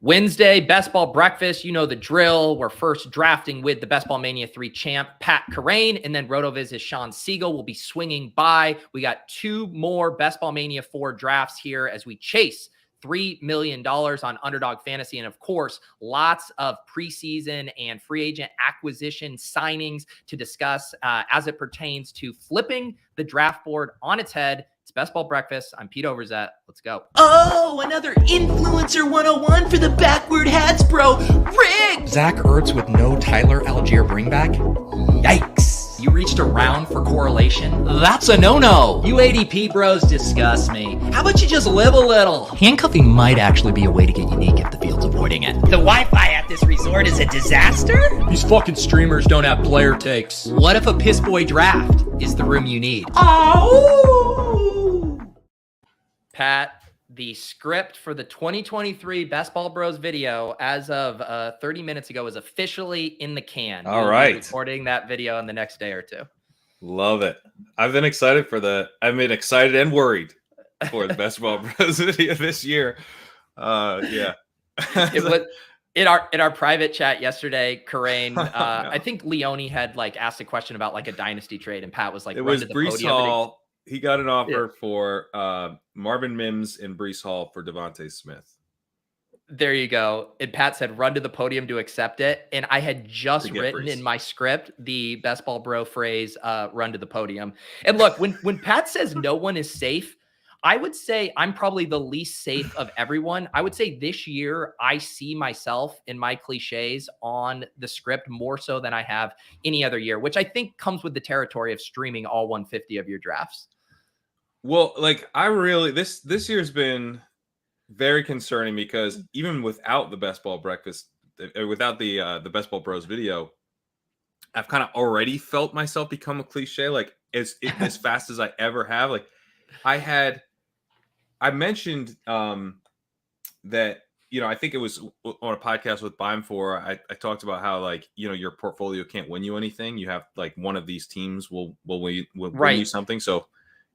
Wednesday, Best Ball Breakfast. You know the drill. We're first drafting with the Best Ball Mania 3 champ, Pat Kerrane, and then RotoViz's Sean Siegel will be swinging by. We got 2 more Best Ball Mania 4 drafts here as we chase $3 million on Underdog Fantasy. And of course, lots of preseason and free agent acquisition signings to discuss as it pertains to flipping the draft board on its head. It's Best Ball Breakfast. I'm Pete Overzet. Let's go. Oh, another Influencer 101 for the backward hats, bro. Rigged! Zach Ertz with no Tyler Algier bringback? Yikes. You reached around for correlation? That's a no-no. You ADP bros disgust me. How about you just live a little? Handcuffing might actually be a way to get unique if the field's avoiding it. The Wi-Fi at this resort is a disaster? These fucking streamers don't have player takes. What if a piss boy draft is the room you need? Oh! Pat, the script for the 2023 Best Ball Bros video as of 30 minutes ago is officially in the can. All right. Recording that video in the next day or two. Love it. I've been excited for that. I've been excited and worried for the Best Ball Bros video this year. Yeah. It was in our private chat yesterday, Kerrane, No. I think Leone had asked a question about a dynasty trade, and Pat was like, It was Breece Hall. He got an offer for Marvin Mims and Breece Hall for Devontae Smith. There you go. And Pat said, run to the podium to accept it. And I had just written in my script the Best Ball Bro phrase, run to the podium. And look, when Pat says no one is safe, I would say I'm probably the least safe of everyone. I would say this year, I see myself in my cliches on the script more so than I have any other year, which I think comes with the territory of streaming all 150 of your drafts. Well, I really, this year's been very concerning because even without the Best Ball Breakfast, without the Best Ball Bros video, I've kind of already felt myself become a cliche, as fast as I ever have. I mentioned that, I think it was on a podcast with Bime4. I talked about how your portfolio can't win you anything. You have one of these teams will win you something. So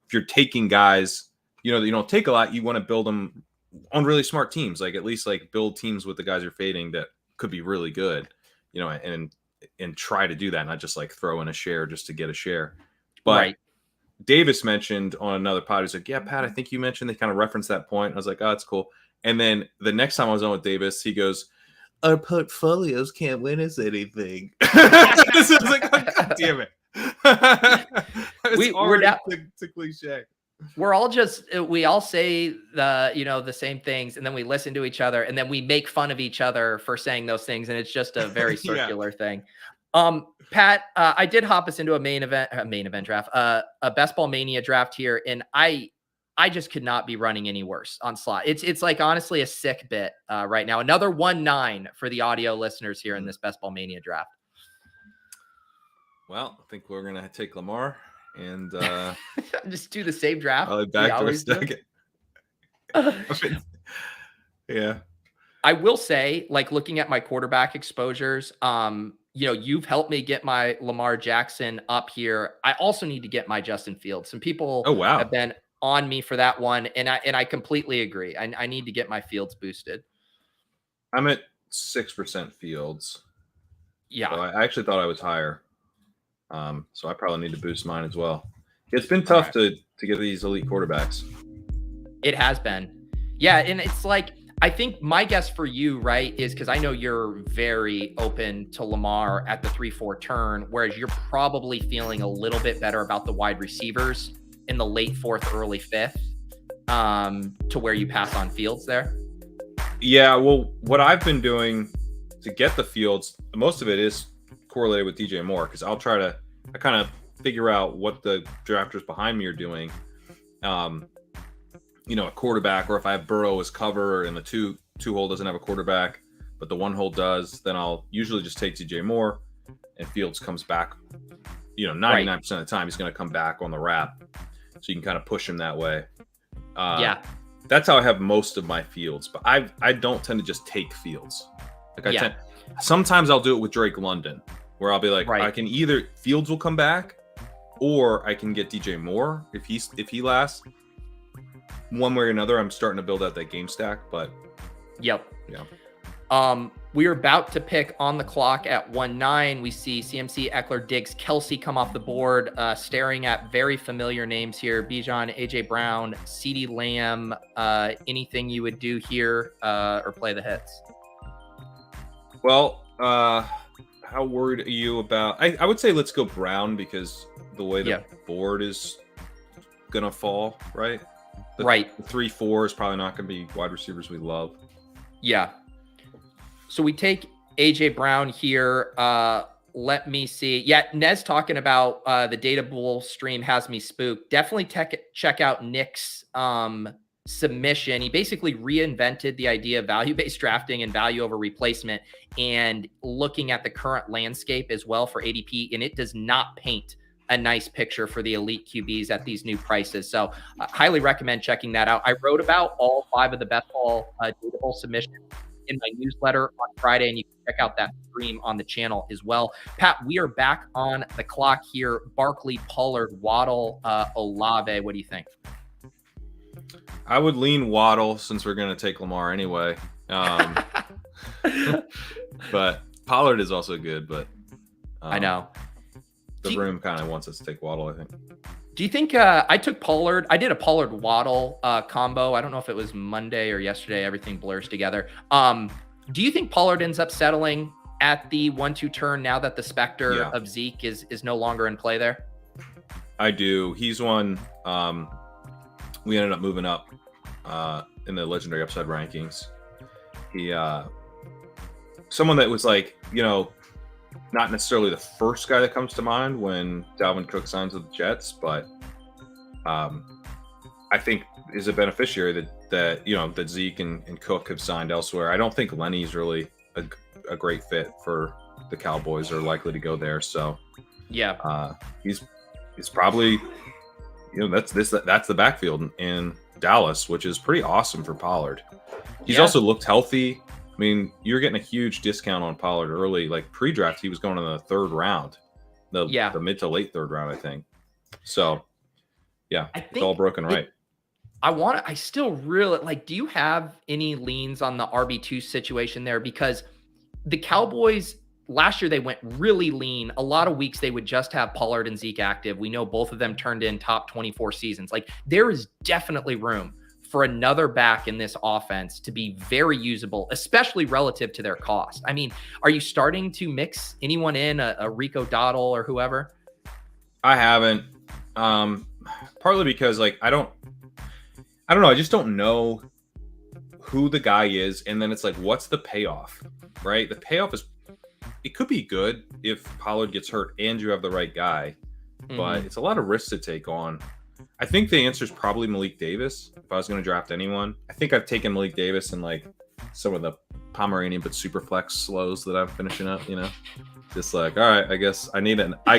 if you're taking guys, that you don't take a lot, you want to build them on really smart teams, at least build teams with the guys you're fading that could be really good, and try to do that, not just throw in a share just to get a share. But Davis mentioned on another pod, he's like, yeah, Pat, I think you mentioned, they kind of referenced that point. I was like, oh, that's cool. And then the next time I was on with Davis, he goes, our portfolios can't win us anything. This is oh, God damn it. We're not to cliche. We all say the same things, and then we listen to each other, and then we make fun of each other for saying those things, and it's just a very circular thing. Pat, I did hop us into a main event draft, a Best Ball Mania draft here, and I just could not be running any worse on slot. It's honestly a sick bit right now. Another 1-9 for the audio listeners here in this Best Ball Mania draft. Well, I think we're gonna take Lamar and just do the same draft. Back to a second. Yeah. I will say, looking at my quarterback exposures, you've helped me get my Lamar Jackson up here. I also need to get my Justin Fields. Some people have been on me for that one, and I completely agree. I need to get my Fields boosted. I'm at 6% Fields. Yeah. So I actually thought I was higher. So I probably need to boost mine as well. It's been tough to get these elite quarterbacks. It has been. Yeah, and it's I think my guess for you, is because I know you're very open to Lamar at the 3-4 turn, whereas you're probably feeling a little bit better about the wide receivers in the late 4th, early 5th, to where you pass on Fields there. Yeah, well, what I've been doing to get the Fields, most of it is correlated with DJ Moore, because I kind of figure out what the drafters behind me are doing. A quarterback, or if I have Burrow as cover and the two hole doesn't have a quarterback, but the 1 hole does, then I'll usually just take DJ Moore, and Fields comes back. 99% of the time he's going to come back on the wrap, so you can kind of push him that way. That's how I have most of my Fields, but I don't tend to just take Fields. Sometimes I'll do it with Drake London, where I'll be like, I can either Fields will come back, or I can get DJ Moore if he lasts. One way or another, I'm starting to build out that game stack, but Yep. Yeah. We are about to pick on the clock at 1-9. We see CMC, Eckler, Diggs, Kelsey come off the board, staring at very familiar names here. Bijan, AJ Brown, CeeDee Lamb. Anything you would do here or play the hits? Well, how worried are you about? I would say let's go Brown because the way the board is gonna fall, right? Right. The 3-4 is probably not gonna be wide receivers we love. Yeah. So we take AJ Brown here. Let me see. Yeah, Nez talking about the Data Bull stream has me spooked. Definitely check out Nick's submission. He basically reinvented the idea of value-based drafting and value over replacement and looking at the current landscape as well for ADP, and it does not paint a nice picture for the elite QBs at these new prices. So highly recommend checking that out. I wrote about all 5 of the best ball Data Bull submissions in my newsletter on Friday, and you can check out that stream on the channel as well. Pat, we are back on the clock here. Barkley, Pollard, Waddle, Olave. What do you think? I would lean Waddle since we're going to take Lamar anyway. But Pollard is also good, but I know. The room kind of wants us to take Waddle, I think. Do you think I took Pollard? I did a Pollard Waddle combo. I don't know if it was Monday or yesterday. Everything blurs together. Do you think Pollard ends up settling at the 1-2 turn now that the specter of Zeke is no longer in play there? I do. He's one. We ended up moving up in the legendary upside rankings. He someone that was like, not necessarily the first guy that comes to mind when Dalvin Cook signs with the Jets, but I think is a beneficiary that Zeke and Cook have signed elsewhere. I don't think Lenny's really a great fit for the Cowboys or likely to go there. So he's probably that's the backfield in Dallas, which is pretty awesome for Pollard. He's also looked healthy. I mean, you're getting a huge discount on Pollard early. Like pre-draft, he was going in the 3rd round, the mid to late 3rd round, I think. So, it's all broken right. I still really like. Do you have any leans on the RB2 situation there? Because the Cowboys last year they went really lean. A lot of weeks they would just have Pollard and Zeke active. We know both of them turned in top 24 seasons. Like there is definitely room for another back in this offense to be very usable, especially relative to their cost. I mean, are you starting to mix anyone in, a Rico Dottle or whoever? I haven't. Partly because I don't know. I just don't know who the guy is. And then it's like, what's the payoff, right? The payoff it could be good if Pollard gets hurt and you have the right guy, but it's a lot of risks to take on. I think the answer is probably Malik Davis. If I was going to draft anyone, I think I've taken Malik Davis in some of the Pomeranian but super flex slows that I'm finishing up. Just all right, I guess I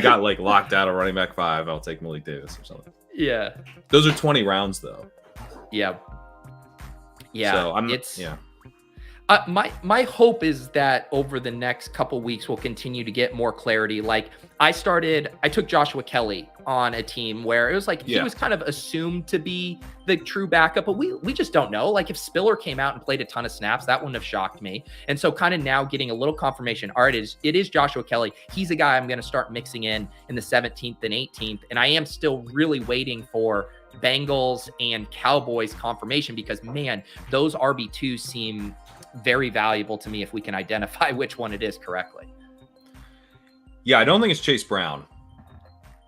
got locked out of running back 5. I'll take Malik Davis or something. Yeah, those are 20 rounds though. Yeah. So my hope is that over the next couple weeks we'll continue to get more clarity. Like I took Joshua Kelly on a team where it was he was kind of assumed to be the true backup, but we just don't know. Like if Spiller came out and played a ton of snaps, that wouldn't have shocked me. And so kind of now getting a little confirmation. All right, it is Joshua Kelly. He's a guy I'm going to start mixing in the 17th and 18th. And I am still really waiting for Bengals and Cowboys confirmation because man, those RB2s seem very valuable to me if we can identify which one it is correctly. Yeah, I don't think it's Chase Brown.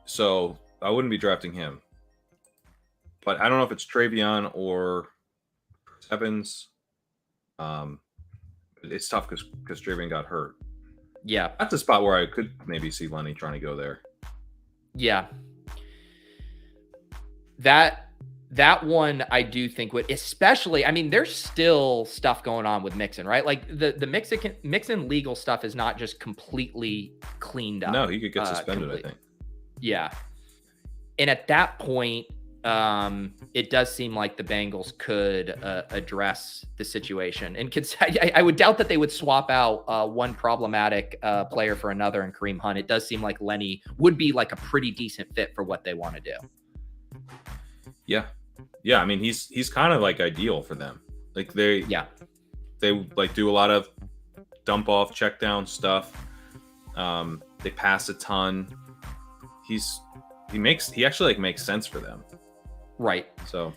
So I wouldn't be drafting him. But I don't know if it's Travion or Evans. It's tough because Travion got hurt. Yeah. That's a spot where I could maybe see Lenny trying to go there. Yeah. That one I do think would, especially, I mean, there's still stuff going on with Mixon, right? Like the Mixon legal stuff is not just completely cleaned up. No, he could get suspended, I think. Yeah. And at that point, it does seem like the Bengals could address the situation. And I would doubt that they would swap out one problematic player for another in Kareem Hunt. It does seem like Lenny would be a pretty decent fit for what they want to do. Yeah. I mean, he's kind of ideal for them. They do a lot of dump off, check down stuff. They pass a ton. He actually like makes sense for them. Right. So,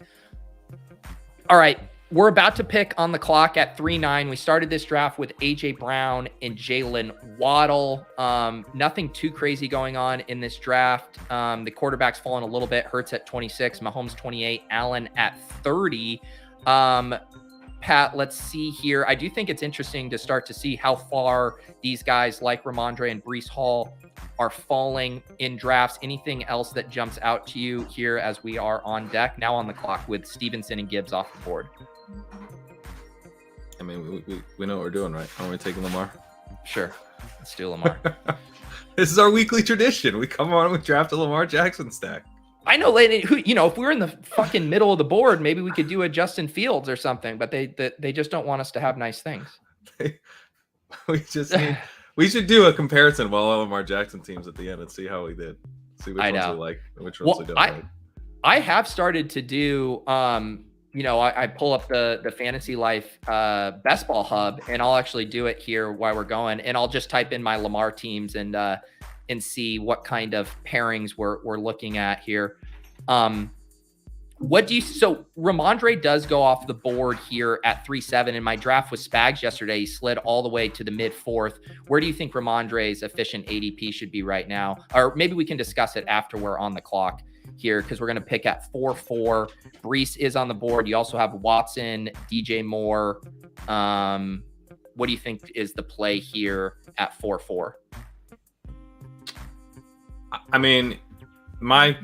all right. We're about to pick on the clock at 3-9. We started this draft with AJ Brown and Jalen Waddle. Nothing too crazy going on in this draft. The quarterback's fallen a little bit. Hurts at 26, Mahomes 28, Allen at 30. Pat, let's see here. I do think it's interesting to start to see how far these guys like Ramondre and Breece Hall are falling in drafts. Anything else that jumps out to you here as we are on deck? Now on the clock with Stevenson and Gibbs off the board. I mean, we know what we're doing, right? Aren't we taking Lamar? Sure. Let's do Lamar. This is our weekly tradition. We come on and we draft a Lamar Jackson stack. I know, if we were in the fucking middle of the board, maybe we could do a Justin Fields or something, but they just don't want us to have nice things. We should do a comparison of all Lamar Jackson teams at the end and see how we did. See which ones we like and which ones we don't like. I have started to do, I pull up the Fantasy Life Best Ball Hub, and I'll actually do it here while we're going, and I'll just type in my Lamar teams and see what kind of pairings we're looking at here. So Ramondre does go off the board here at 3-7. In my draft with Spags yesterday, he slid all the way to the mid-4th. Where do you think Ramondre's efficient ADP should be right now? Or maybe we can discuss it after we're on the clock here, because we're going to pick at 4-4. Breece is on the board. You also have Watson, DJ Moore. What do you think is the play here at 4-4? I mean, my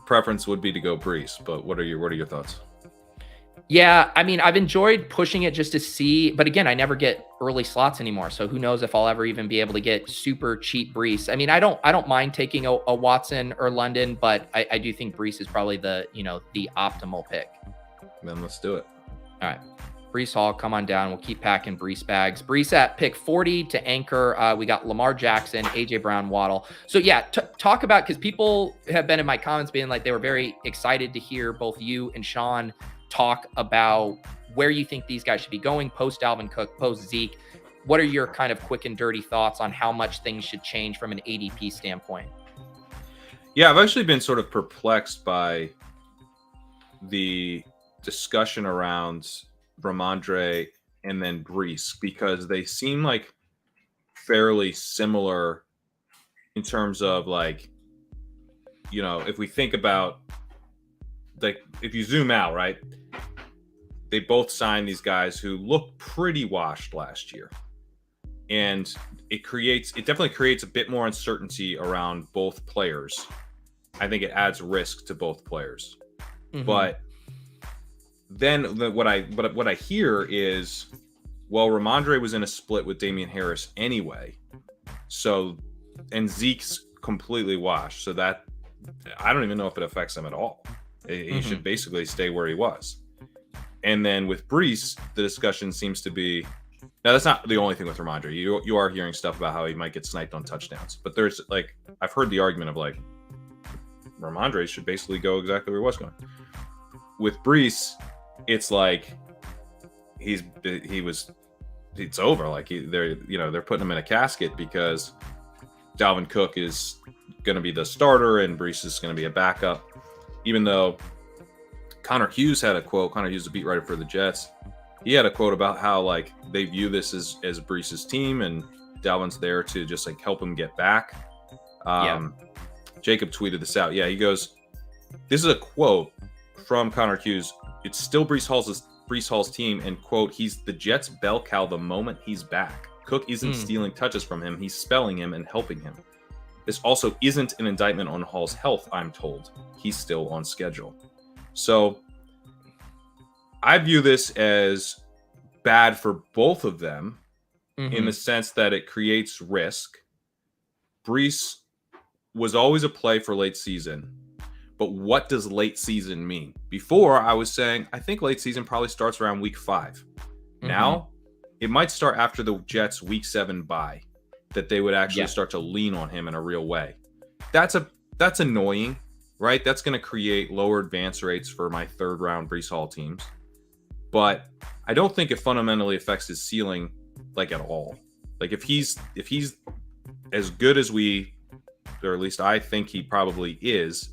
preference would be to go Breece, but what are your thoughts? Yeah, I mean, I've enjoyed pushing it just to see, but again, I never get early slots anymore, so who knows if I'll ever even be able to get super cheap Breece. I mean, I don't mind taking a Watson or London, but I do think Breece is probably the optimal pick. Then let's do it. All right. Breece Hall, come on down. We'll keep packing Breece bags. Breece at pick 40 to anchor. We got Lamar Jackson, AJ Brown, Waddle. So yeah, talk about, because people have been in my comments being like they were very excited to hear both you and Sean talk about where you think these guys should be going post Dalvin Cook, post Zeke. What are your kind of quick and dirty thoughts on how much things should change from an ADP standpoint? Yeah, I've actually been sort of perplexed by the discussion around Ramondre and then Breece, because they seem like fairly similar in terms of like, if we think about, like, if you zoom out, right, they both signed these guys who look pretty washed last year, and it definitely creates a bit more uncertainty around both players. I think it adds risk to both players. Mm-hmm. But then what I hear is, well, Ramondre was in a split with Damian Harris anyway, and Zeke's completely washed, so that I don't even know if it affects him at all. He should basically stay where he was. And then with Breece, the discussion seems to be, now that's not the only thing with Ramondre. You are hearing stuff about how he might get sniped on touchdowns, but there's like, I've heard the argument of like, Ramondre should basically go exactly where he was going. With Breece, it's like it's over. Like they're putting him in a casket because Dalvin Cook is going to be the starter and Breece is going to be a backup. Even though Connor Hughes had a quote, Connor Hughes, the beat writer for the Jets, he had a quote about how like they view this as Breece's team and Dalvin's there to just like help him get back. Jacob tweeted this out. Yeah, he goes, this is a quote from Connor Hughes. It's still Breece Hall's team, and quote, he's the Jets' bell cow the moment he's back. Cook isn't stealing touches from him. He's spelling him and helping him. This also isn't an indictment on Hall's health, I'm told. He's still on schedule. So I view this as bad for both of them in the sense that it creates risk. Breece was always a play for late season. But what does late season mean? Before, I was saying, I think late season probably starts around week 5. Now, it might start after the Jets' week 7 bye, that they would actually start to lean on him in a real way. That's annoying, right? That's going to create lower advance rates for my third-round Breece Hall teams. But I don't think it fundamentally affects his ceiling like at all. Like if he's as good as we, or at least I think he probably is,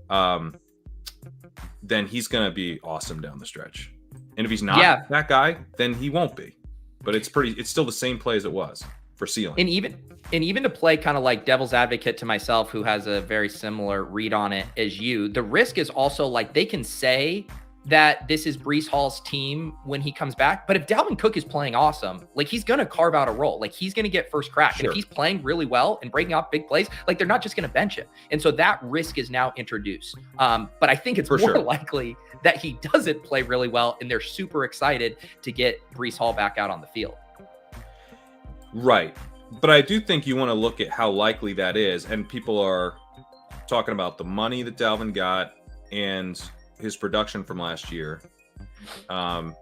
then he's going to be awesome down the stretch. And if he's not that guy, then he won't be. But it's still the same play as it was for ceiling. And even to play kind of like devil's advocate to myself, who has a very similar read on it as you, the risk is also like they can say that this is Breece Hall's team when he comes back. But if Dalvin Cook is playing awesome, like he's going to carve out a role, like he's going to get first crack. Sure. And if he's playing really well and breaking off big plays, like they're not just going to bench him. And so that risk is now introduced. But I think it's more likely that he doesn't play really well and they're super excited to get Breece Hall back out on the field. Right. But I do think you want to look at how likely that is. And people are talking about the money that Dalvin got and his production from last year. What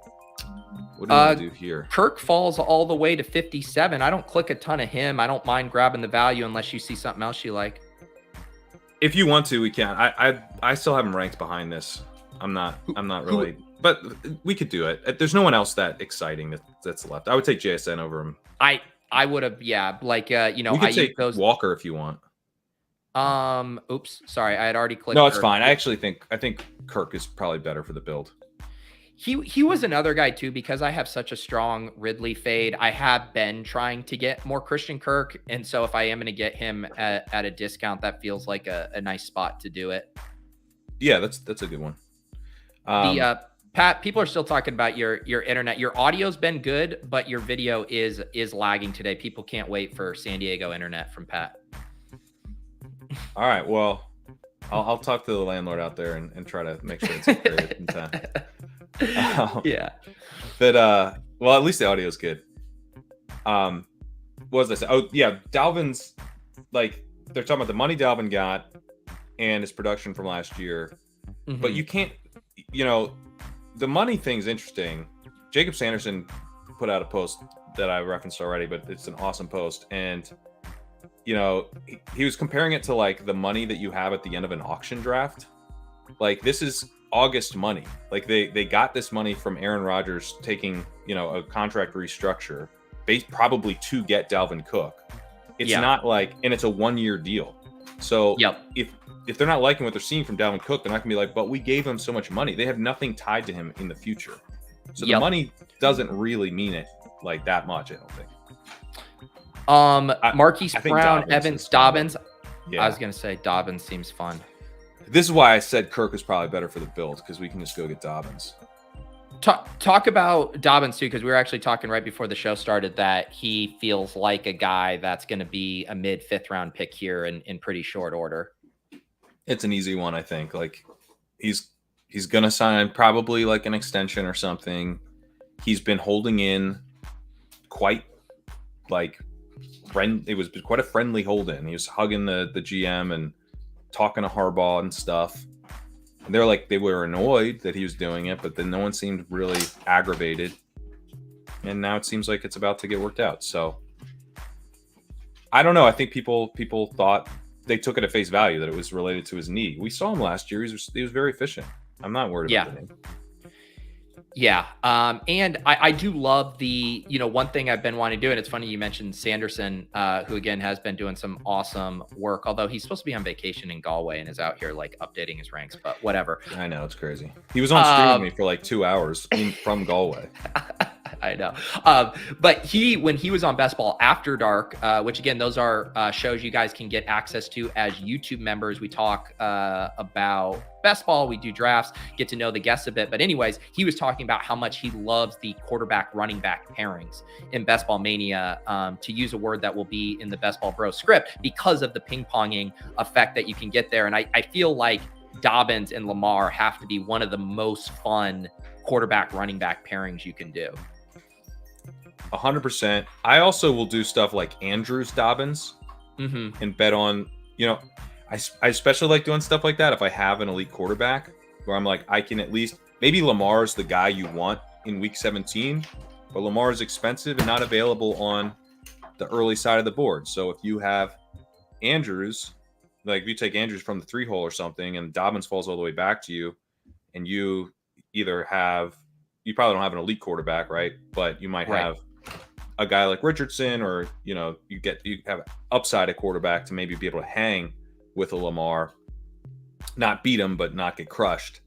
do you want to do here? Kirk falls all the way to 57. I don't click a ton of him. I don't mind grabbing the value unless you see something else you like. If you want to, we can. I still have him ranked behind this. I'm not really, but we could do it. There's no one else that exciting that's left. I would take JSN over him. I would have, we could take Walker if you want. Oops, sorry, I had already clicked. No, it's fine. I think Kirk is probably better for the build. He was another guy too, because I have such a strong Ridley fade. I have been trying to get more Christian Kirk, and so if I am going to get him at a discount, that feels like a nice spot to do it. Yeah, that's a good one. Pat, people are still talking about your internet. Your audio's been good, but your video is lagging today. People can't wait for San Diego internet from Pat. All right, well, I'll talk to the landlord out there and try to make sure it's upgraded in time. Yeah. But well, at least the audio is good. What was I saying? Oh yeah, Dalvin's, like, they're talking about the money Dalvin got and his production from last year. Mm-hmm. But you can't, the money thing's interesting. Jacob Sanderson put out a post that I referenced already, but it's an awesome post. And, he was comparing it to like the money that you have at the end of an auction draft. Like, this is August money. Like they got this money from Aaron Rodgers taking, a contract restructure based probably to get Dalvin Cook. It's not like, and it's a 1-year deal. So if they're not liking what they're seeing from Dalvin Cook, they're not gonna be like, but we gave him so much money. They have nothing tied to him in the future. So the money doesn't really mean it like that much, I don't think. Marquise Brown, Evans, Dobbins. Yeah. I was gonna say Dobbins seems fun. This is why I said Kirk is probably better for the build, because we can just go get Dobbins. Talk about Dobbins too, because we were actually talking right before the show started that he feels like a guy that's going to be a mid-5th round pick here in pretty short order. It's an easy one, I think. Like he's going to sign probably like an extension or something. He's been holding in quite it was quite a friendly hold in. He was hugging the GM and talking to Harbaugh and stuff. And they were annoyed that he was doing it, but then no one seemed really aggravated. And now it seems like it's about to get worked out. So I don't know. I think people thought, they took it at face value that it was related to his knee. We saw him last year. He was very efficient. I'm not worried about the name. Yeah. And I do love the, one thing I've been wanting to do, and it's funny you mentioned Sanderson, who again has been doing some awesome work, although he's supposed to be on vacation in Galway and is out here like updating his ranks, but whatever. I know, it's crazy. He was on stream with me for like 2 hours from Galway. I know. But when he was on Best Ball After Dark, which again, those are shows you guys can get access to as YouTube members. We talk about Best Ball, we do drafts, get to know the guests a bit. But anyways, he was talking about how much he loves the quarterback running back pairings in Best Ball Mania, to use a word that will be in the Best Ball Bro script, because of the ping-ponging effect that you can get there. And I feel like Dobbins and Lamar have to be one of the most fun quarterback running back pairings you can do. 100%. I also will do stuff like Andrews Dobbins and bet on, I especially like doing stuff like that if I have an elite quarterback where I'm like, I can at least, maybe Lamar's the guy you want in week 17, but Lamar is expensive and not available on the early side of the board. So if you have Andrews, like if you take Andrews from the 3-hole or something and Dobbins falls all the way back to you, and you either have, you probably don't have an elite quarterback, right? But you might have a guy like Richardson, or you have upside at quarterback to maybe be able to hang with a Lamar, not beat him, but not get crushed.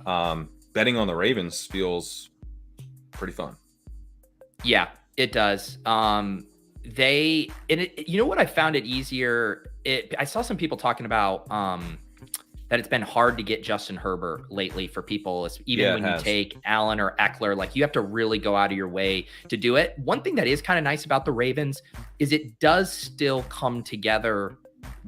Betting on the Ravens feels pretty fun. Yeah, it does. You know what, I found it easier. I saw some people talking about that it's been hard to get Justin Herbert lately for people, even when you take Allen or Eckler. Like, you have to really go out of your way to do it. One thing that is kind of nice about the Ravens is it does still come together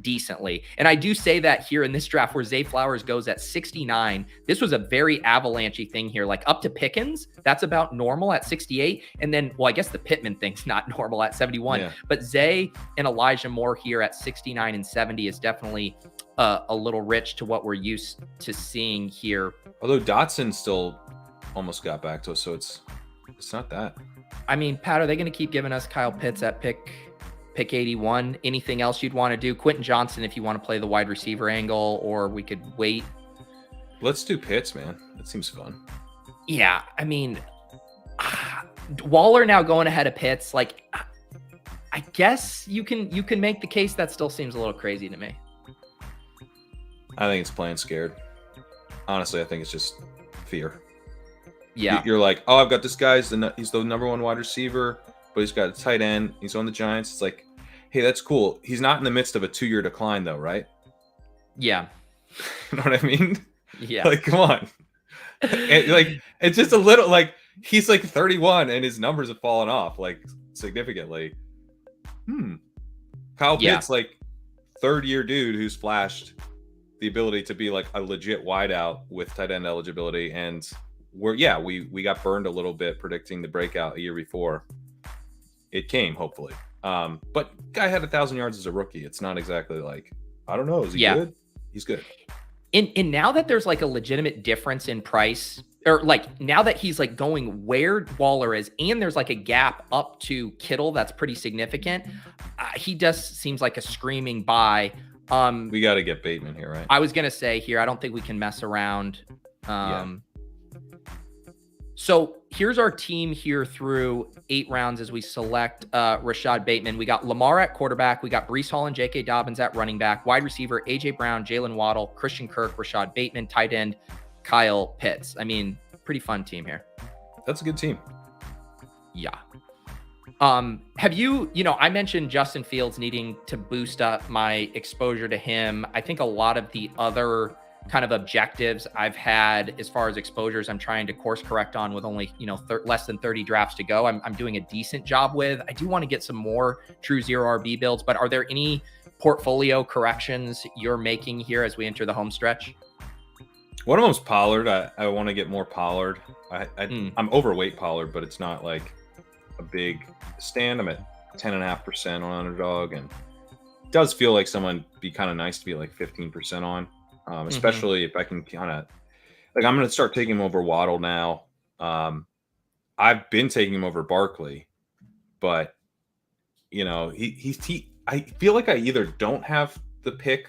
decently. And I do say that here in this draft where Zay Flowers goes at 69, this was a very avalanche-y thing here. Like, up to Pickens, that's about normal at 68. And then, well, I guess the Pittman thing's not normal at 71. Yeah. But Zay and Elijah Moore here at 69 and 70 is definitely a little rich to what we're used to seeing here. Although Dotson still almost got back to us, so it's not that. I mean, Pat, are they going to keep giving us Kyle Pitts at pick 81? Anything else you'd want to do? Quentin Johnson, if you want to play the wide receiver angle, or we could wait. Let's do Pitts, man. That seems fun. Yeah, I mean, Waller now going ahead of Pitts. Like, I guess you can make the case. That still seems a little crazy to me. I think it's playing scared. Honestly, I think it's just fear. Yeah. You're like, oh, I've got this guy. He's the number one wide receiver, but he's got a tight end. He's on the Giants. It's like, hey, that's cool. He's not in the midst of a 2-year decline, though, right? Yeah. You know what I mean? Yeah. Like, come on. It's just a little, like, he's like 31 and his numbers have fallen off, like, significantly. Kyle Pitts, like, third-year dude who's flashed the ability to be like a legit wideout with tight end eligibility, and we got burned a little bit predicting the breakout a year before it came, hopefully. But guy had 1,000 yards as a rookie. It's not exactly like, I don't know, is he good? He's good. And now that there's like a legitimate difference in price, or like now that he's like going where Waller is, and there's like a gap up to Kittle that's pretty significant, he just seems like a screaming buy. We got to get Bateman here, right? I was going to say here, I don't think we can mess around. So here's our team here through 8 rounds as we select Rashad Bateman. We got Lamar at quarterback. We got Breece Hall and J.K. Dobbins at running back. Wide receiver, A.J. Brown, Jalen Waddle, Christian Kirk, Rashad Bateman. Tight end, Kyle Pitts. I mean, pretty fun team here. That's a good team. Yeah. Have you I mentioned Justin Fields needing to boost up my exposure to him. I think a lot of the other kind of objectives I've had as far as exposures, I'm trying to course correct on with only, less than 30 drafts to go. I'm doing a decent job with. I do want to get some more true zero RB builds, but are there any portfolio corrections you're making here as we enter the home stretch? One of them's Pollard. I want to get more Pollard. I'm overweight Pollard, but it's not like a big stand. I'm at 10.5% on underdog, and it does feel like someone be kind of nice to be like 15% on, especially if I can kind of like, I'm going to start taking him over Waddle now. I've been taking him over Barkley, but I feel like I either don't have the pick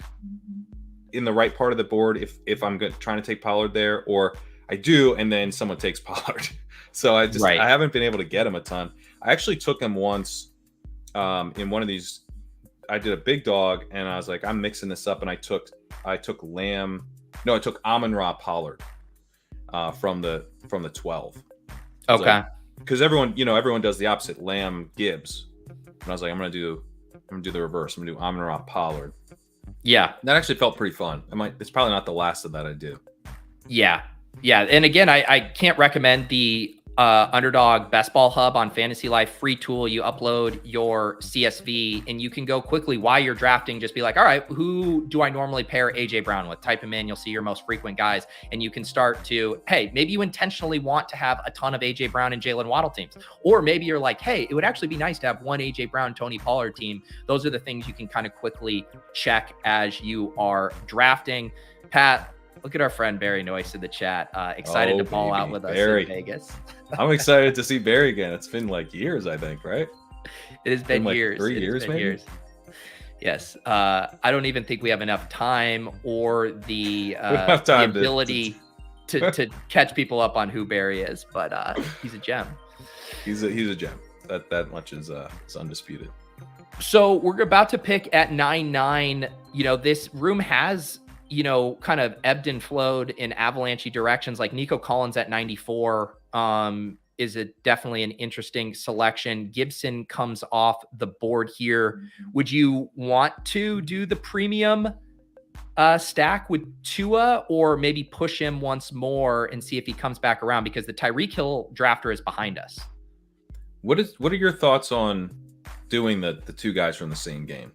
in the right part of the board if I'm trying to take Pollard there, or I do and then someone takes Pollard. So I haven't been able to get him a ton. I actually took him once in one of these. I did a big dog and I was like, I'm mixing this up, and I took Amon-Ra Pollard from the 12. Okay. Because everyone does the opposite, Lamb Gibbs. And I was like, I'm gonna do the reverse. I'm gonna do Amon-Ra Pollard. Yeah. That actually felt pretty fun. It's probably not the last of that I do. Yeah. Yeah. And again, I can't recommend the Underdog Best Ball Hub on Fantasy Life. Free tool. You upload your CSV and you can go quickly while you're drafting. Just be like, all right, who do I normally pair AJ Brown with? Type him in. You'll see your most frequent guys. And you can start to, hey, maybe you intentionally want to have a ton of AJ Brown and Jalen Waddle teams. Or maybe you're like, hey, it would actually be nice to have one AJ Brown, Tony Pollard team. Those are the things you can kind of quickly check as you are drafting. Pat, look at our friend Barry Noyce in the chat. Excited to ball out with us in Vegas. I'm excited to see Barry again. It's been like years, I think, right? It has been years. 3 years, maybe? Years. Yes. I don't even think we have enough time or the ability to catch people up on who Barry is, but he's a gem. He's a gem. That much is undisputed. So we're about to pick at 9-9. This room has, kind of ebbed and flowed in avalanche directions. Like Nico Collins at 94 is definitely an interesting selection. Gibson comes off the board here. Would you want to do the premium stack with Tua, or maybe push him once more and see if he comes back around, because the Tyreek Hill drafter is behind us? What are your thoughts on doing the two guys from the same game?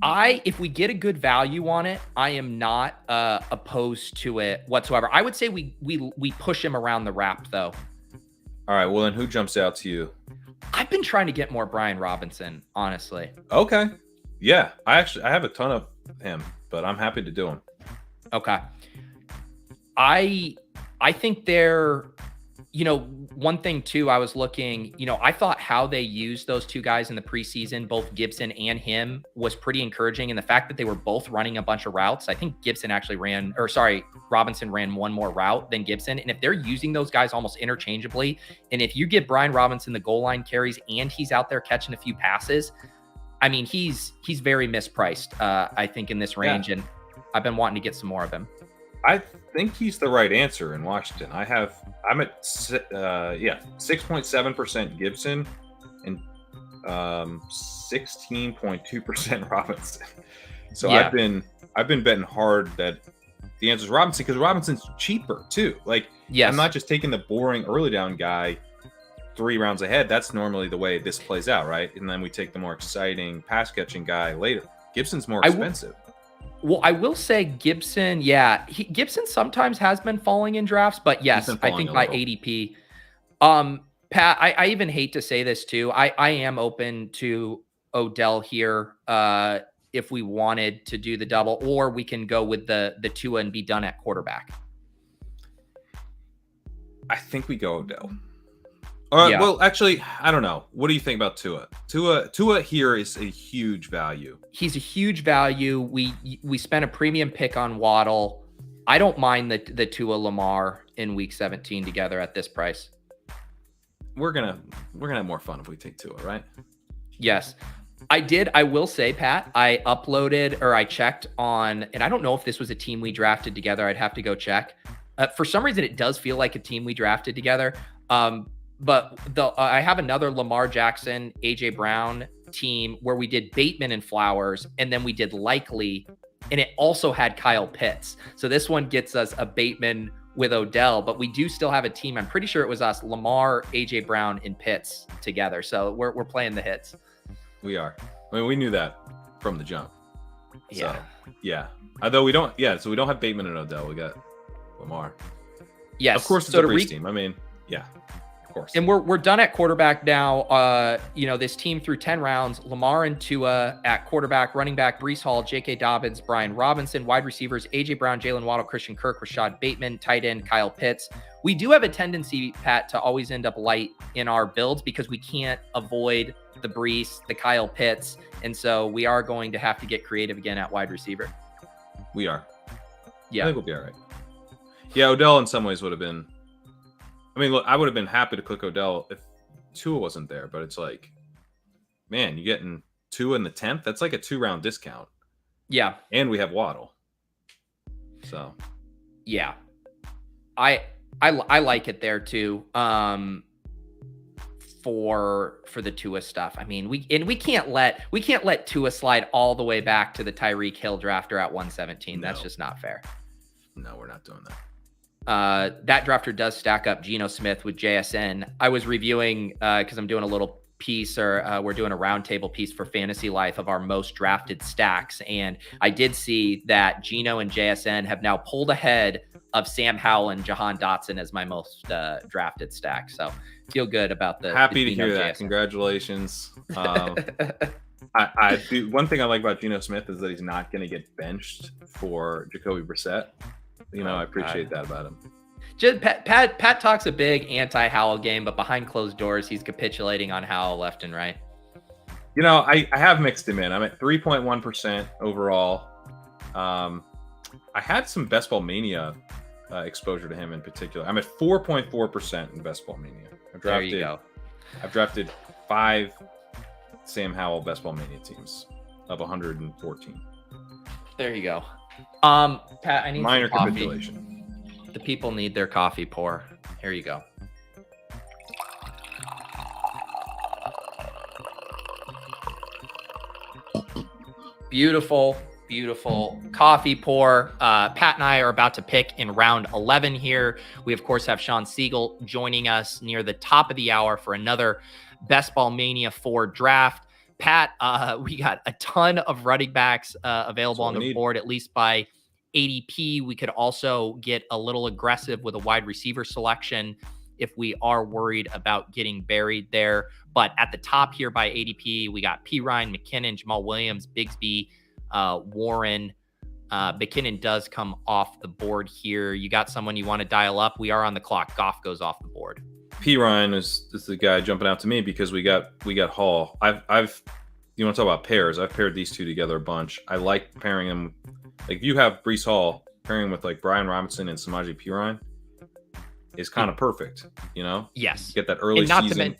If we get a good value on it, I am not opposed to it whatsoever. I would say we push him around the wrap, though. All right. Well, then who jumps out to you? I've been trying to get more Brian Robinson, honestly. Okay. Yeah, I have a ton of him, but I'm happy to do him. Okay. I think they're, one thing too, I was looking, I thought how they used those two guys in the preseason, both Gibson and him, was pretty encouraging. And the fact that they were both running a bunch of routes, I think Robinson ran one more route than Gibson. And if they're using those guys almost interchangeably, and if you get Brian Robinson the goal line carries and he's out there catching a few passes, I mean, he's very mispriced, I think, in this range. Yeah. And I've been wanting to get some more of him. I think he's the right answer in Washington. I'm at 6.7% Gibson and 16.2% Robinson. So yeah. I've been betting hard that the answer is Robinson, because Robinson's cheaper too. Like, yes. I'm not just taking the boring early down guy 3 rounds ahead. That's normally the way this plays out, right? And then we take the more exciting pass catching guy later. Gibson's more expensive. I will say Gibson, Gibson sometimes has been falling in drafts, but yes, I think by ADP. Pat, I even hate to say this too. I am open to Odell here if we wanted to do the double, or we can go with the Tua and be done at quarterback. I think we go Odell. Well, actually, I don't know. What do you think about Tua? Tua here is a huge value. He's a huge value. We spent a premium pick on Waddle. I don't mind the Tua Lamar in week 17 together at this price. We're gonna have more fun if we take Tua, right? Yes. I will say, Pat, I checked on, and I don't know if this was a team we drafted together. I'd have to go check. For some reason, it does feel like a team we drafted together. But I have another Lamar Jackson, AJ Brown team where we did Bateman and Flowers, and then we did Likely, and it also had Kyle Pitts. So this one gets us a Bateman with Odell, but we do still have a team. I'm pretty sure it was us, Lamar, AJ Brown, and Pitts together. So we're playing the hits. We are. I mean, we knew that from the jump. Yeah. So, yeah. Although we don't. Yeah. So we don't have Bateman and Odell. We got Lamar. Yes. Of course, it's a Brees team. I mean, yeah. Course. And we're done at quarterback now. This team through 10 rounds, Lamar and Tua at quarterback, running back, Breece Hall, J.K. Dobbins, Brian Robinson, wide receivers, A.J. Brown, Jalen Waddle, Christian Kirk, Rashad Bateman, tight end, Kyle Pitts. We do have a tendency, Pat, to always end up light in our builds because we can't avoid the Breece, the Kyle Pitts. And so we are going to have to get creative again at wide receiver. We are. Yeah. I think we'll be all right. Yeah, Odell in some ways would have been. I mean, look, I would have been happy to click Odell if Tua wasn't there, but it's like, man, you're getting Tua in the 10th. That's like a 2-round discount. Yeah. And we have Waddle. So. Yeah. I like it there too. For the Tua stuff. I mean, we can't let Tua slide all the way back to the Tyreek Hill drafter at 117. No. That's just not fair. No, we're not doing that. That drafter does stack up Geno Smith with JSN. I was reviewing because I'm doing a little piece, or we're doing a roundtable piece for Fantasy Life of our most drafted stacks, and I did see that Geno and JSN have now pulled ahead of Sam Howell and Jahan Dotson as my most drafted stack. So feel good about the happy to hear that. JSN. Congratulations. I do. One thing I like about Geno Smith is that he's not going to get benched for Jacoby Brissett. I appreciate that about him. Just Pat talks a big anti-Howell game, but behind closed doors, he's capitulating on Howell left and right. I have mixed him in. I'm at 3.1% overall. I had some Best Ball Mania exposure to him in particular. I'm at 4.4% in Best Ball Mania. I drafted I've drafted 5 Sam Howell Best Ball Mania teams of 114. There you go. Pat, I need Minor some coffee. capitulation. The people need their coffee pour. Here you go. Beautiful, beautiful coffee pour. Pat and I are about to pick in round 11 here. We, of course, have Sean Siegel joining us near the top of the hour for another Best Ball Mania 4 draft. Pat, we got a ton of running backs available on the board, at least by ADP. We could also get a little aggressive with a wide receiver selection if we are worried about getting buried there. But at the top here by ADP, we got P. Ryan, McKinnon, Jamal Williams, Bigsby, Warren. McKinnon does come off the board here. You got someone you want to dial up? We are on the clock. Goff goes off the board. P. Ryan is the guy jumping out to me because we got Hall. I've you want to talk about pairs? I've paired these two together a bunch. I like pairing them. Like if you have Breece Hall pairing with like Brian Robinson and Samaje Perine is kind of perfect. You know? Yes. You get that early season.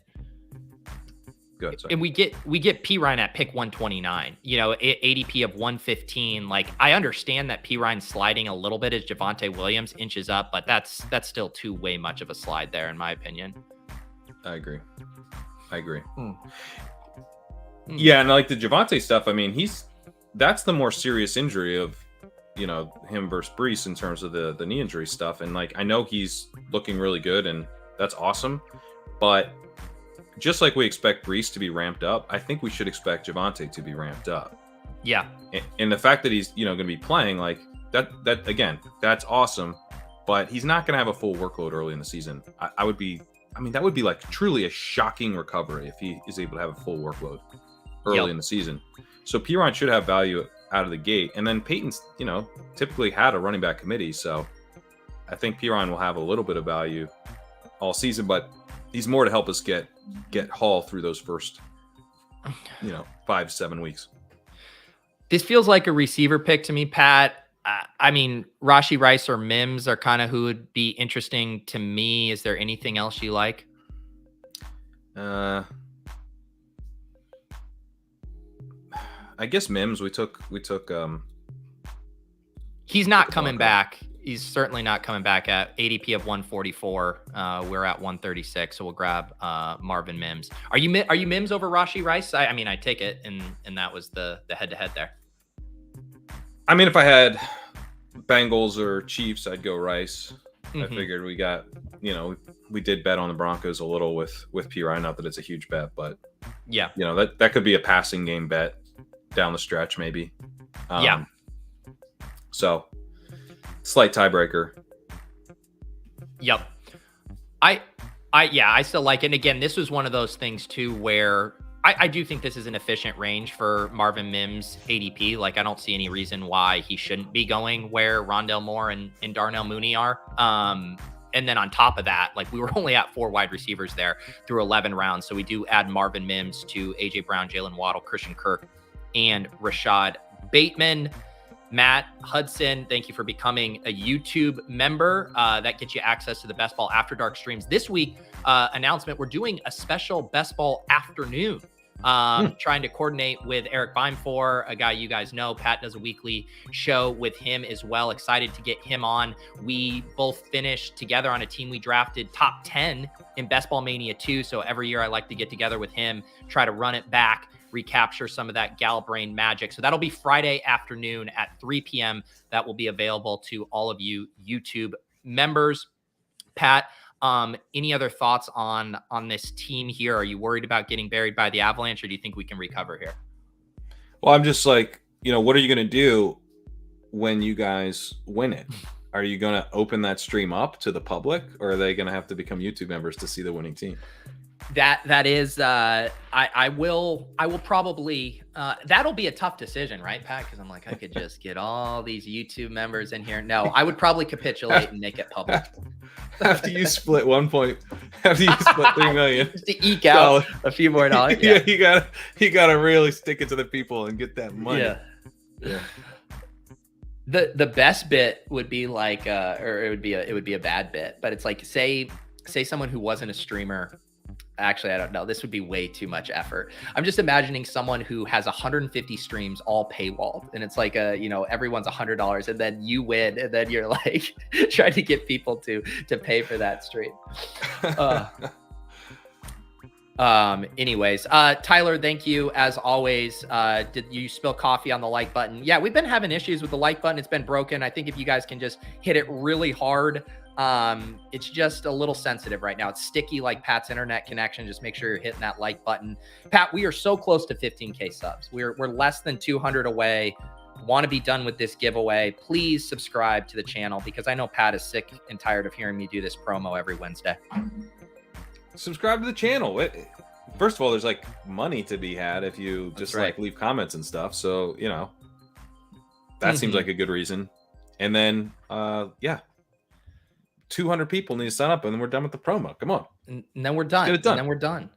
Good, and we get P. Ryan at pick 129, you know, ADP of 115. Like I understand that P. Ryan's sliding a little bit as Javonte Williams inches up, but that's still too way much of a slide there, in my opinion. I agree. Yeah, and like the Javonte stuff, I mean, that's the more serious injury of, you know, him versus Breece in terms of the knee injury stuff. And like I know he's looking really good, and that's awesome, but just like we expect Breece to be ramped up, I think we should expect Javonte to be ramped up. Yeah. And the fact that he's, you know, going to be playing like that again, that's awesome, but he's not going to have a full workload early in the season. That would be like truly a shocking recovery if he is able to have a full workload early in the season. So Perine should have value out of the gate. And then Peyton's, you know, typically had a running back committee. So I think Perine will have a little bit of value all season, but he's more to help us get Hall through those first, you know, 5-7 weeks. This feels like a receiver pick to me, Pat. I mean, Rashee Rice or Mims are kind of who would be interesting to me. Is there anything else you like? I guess Mims. We took. He's not coming back. He's certainly not coming back at ADP of 144. We're at 136, so we'll grab Marvin Mims. Are you Mims over Rashee Rice? I mean, I take it, and that was the head-to-head there. I mean, if I had Bengals or Chiefs, I'd go Rice. Mm-hmm. I figured we got, you know, we did bet on the Broncos a little with Perine. Not that it's a huge bet, but yeah, you know, that could be a passing game bet down the stretch, maybe. Yeah. So. Slight tiebreaker. Yep. I still like it. And again, this was one of those things too, where I do think this is an efficient range for Marvin Mims ADP. Like I don't see any reason why he shouldn't be going where Rondale Moore and Darnell Mooney are. And then on top of that, like we were only at 4 wide receivers there through 11 rounds. So we do add Marvin Mims to AJ Brown, Jalen Waddle, Christian Kirk, and Rashad Bateman. Matt Hudson, thank you for becoming a YouTube member. That gets you access to the Best Ball After Dark streams. This week, announcement, we're doing a special Best Ball afternoon. Trying to coordinate with Eric Beimfor, a guy you guys know. Pat does a weekly show with him as well. Excited to get him on. We both finished together on a team we drafted top 10 in Best Ball Mania 2. So every year I like to get together with him, try to run it back, recapture some of that gal brain magic. So that'll be Friday afternoon at 3 p.m. That will be available to all of you YouTube members. Pat, any other thoughts on this team here? Are you worried about getting buried by the Avalanche, or do you think we can recover here? Well, I'm just like, you know, what are you going to do when you guys win it? Are you going to open that stream up to the public, or are they going to have to become YouTube members to see the winning team? That is, I will probably, that'll be a tough decision, right, Pat? Because I'm like, I could just get all these YouTube members in here. No, I would probably capitulate and make it public. After you split 3 million, just to eke out a few more dollars. Yeah, you gotta really stick it to the people and get that money. Yeah. The best bit would be like, or it would be a bad bit, but it's like say someone who wasn't a streamer Actually, I don't know. This would be way too much effort. I'm just imagining someone who has 150 streams all paywalled, and it's like everyone's $100, and then you win, and then you're like trying to get people to pay for that stream. Anyways, Tyler, thank you as always. Did you spill coffee on the like button? Yeah, we've been having issues with the like button. It's been broken. I think if you guys can just hit it really hard, it's just a little sensitive right now. It's sticky like Pat's internet connection. Just make sure you're hitting that like button. Pat, we are so close to 15K subs. We're less than 200 away. Want to be done with this giveaway. Please subscribe to the channel because I know Pat is sick and tired of hearing me do this promo every Wednesday. Subscribe to the channel. First of all, there's like money to be had if you just like leave comments and stuff. So, that seems like a good reason. And then, 200 people need to sign up and then we're done with the promo. Come on. And then we're done. Get it done. And then we're done.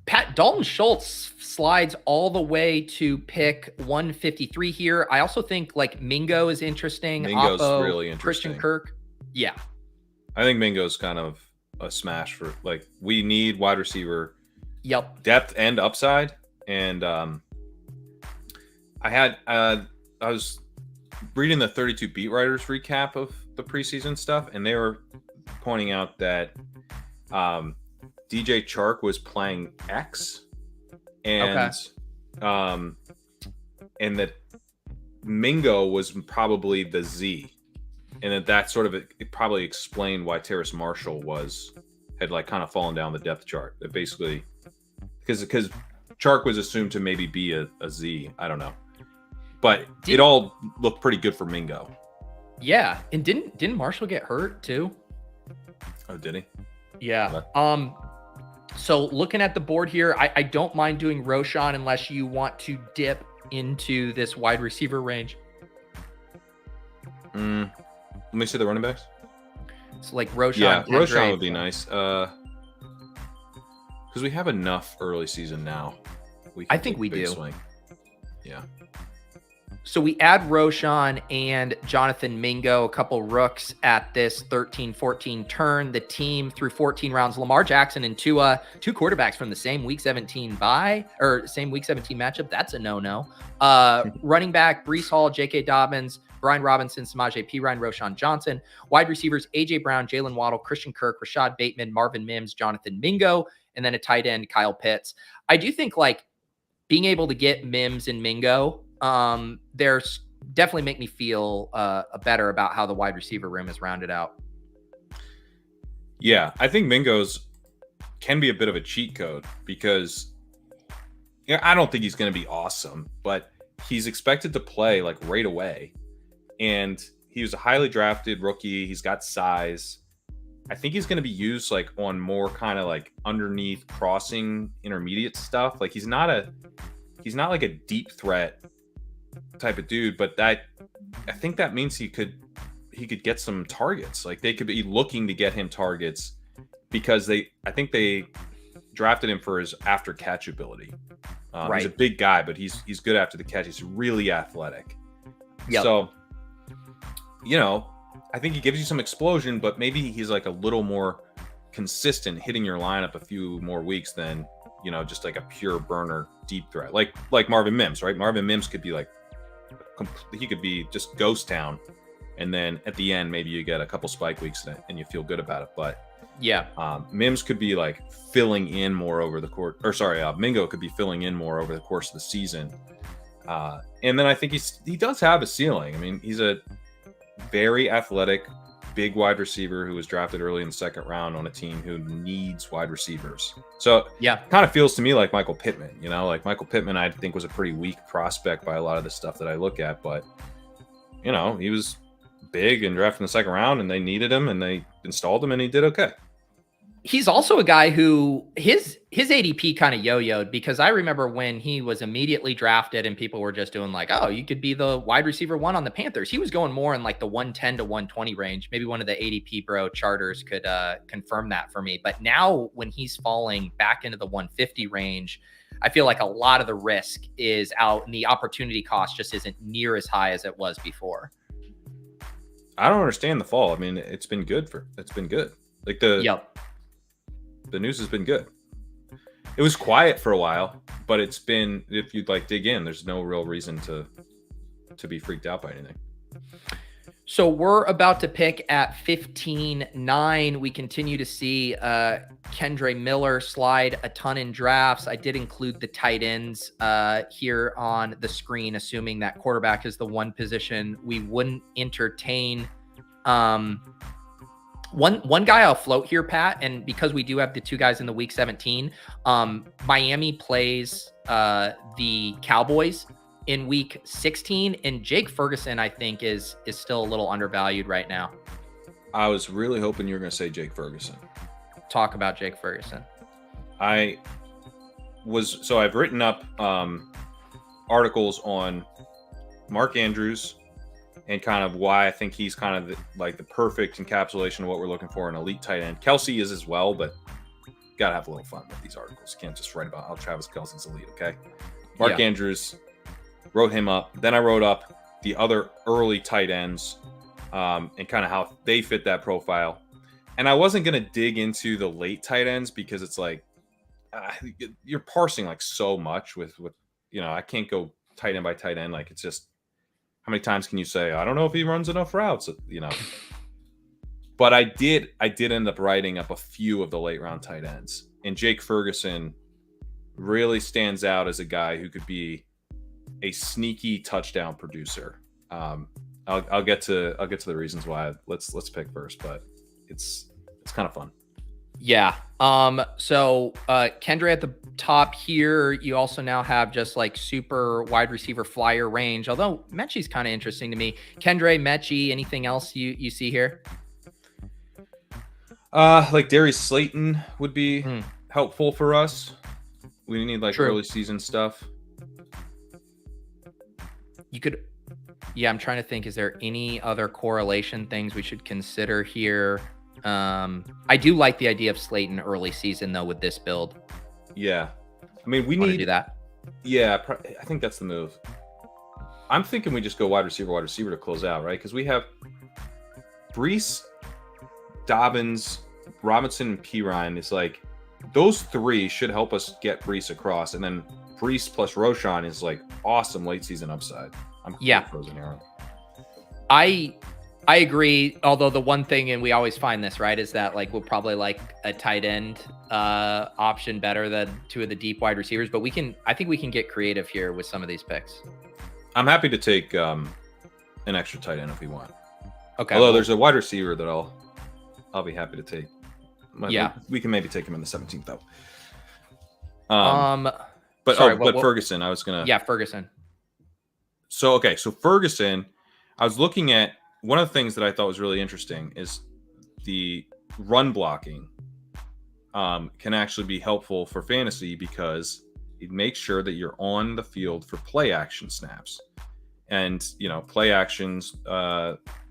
Pat, Dalton Schultz slides all the way to pick 153 here. I also think like Mingo is interesting. Mingo's really interesting. Christian Kirk. Yeah. I think Mingo's kind of a smash for like, we need wide receiver depth and upside. And I was reading the 32 beat writers recap of the preseason stuff, and they were pointing out that DJ Chark was playing X, and and that Mingo was probably the Z, and that sort of it probably explained why Terrace Marshall had like kind of fallen down the depth chart. That basically because Chark was assumed to maybe be a Z. I don't know, but it all looked pretty good for Mingo. Yeah, and didn't Marshall get hurt too? Oh, did he? Yeah. So looking at the board here, I don't mind doing Roshan unless you want to dip into this wide receiver range. Let me see the running backs. It's like Roshan. Yeah, Roshan would be nice. Because we have enough early season now. I think we do. Swing. Yeah. So we add Roshan and Jonathan Mingo, a couple rooks at this 13-14 turn. The team through 14 rounds, Lamar Jackson and Tua, two quarterbacks from the same week 17 same week 17 matchup. That's a no-no. Running back, Breece Hall, J.K. Dobbins, Brian Robinson, Samaje Perine, Roshan Johnson. Wide receivers, A.J. Brown, Jalen Waddle, Christian Kirk, Rashad Bateman, Marvin Mims, Jonathan Mingo, and then a tight end, Kyle Pitts. I do think like being able to get Mims and Mingo, there's definitely make me feel better about how the wide receiver room is rounded out. Yeah, I think Mingo's can be a bit of a cheat code because I don't think he's going to be awesome, but he's expected to play like right away. And he was a highly drafted rookie. He's got size. I think he's going to be used like on more kind of like underneath crossing intermediate stuff. Like he's not like a deep threat type of dude, but I think that means he could get some targets. Like they could be looking to get him targets because I think they drafted him for his after catch ability. Right. He's a big guy, but he's good after the catch. He's really athletic. Yep. So, I think he gives you some explosion, but maybe he's like a little more consistent hitting your lineup a few more weeks than, just like a pure burner deep threat. Like Marvin Mims, right? Marvin Mims could be like, he could be just ghost town. And then at the end, maybe you get a couple spike weeks and you feel good about it. But yeah, Mims could be like filling in more over the course, Mingo could be filling in more over the course of the season. And then I think he does have a ceiling. I mean, he's a very athletic, big wide receiver who was drafted early in the second round on a team who needs wide receivers. So yeah, kind of feels to me like Michael Pittman, like Michael Pittman, I think was a pretty weak prospect by a lot of the stuff that I look at, but he was big and drafted in the second round and they needed him and they installed him and he did okay. He's also a guy who his ADP kind of yo-yoed because I remember when he was immediately drafted and people were just doing like, oh, you could be the wide receiver one on the Panthers. He was going more in like the 110 to 120 range. Maybe one of the ADP bro charters could confirm that for me. But now when he's falling back into the 150 range, I feel like a lot of the risk is out and the opportunity cost just isn't near as high as it was before. I don't understand the fall. I mean, it's been good. Like the news has been good. It was quiet for a while, but it's been, if you'd like dig in, there's no real reason to be freaked out by anything. So we're about to pick at 15-9. We continue to see Kendre Miller slide a ton in drafts. I did include the tight ends here on the screen, assuming that quarterback is the one position we wouldn't entertain. One guy I'll float here, Pat, and because we do have the two guys in the week 17, Miami plays the Cowboys in week 16, and Jake Ferguson, I think, is still a little undervalued right now. I was really hoping you were going to say Jake Ferguson. Talk about Jake Ferguson. I've written up articles on Mark Andrews and kind of why I think he's kind of the perfect encapsulation of what we're looking for in elite tight end. Kelsey is as well, but got to have a little fun with these articles. You can't just write about how Travis Kelsey's elite, okay? Mark Andrews, wrote him up. Then I wrote up the other early tight ends and kind of how they fit that profile. And I wasn't going to dig into the late tight ends because it's like you're parsing like so much with I can't go tight end by tight end. Like, it's just, how many times can you say, I don't know if he runs enough routes, But I did end up writing up a few of the late round tight ends. And Jake Ferguson really stands out as a guy who could be a sneaky touchdown producer. I'll get to the reasons why. Let's pick first, but it's kind of fun. Yeah. So Kendre at the top here. You also now have just like super wide receiver flyer range. Although Mechie's kind of interesting to me. Kendre, Mechie, anything else you see here? Like Darius Slayton would be helpful for us. We need like early season stuff. You could, I'm trying to think, is there any other correlation things we should consider here? I do like the idea of Slayton early season though with this build. Yeah. I mean, we need to do that. Yeah, I think that's the move. I'm thinking we just go wide receiver to close out, right? Because we have Breece, Dobbins, Robinson, and Pirine. It's like those three should help us get Breece across, and then Breece plus Roshan is like awesome late season upside. I'm frozen here. I agree. Although the one thing, and we always find this, right, is that like we'll probably like a tight end option better than two of the deep wide receivers. But I think we can get creative here with some of these picks. I'm happy to take an extra tight end if we want. Okay. Although there's a wide receiver that I'll be happy to take. We can maybe take him in the 17th though. But Ferguson, I was gonna. Yeah, Ferguson. So Ferguson, I was looking at one of the things that I thought was really interesting is the run blocking can actually be helpful for fantasy because it makes sure that you're on the field for play action snaps, and play actions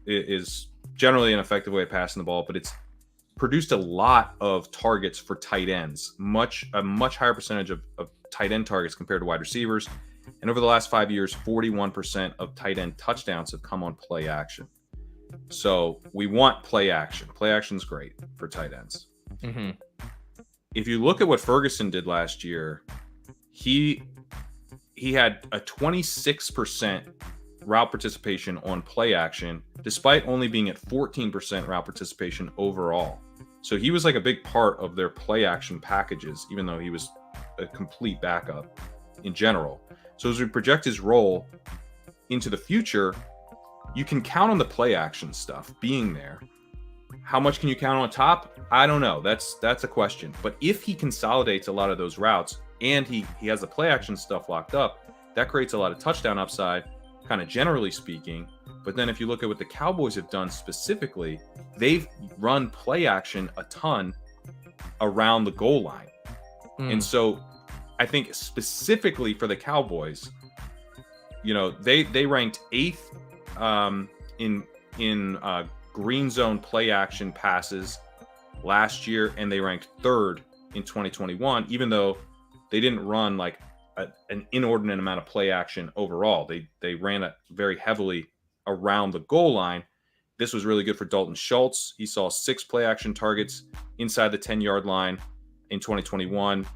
is generally an effective way of passing the ball, but it's produced a lot of targets for tight ends, a much higher percentage of tight end targets compared to wide receivers. And over the last 5 years, 41% of tight end touchdowns have come on play action. So we want play action. Play action is great for tight ends. Mm-hmm. If you look at what Ferguson did last year, he had a 26% route participation on play action, despite only being at 14% route participation overall. So he was like a big part of their play action packages, even though he was a complete backup in general. So as we project his role into the future, you can count on the play action stuff being there. How much can you count on top? I don't know. That's a question. But if he consolidates a lot of those routes and he has the play action stuff locked up, that creates a lot of touchdown upside, kind of generally speaking. But then if you look at what the Cowboys have done specifically, they've run play action a ton around the goal line. And so I think specifically for the Cowboys, they ranked 8th in green zone play action passes last year, and they ranked 3rd in 2021, even though they didn't run like an inordinate amount of play action overall. They ran it very heavily around the goal line. This was really good for Dalton Schultz. He saw 6 play action targets inside the 10-yard line. in 2021,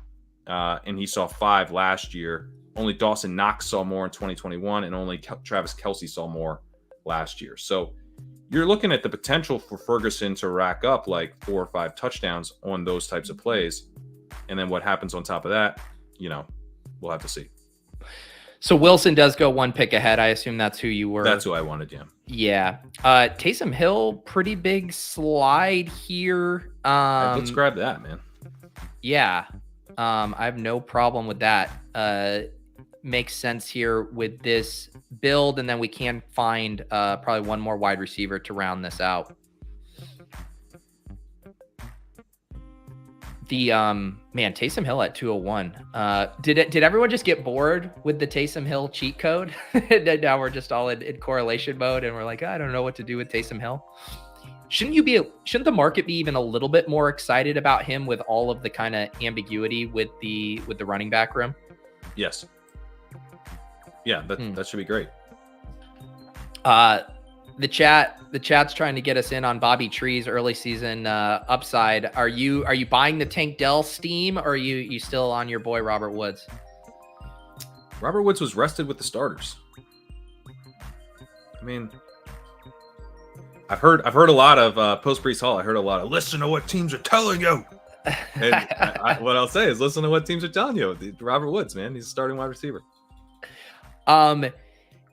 and he saw 5 last year. Only Dawson Knox saw more in 2021, and only Travis Kelce saw more last year. So you're looking at the potential for Ferguson to rack up like 4 or 5 touchdowns on those types of plays. And then what happens on top of that, we'll have to see. So Wilson does go 1 pick ahead. I assume that's who you were. That's who I wanted, yeah. Yeah. Taysom Hill, pretty big slide here. Let's grab that, man. Yeah. I have no problem with that. Makes sense here with this build, and then we can find probably one more wide receiver to round this out. The Taysom Hill at 201. Did everyone just get bored with the Taysom Hill cheat code? And now we're just all in correlation mode, and we're like, I don't know what to do with Taysom Hill. Shouldn't the market be even a little bit more excited about him with all of the kind of ambiguity with the running back room? Yes. Yeah, that should be great. The chat's trying to get us in on Bobby Tree's early season upside. Are you buying the Tank Dell steam, or are you still on your boy Robert Woods? Robert Woods was rested with the starters. I mean, I've heard a lot of post Breece Hall. I heard a lot of listen to what teams are telling you. And what I'll say is listen to what teams are telling you. Robert Woods, man, he's a starting wide receiver.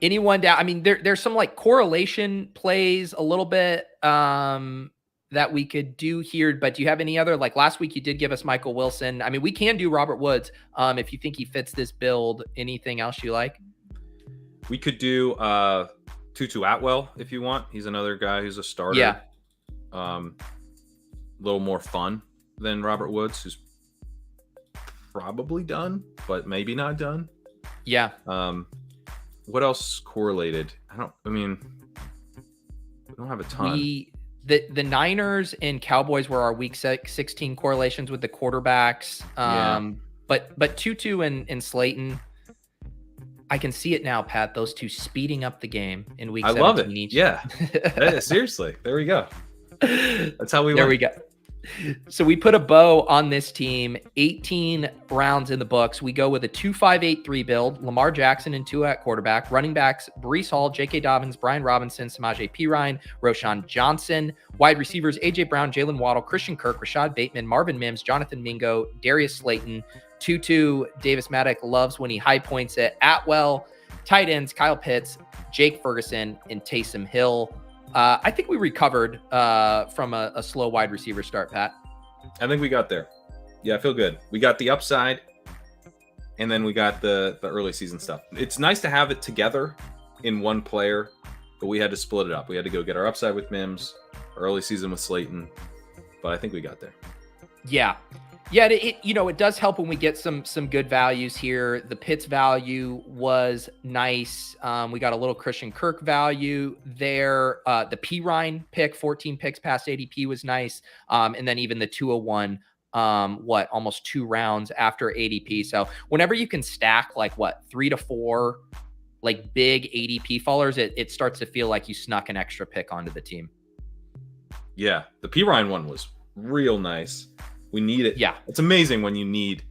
Anyone down? I mean, there's some like correlation plays a little bit that we could do here, but do you have any other, like last week you did give us Michael Wilson. I mean, we can do Robert Woods if you think he fits this build. Anything else you like? We could do Tutu Atwell if you want. He's another guy who's a starter. Yeah. A little more fun than Robert Woods, who's probably done, but maybe not done. Yeah. What else correlated? We don't have a ton. The Niners and Cowboys were our week 16 correlations with the quarterbacks. But Tutu and Slayton, I can see it now, Pat. Those two speeding up the game in week 17 love it. Each. Yeah. Seriously. There we go. That's how we There went. we go. So we put a bow on this team, 18 rounds in the books. We go with a 2-5-8-3 build, Lamar Jackson and Tua at quarterback, running backs, Breece Hall, J.K. Dobbins, Brian Robinson, Samaje Perine, Roshan Johnson, wide receivers, A.J. Brown, Jalen Waddle, Christian Kirk, Rashad Bateman, Marvin Mims, Jonathan Mingo, Darius Slayton, Tutu, Davis Maddock loves when he high points it, Atwell, tight ends, Kyle Pitts, Jake Ferguson, and Taysom Hill. I think we recovered from a slow wide receiver start, Pat. I think we got there. Yeah, I feel good. We got the upside, and then we got the early season stuff. It's nice to have it together in one player, but we had to split it up. We had to go get our upside with Mims, early season with Slayton, but I think we got there. Yeah. Yeah, it does help when we get some good values here. The Pitts value was nice. We got a little Christian Kirk value there. The Perine pick, 14 picks past ADP was nice. And then even the 201, almost 2 rounds after ADP. So whenever you can stack 3 to 4 like big ADP followers, it starts to feel like you snuck an extra pick onto the team. Yeah, the Perine one was real nice. We need it. Yeah. It's amazing when you need,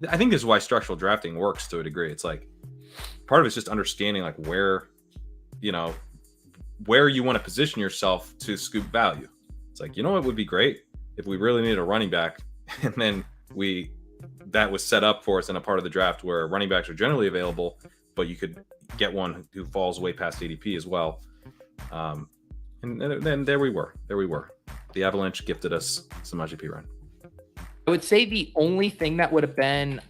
I think this is why structural drafting works to a degree. It's like part of it's just understanding where you want to position yourself to scoop value. It's like, what would be great if we really needed a running back and then that was set up for us in a part of the draft where running backs are generally available, but you could get one who falls way past ADP as well. And then there we were. The Avalanche gifted us Samaje Perine. I would say the only thing that would have been,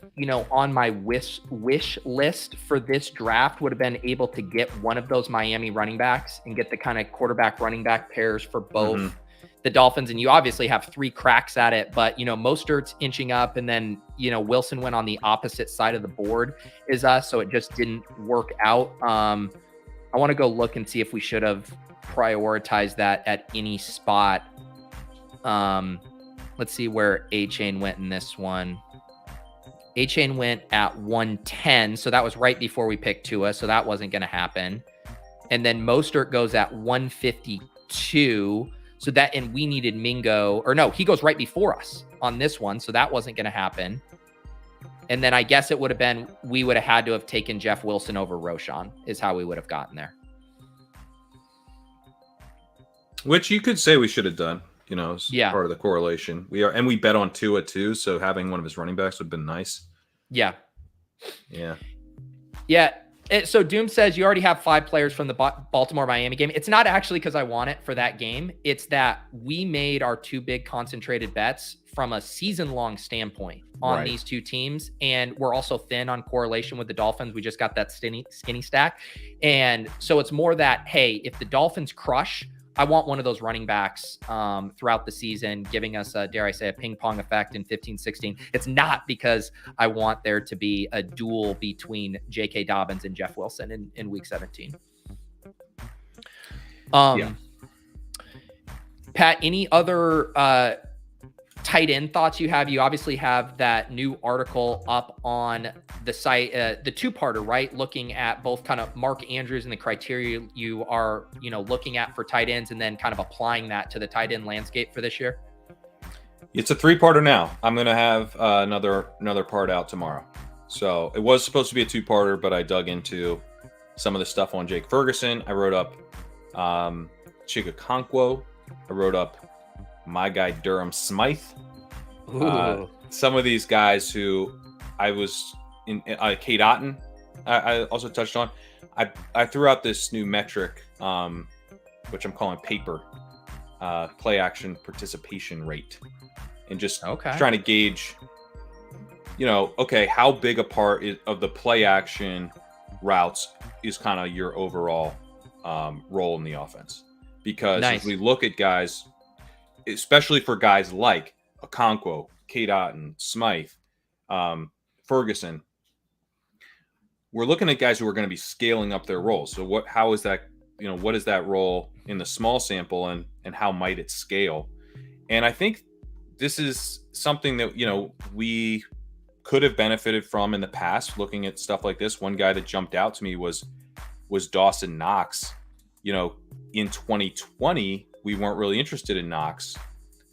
on my wish list for this draft would have been able to get one of those Miami running backs and get the kind of quarterback running back pairs for both the Dolphins. And you obviously have 3 cracks at it, but Mostert's inching up, and then, Wilson went on the opposite side of the board as us. So it just didn't work out. I want to go look and see if we should have prioritized that at any spot. Let's see where A-Chain went in this one. A-Chain went at 110, so that was right before we picked Tua, so that wasn't going to happen. And then Mostert goes at 152, So that, and we needed Mingo, or no, he goes right before us on this one. So that wasn't going to happen. And then I guess it would have been, we would have had to have taken Jeff Wilson over Roshan is how we would have gotten there. Which you could say we should have done, as Yeah. part of the correlation. We bet on Tua too, so having one of his running backs would have been nice. Yeah. Yeah. Yeah. So Doom says you already have 5 players from the Baltimore-Miami game. It's not actually because I want it for that game. It's that we made our 2 big concentrated bets from a season-long standpoint on these 2 teams. And we're also thin on correlation with the Dolphins. We just got that skinny stack. And so it's more that, hey, if the Dolphins crush, I want one of those running backs throughout the season, giving us, dare I say, a ping pong effect in 15-16. It's not because I want there to be a duel between J.K. Dobbins and Jeff Wilson in week 17. Pat, any other tight end thoughts you have? You obviously have that new article up on the site, the 2-parter, right? Looking at both kind of Mark Andrews and the criteria you are, looking at for tight ends, and then kind of applying that to the tight end landscape for this year. It's a 3-parter now. I'm going to have another part out tomorrow. So it was supposed to be a 2-parter, but I dug into some of the stuff on Jake Ferguson. I wrote up Chig Okonkwo. I wrote up my guy Durham Smythe. Some of these guys who I was in, Kate Otten, I also touched on. I threw out this new metric, which I'm calling paper, play action participation rate, and just trying to gauge, how big a part of the play action routes is kind of your overall role in the offense. Because if we look at guys, especially for guys like Okonkwo, Kate Otten, Smythe, Ferguson, we're looking at guys who are going to be scaling up their roles. So how is that, what is that role in the small sample, and how might it scale? And I think this is something that, we could have benefited from in the past, looking at stuff like this. One guy that jumped out to me was Dawson Knox. In 2020, we weren't really interested in Knox,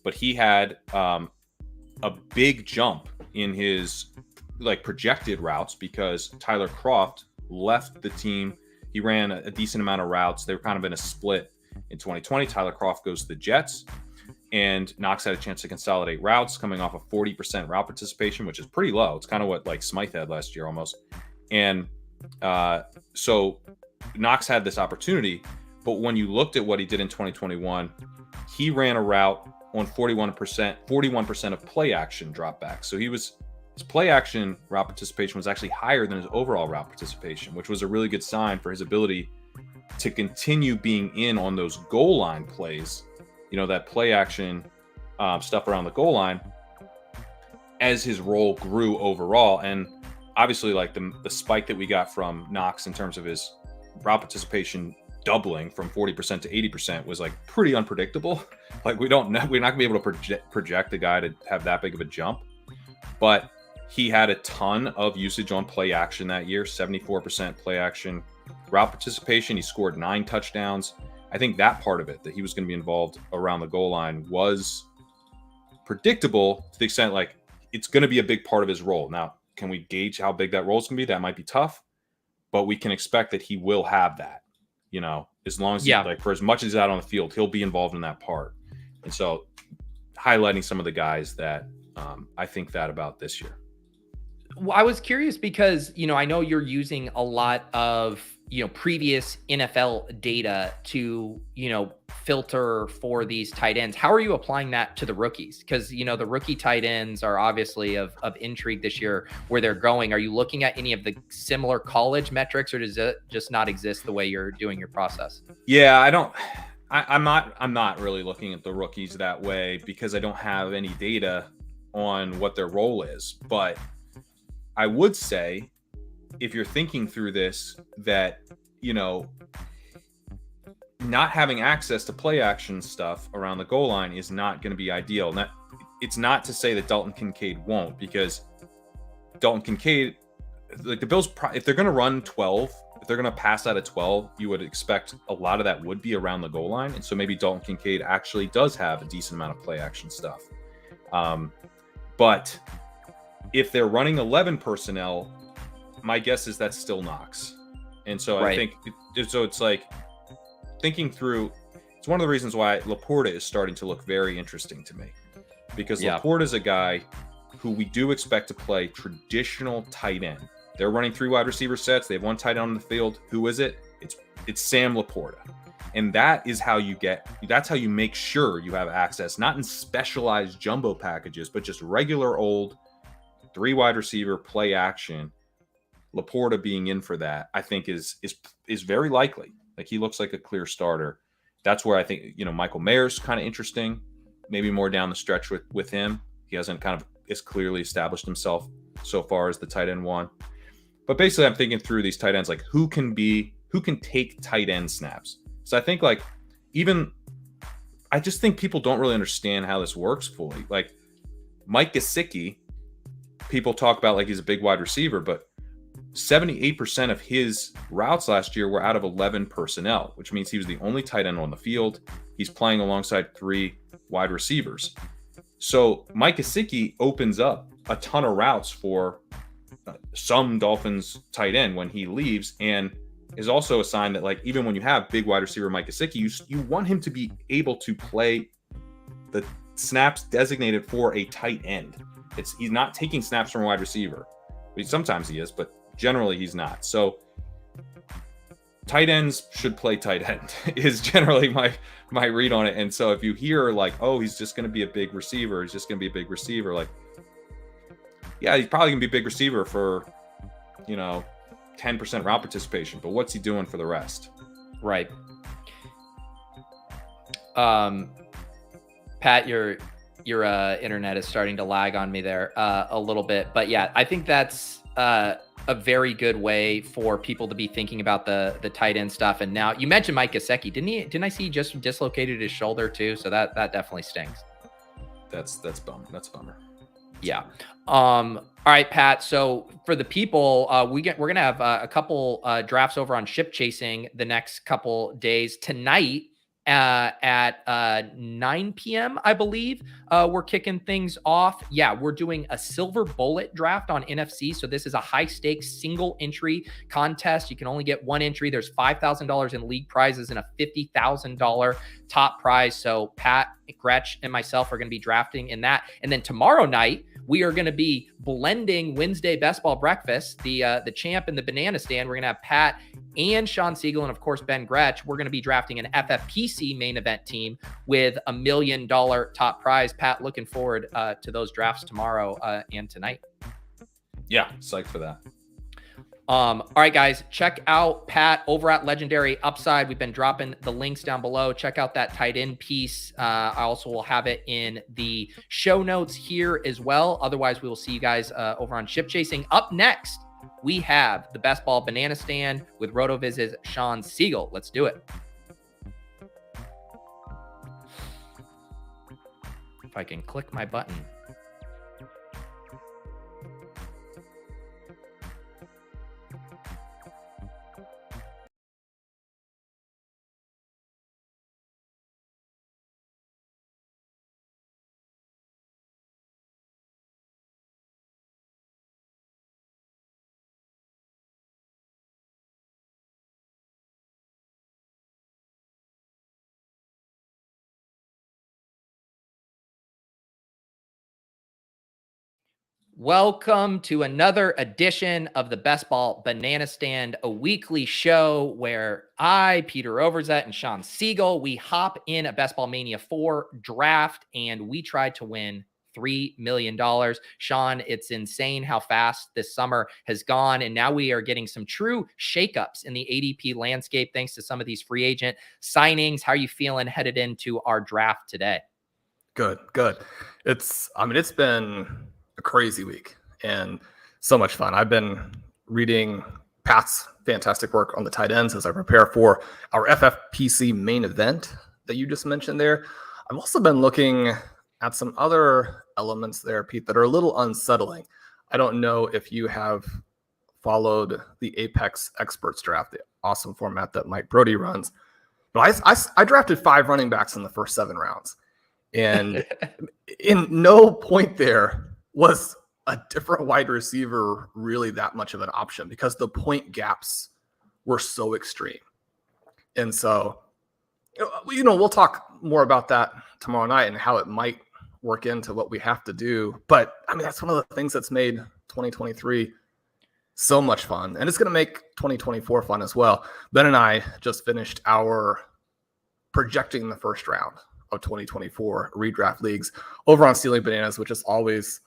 but he had a big jump in his projected routes because Tyler Kroft left the team. He ran a decent amount of routes. They were kind of in a split in 2020. Tyler Kroft goes to the Jets, and Knox had a chance to consolidate routes, coming off a 40% route participation, which is pretty low. It's kind of what Smythe had last year almost. And so Knox had this opportunity. But when you looked at what he did in 2021, he ran a route on 41% of play action dropbacks. So his play action route participation was actually higher than his overall route participation, which was a really good sign for his ability to continue being in on those goal line plays, that play action stuff around the goal line, as his role grew overall. And obviously, the spike that we got from Knox in terms of his route participation doubling from 40% to 80% was pretty unpredictable. We're not gonna be able to project a guy to have that big of a jump, but he had a ton of usage on play action that year, 74% play action route participation. He scored 9 touchdowns. I think that part of it, that he was going to be involved around the goal line, was predictable to the extent it's going to be a big part of his role. Now, can we gauge how big that role is going to be? That might be tough, but we can expect that he will have that. As long as for as much as he's out on the field, he'll be involved in that part. And so highlighting some of the guys that I think that about this year. Well, I was curious because, I know you're using a lot of, previous NFL data to, filter for these tight ends. How are you applying that to the rookies? Because, the rookie tight ends are obviously of intrigue this year where they're going. Are you looking at any of the similar college metrics, or does it just not exist the way you're doing your process? Yeah, I'm not really looking at the rookies that way because I don't have any data on what their role is. But I would say, if you're thinking through this, that, not having access to play action stuff around the goal line is not going to be ideal. Now, it's not to say that Dalton Kincaid won't, because Dalton Kincaid, the Bills, if they're going to run 12, if they're going to pass out of 12, you would expect a lot of that would be around the goal line. And so maybe Dalton Kincaid actually does have a decent amount of play action stuff. But if they're running 11 personnel, my guess is that's still Knox. And so I think, it's like thinking through, it's one of the reasons why Laporta is starting to look very interesting to me. Because Laporta is a guy who we do expect to play traditional tight end. They're running 3 wide receiver sets. They have 1 tight end on the field. Who is it? It's Sam Laporta. And that's how you make sure you have access, not in specialized jumbo packages, but just regular old 3 wide receiver play action. Laporta being in for that, I think is very likely. Like, he looks like a clear starter. That's where I think, Michael Mayer's kind of interesting, maybe more down the stretch with him. He hasn't kind of as clearly established himself so far as the tight end 1. But basically, I'm thinking through these tight ends, like who can take tight end snaps. So I think I just think people don't really understand how this works fully. Like Mike Gesicki, people talk about like he's a big wide receiver, but 78% of his routes last year were out of 11 personnel, which means he was the only tight end on the field. He's playing alongside 3 wide receivers. So Mike Gesicki opens up a ton of routes for some Dolphins tight end when he leaves, and is also a sign that, like, even when you have big wide receiver Mike Gesicki, you want him to be able to play the snaps designated for a tight end. He's not taking snaps from a wide receiver. Sometimes he is, but generally he's not. So tight ends should play tight end is generally my read on it. And so if you hear like, oh, he's just going to be a big receiver, like, yeah, he's probably going to be a big receiver for, 10% route participation, but what's he doing for the rest? Right. Pat, your internet is starting to lag on me there a little bit, but yeah, I think that's a very good way for people to be thinking about the tight end stuff. And now you mentioned Mike Gesicki, didn't I see he just dislocated his shoulder too? So that definitely stings. That's a bummer. Yeah. All right, Pat. So for the people, we're gonna have a couple drafts over on Ship Chasing the next couple days. Tonight at 9 p.m. I believe we're kicking things off. Yeah, we're doing a silver bullet draft on NFC. So this is a high stakes single entry contest. You can only get 1 entry. There's $5,000 in league prizes and a $50,000 top prize. So Pat, Gretch, and myself are going to be drafting in that. And then tomorrow night, we are going to be blending Wednesday Best Ball Breakfast, the champ and the banana stand. We're going to have Pat and Sean Siegel and, of course, Ben Gretch. We're going to be drafting an FFPC main event team with $1 million top prize. Pat, looking forward to those drafts tomorrow and tonight. Yeah, psyched for that. All right, guys, check out Pat over at Legendary Upside. We've been dropping the links down below. Check out that tight end piece. I also will have it in the show notes here as well. Otherwise, we will see you guys over on Ship Chasing. Up next, we have the Best Ball Banana Stand with RotoViz's Sean Siegel. Let's do it. If I can click my button. Welcome to another edition of the Best Ball Banana Stand, a weekly show where I, Peter Overzet, and Sean Siegel, we hop in a Best Ball Mania 4 draft, and we try to win $3 million. Sean, it's insane how fast this summer has gone, and now we are getting some true shakeups in the ADP landscape thanks to some of these free agent signings. How are you feeling headed into our draft today? Good. It's been a crazy week and so much fun. I've been reading Pat's fantastic work on the tight ends as I prepare for our FFPC main event that you just mentioned there. I've also been looking at some other elements there, Pete, that are a little unsettling. I don't know if you have followed the Apex Experts draft, the awesome format that Mike Brody runs. But I drafted 5 running backs in the first 7 rounds. And in no point there was a different wide receiver really that much of an option because the point gaps were so extreme. And so, we'll talk more about that tomorrow night and how it might work into what we have to do. But I mean, that's one of the things that's made 2023 so much fun. And it's going to make 2024 fun as well. Ben and I just finished our projecting the first round of 2024 redraft leagues over on Stealing Bananas, which is always,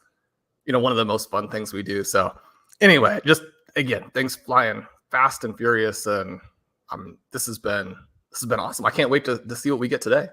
one of the most fun things we do. So anyway, just again, things flying fast and furious. And this has been awesome. I can't wait to see what we get today.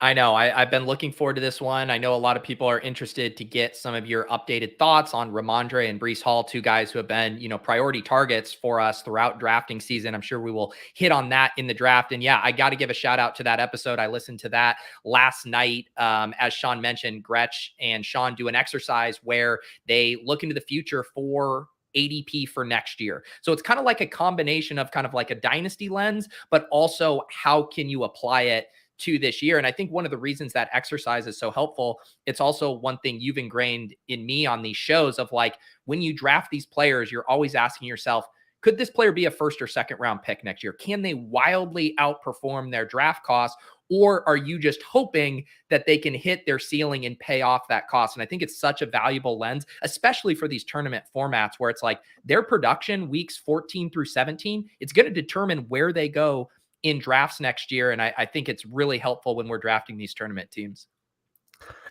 I know. I've been looking forward to this one. I know a lot of people are interested to get some of your updated thoughts on Ramondre and Breece Hall, 2 guys who have been, priority targets for us throughout drafting season. I'm sure we will hit on that in the draft. And yeah, I got to give a shout out to that episode. I listened to that last night. As Sean mentioned, Gretch and Sean do an exercise where they look into the future for ADP for next year. So it's kind of like a combination of kind of like a dynasty lens, but also how can you apply it to this year. And I think one of the reasons that exercise is so helpful, it's also one thing you've ingrained in me on these shows of like, when you draft these players, you're always asking yourself, could this player be a 1st or 2nd round pick next year? Can they wildly outperform their draft costs? Or are you just hoping that they can hit their ceiling and pay off that cost? And I think it's such a valuable lens, especially for these tournament formats where it's like their production weeks 14 through 17, it's going to determine where they go in drafts next year. And I think it's really helpful when we're drafting these tournament teams.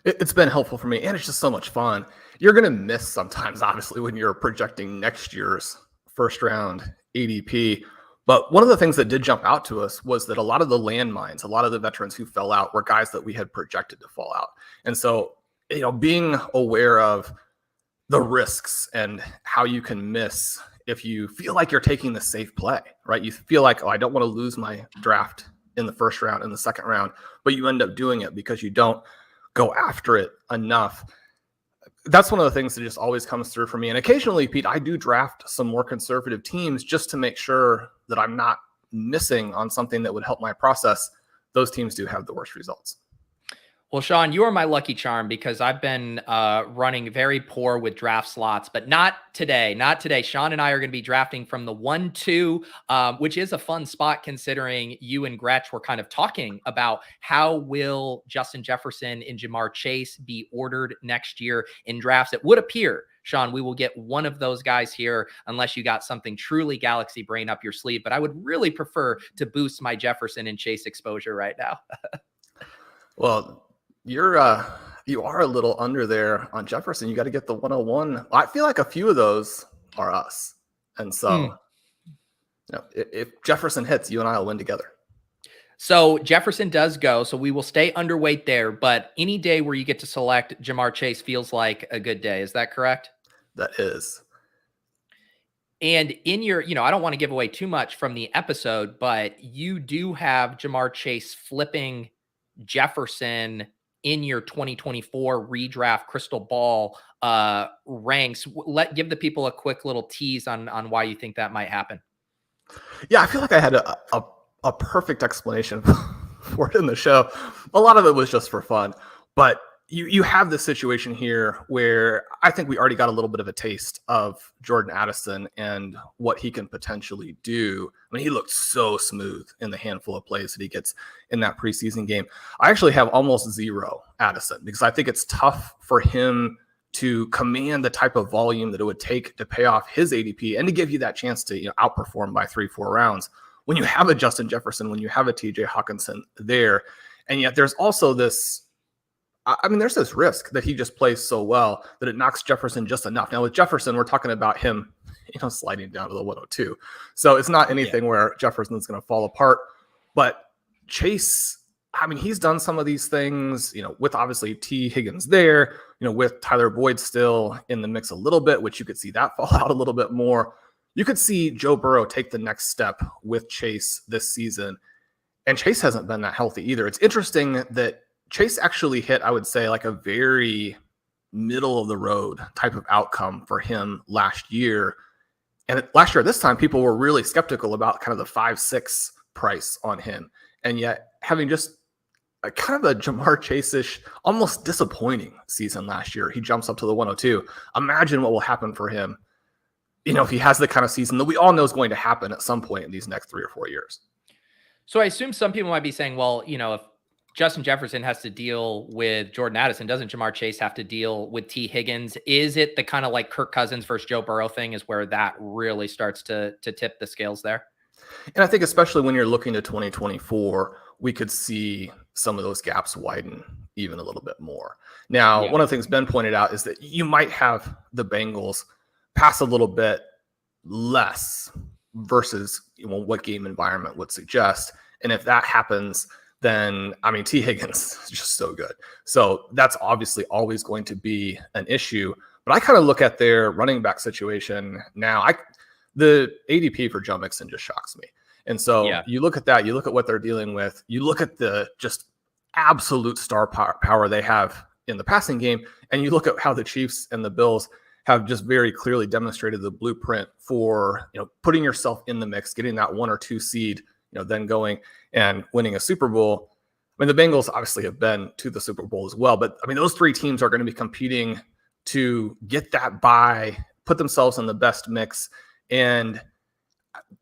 It's been helpful for me, and it's just so much fun. You're going to miss sometimes, obviously, when you're projecting next year's first round ADP. But one of the things that did jump out to us was that a lot of the landmines, a lot of the veterans who fell out were guys that we had projected to fall out. And so, being aware of the risks and how you can miss if you feel like you're taking the safe play, right? You feel like, I don't want to lose my draft in the first round, in the second round, but you end up doing it because you don't go after it enough. That's one of the things that just always comes through for me. And occasionally, Pete, I do draft some more conservative teams just to make sure that I'm not missing on something that would help my process. Those teams do have the worst results. Well, Sean, you are my lucky charm because I've been running very poor with draft slots, but not today. Not today. Sean and I are going to be drafting from the 1-2, which is a fun spot considering you and Gretch were kind of talking about how will Justin Jefferson and Jamar Chase be ordered next year in drafts. It would appear, Sean, we will get one of those guys here unless you got something truly galaxy brain up your sleeve. But I would really prefer to boost my Jefferson and Chase exposure right now. Well, you are a little under there on Jefferson. You got to get the 101. I feel like a few of those are us. And so, if Jefferson hits, you and I will win together. So Jefferson does go. So we will stay underweight there. But any day where you get to select Jamar Chase feels like a good day. Is that correct? That is. And in your, I don't want to give away too much from the episode, but you do have Jamar Chase flipping Jefferson in your 2024 redraft crystal ball ranks. Give the people a quick little tease on why you think that might happen. Yeah, I feel like I had a perfect explanation for it in the show. A lot of it was just for fun, but you have this situation here where I think we already got a little bit of a taste of Jordan Addison and what he can potentially do. I mean, he looked so smooth in the handful of plays that he gets in that preseason game. I actually have almost 0 Addison because I think it's tough for him to command the type of volume that it would take to pay off his ADP and to give you that chance to outperform by 3-4 rounds when you have a Justin Jefferson, when you have a TJ Hawkinson there. And yet there's also this, there's this risk that he just plays so well that it knocks Jefferson just enough. Now with Jefferson, we're talking about him, sliding down to the 102. So it's not anything where Jefferson's going to fall apart, but Chase, he's done some of these things, with obviously T Higgins there, with Tyler Boyd still in the mix a little bit, which you could see that fall out a little bit more. You could see Joe Burrow take the next step with Chase this season. And Chase hasn't been that healthy either. It's interesting that Chase actually hit, I would say, like a very middle of the road type of outcome for him last year. And last year at this time, people were really skeptical about kind of the 5-6 price on him. And yet having just a kind of a Jamar Chase-ish, almost disappointing season last year, he jumps up to the 102. Imagine what will happen for him, if he has the kind of season that we all know is going to happen at some point in these next 3 or 4 years. So I assume some people might be saying, well, if Justin Jefferson has to deal with Jordan Addison, doesn't Jamar Chase have to deal with T. Higgins? Is it the kind of like Kirk Cousins versus Joe Burrow thing is where that really starts to tip the scales there? And I think especially when you're looking to 2024, we could see some of those gaps widen even a little bit more. Now, one of the things Ben pointed out is that you might have the Bengals pass a little bit less versus what game environment would suggest. And if that happens, then, T. Higgins is just so good. So that's obviously always going to be an issue. But I kind of look at their running back situation now. The ADP for Joe Mixon just shocks me. And so you look at that, you look at what they're dealing with, you look at the just absolute star power they have in the passing game, and you look at how the Chiefs and the Bills have just very clearly demonstrated the blueprint for, putting yourself in the mix, getting that 1 or 2 seed, then going and winning a Super Bowl. The Bengals obviously have been to the Super Bowl as well, but those 3 teams are going to be competing to get that bye, put themselves in the best mix. And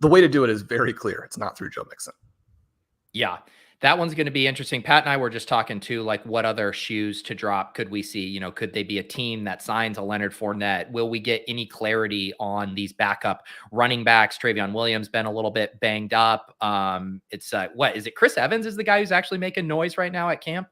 the way to do it is very clear. It's not through Joe Mixon. Yeah, that one's going to be interesting. Pat and I were just talking too, like what other shoes to drop could we see? Could they be a team that signs a Leonard Fournette? Will we get any clarity on these backup running backs? Travion Williams been a little bit banged up. It's what is it? Chris Evans is the guy who's actually making noise right now at camp.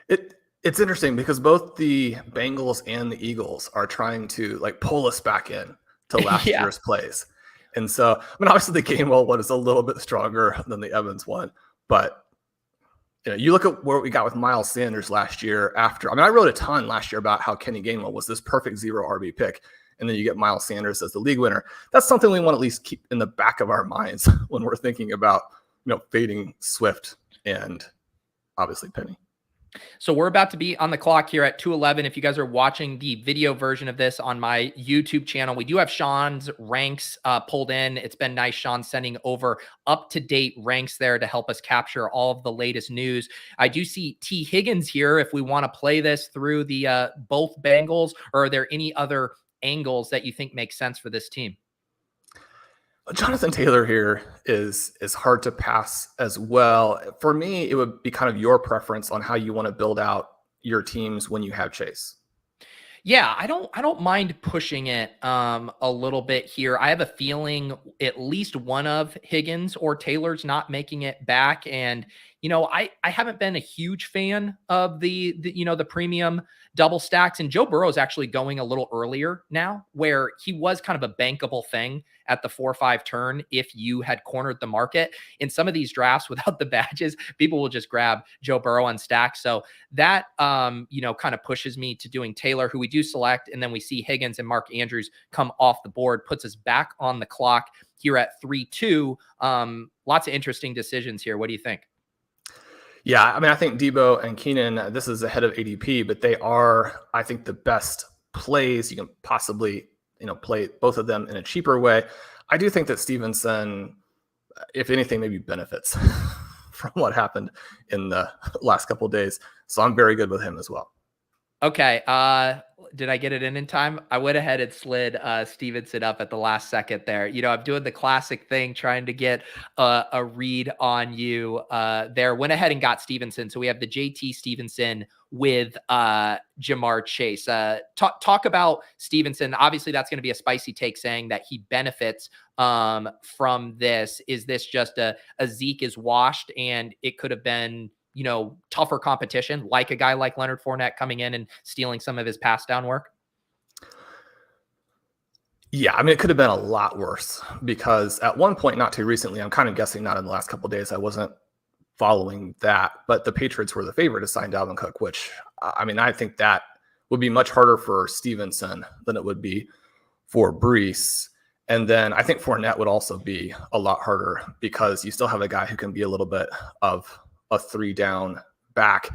It's interesting because both the Bengals and the Eagles are trying to pull us back in to last year's plays. And so, obviously the Gainwell one is a little bit stronger than the Evans one, but you look at where we got with Miles Sanders last year after, I wrote a ton last year about how Kenny Gainwell was this perfect 0 RB pick. And then you get Miles Sanders as the league winner. That's something we want to at least keep in the back of our minds when we're thinking about, fading Swift and obviously Penny. So we're about to be on the clock here at 2:11. If you guys are watching the video version of this on my YouTube channel, we do have Sean's ranks pulled in. It's been nice, Sean, sending over up-to-date ranks there to help us capture all of the latest news. I do see T. Higgins here if we want to play this through the both Bengals, or are there any other angles that you think make sense for this team? Jonathan Taylor here is hard to pass as well. For me, it would be kind of your preference on how you want to build out your teams when you have Chase. Yeah, I don't mind pushing it a little bit here. I have a feeling at least one of Higgins or Taylor's not making it back. And, I haven't been a huge fan of the premium double stacks, and Joe Burrow is actually going a little earlier now, where he was kind of a bankable thing at the 4-5 turn if you had cornered the market. In some of these drafts without the badges, people will just grab Joe Burrow on stack. So that, kind of pushes me to doing Taylor, who we do select, and then we see Higgins and Mark Andrews come off the board, puts us back on the clock here at 3-2. Lots of interesting decisions here. What do you think? Yeah, I think Debo and Keenan, this is ahead of ADP, but they are, I think, the best plays you can possibly, play both of them in a cheaper way. I do think that Stevenson, if anything, maybe benefits from what happened in the last couple of days. So I'm very good with him as well. Okay. Did I get it in time? I went ahead and slid Stevenson up at the last second there. I'm doing the classic thing, trying to get a read on you there. Went ahead and got Stevenson. So we have the JT Stevenson with Jamar Chase. Talk about Stevenson. Obviously, that's going to be a spicy take, saying that he benefits from this. Is this just a Zeke is washed and it could have been tougher competition, like a guy like Leonard Fournette coming in and stealing some of his pass down work? Yeah, it could have been a lot worse, because at one point, not too recently, I'm kind of guessing not in the last couple of days, I wasn't following that, but the Patriots were the favorite to sign Dalvin Cook, which, I think that would be much harder for Stevenson than it would be for Brees. And then I think Fournette would also be a lot harder, because you still have a guy who can be a little bit of a 3-down back.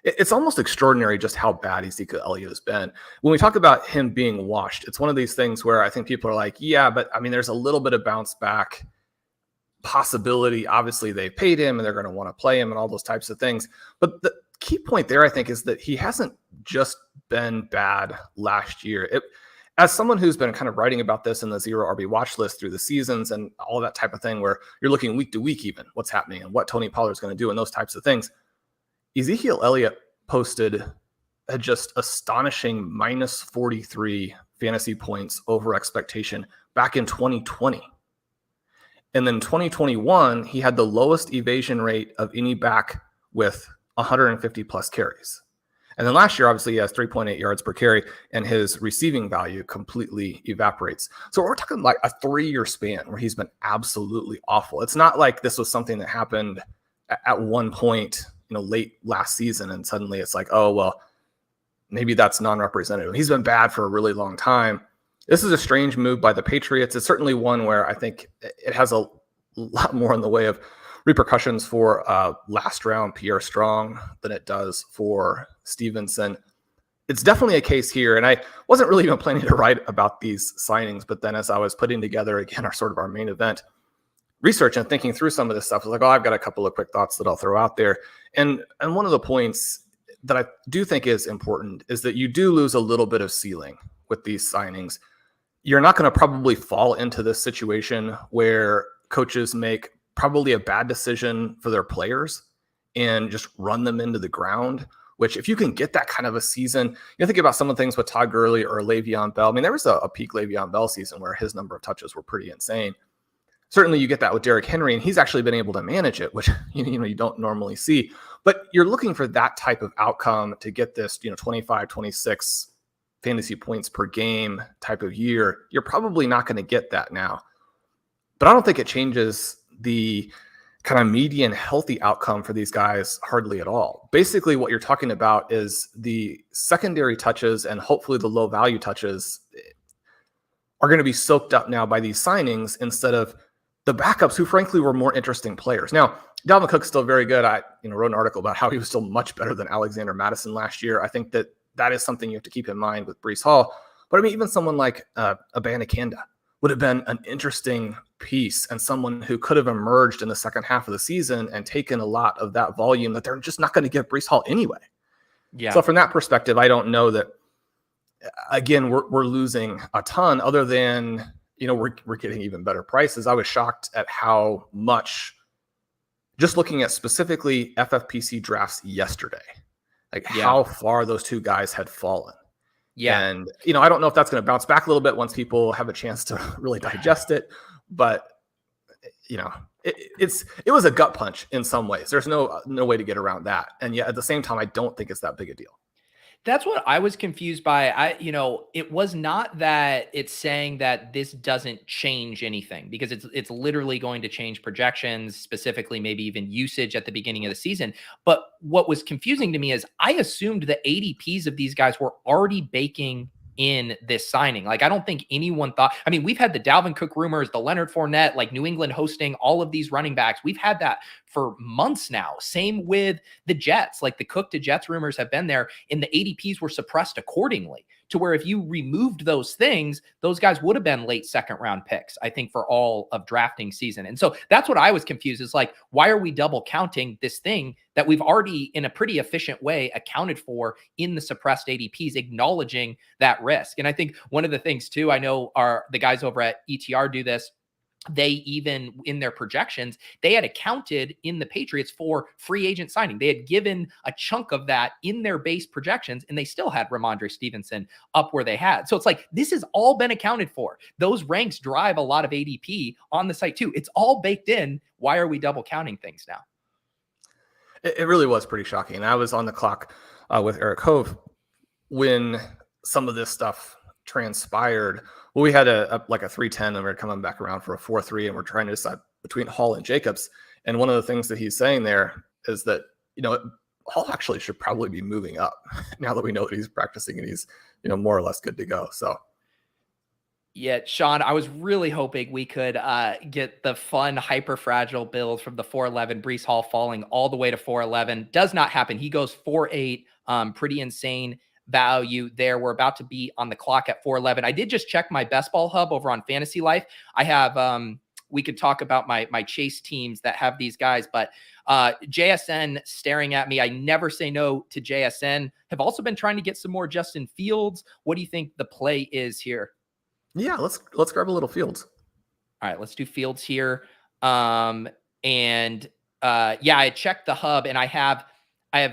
it's almost extraordinary just how bad Ezekiel Elliott has been. When we talk about him being washed, it's one of these things where I think people are like, yeah, but I mean, there's a little bit of bounce back possibility. Obviously, they paid him and they're going to want to play him and all those types of things. But the key point there, I think, is that he hasn't just been bad last year. As someone who's been kind of writing about this in the zero RB watch list through the seasons and all that type of thing, where you're looking week to week, even what's happening and what Tony Pollard's going to do and those types of things, Ezekiel Elliott posted a just astonishing minus 43 fantasy points over expectation back in 2020. And then 2021, he had the lowest evasion rate of any back with 150 plus carries. And then last year, obviously, he has 3.8 yards per carry, and his receiving value completely evaporates. So we're talking like a 3-year span where he's been absolutely awful. It's not like this was something that happened at one point, late last season, and suddenly it's like, oh, well, maybe that's non-representative. He's been bad for a really long time. This is a strange move by the Patriots. It's certainly one where I think it has a lot more in the way of repercussions for last round Pierre Strong than it does for Stevenson. It's definitely a case here, and I wasn't really even planning to write about these signings, but then as I was putting together, again, our main event research and thinking through some of this stuff, I was like, oh, I've got a couple of quick thoughts that I'll throw out there. And one of the points that I do think is important is that you do lose a little bit of ceiling with these signings. You're not going to probably fall into this situation where coaches make probably a bad decision for their players and just run them into the ground, which if you can get that kind of a season, think about some of the things with Todd Gurley or Le'Veon Bell. I mean, there was a peak Le'Veon Bell season where his number of touches were pretty insane. Certainly you get that with Derrick Henry, and he's actually been able to manage it, which you don't normally see. But you're looking for that type of outcome to get this 25, 26 fantasy points per game type of year. You're probably not going to get that now. But I don't think it changes the kind of median healthy outcome for these guys hardly at all. Basically, what you're talking about is the secondary touches and hopefully the low value touches are going to be soaked up now by these signings instead of the backups who frankly were more interesting players. Now, Dalvin Cook's still very good. I wrote an article about how he was still much better than Alexander Mattison last year. I think that is something you have to keep in mind with Breece Hall. But I mean, even someone like Abanikanda would have been an interesting piece and someone who could have emerged in the second half of the season and taken a lot of that volume that they're just not going to give Breece Hall anyway. Yeah. So from that perspective, I don't know that, again, we're losing a ton other than, we're getting even better prices. I was shocked at how much, just looking at specifically FFPC drafts yesterday, how far those two guys had fallen. Yeah. And, I don't know if that's going to bounce back a little bit once people have a chance to really digest it. But, it was a gut punch in some ways. There's no way to get around that. And yet at the same time, I don't think it's that big a deal. That's what I was confused by. It was not that it's saying that this doesn't change anything, because it's literally going to change projections, specifically maybe even usage at the beginning of the season. But what was confusing to me is I assumed the ADPs of these guys were already baking in this signing. I don't think anyone thought, we've had the Dalvin Cook rumors, the Leonard Fournette, New England hosting all of these running backs. We've had that for months now. Same with the Jets, the Cook to Jets rumors have been there, and the ADPs were suppressed accordingly to where if you removed those things, those guys would have been late second round picks, I think, for all of drafting season. And so that's what I was confused is why are we double counting this thing that we've already in a pretty efficient way accounted for in the suppressed ADPs, acknowledging that risk. And I think one of the things too, I know the guys over at ETR do this. They even in their projections, they had accounted in the Patriots for free agent signing. They had given a chunk of that in their base projections, and they still had Ramondre Stevenson up where they had. So it's this has all been accounted for. Those ranks drive a lot of ADP on the site too. It's all baked in. Why are we double counting things now? It really was pretty shocking. And I was on the clock with Eric Hove when some of this stuff transpired. Well, we had a 310 and we're coming back around for a 4-3, and we're trying to decide between Hall and Jacobs. And one of the things that he's saying there is that, Hall actually should probably be moving up now that we know that he's practicing and he's, more or less good to go. So Yeah, Sean, I was really hoping we could get the fun, hyper fragile build from the 411, Brees Hall falling all the way to 411. Does not happen. He goes 4.8. Pretty insane value there. We're about to be on the clock at 411. I did just check my best ball hub over on Fantasy Life. I have, we could talk about my chase teams that have these guys, but JSN staring at me. I never say no to JSN. Have also been trying to get some more Justin Fields. What do you think the play is here? Yeah, let's grab a little Fields. All right, let's do Fields here. Yeah, I checked the hub and I have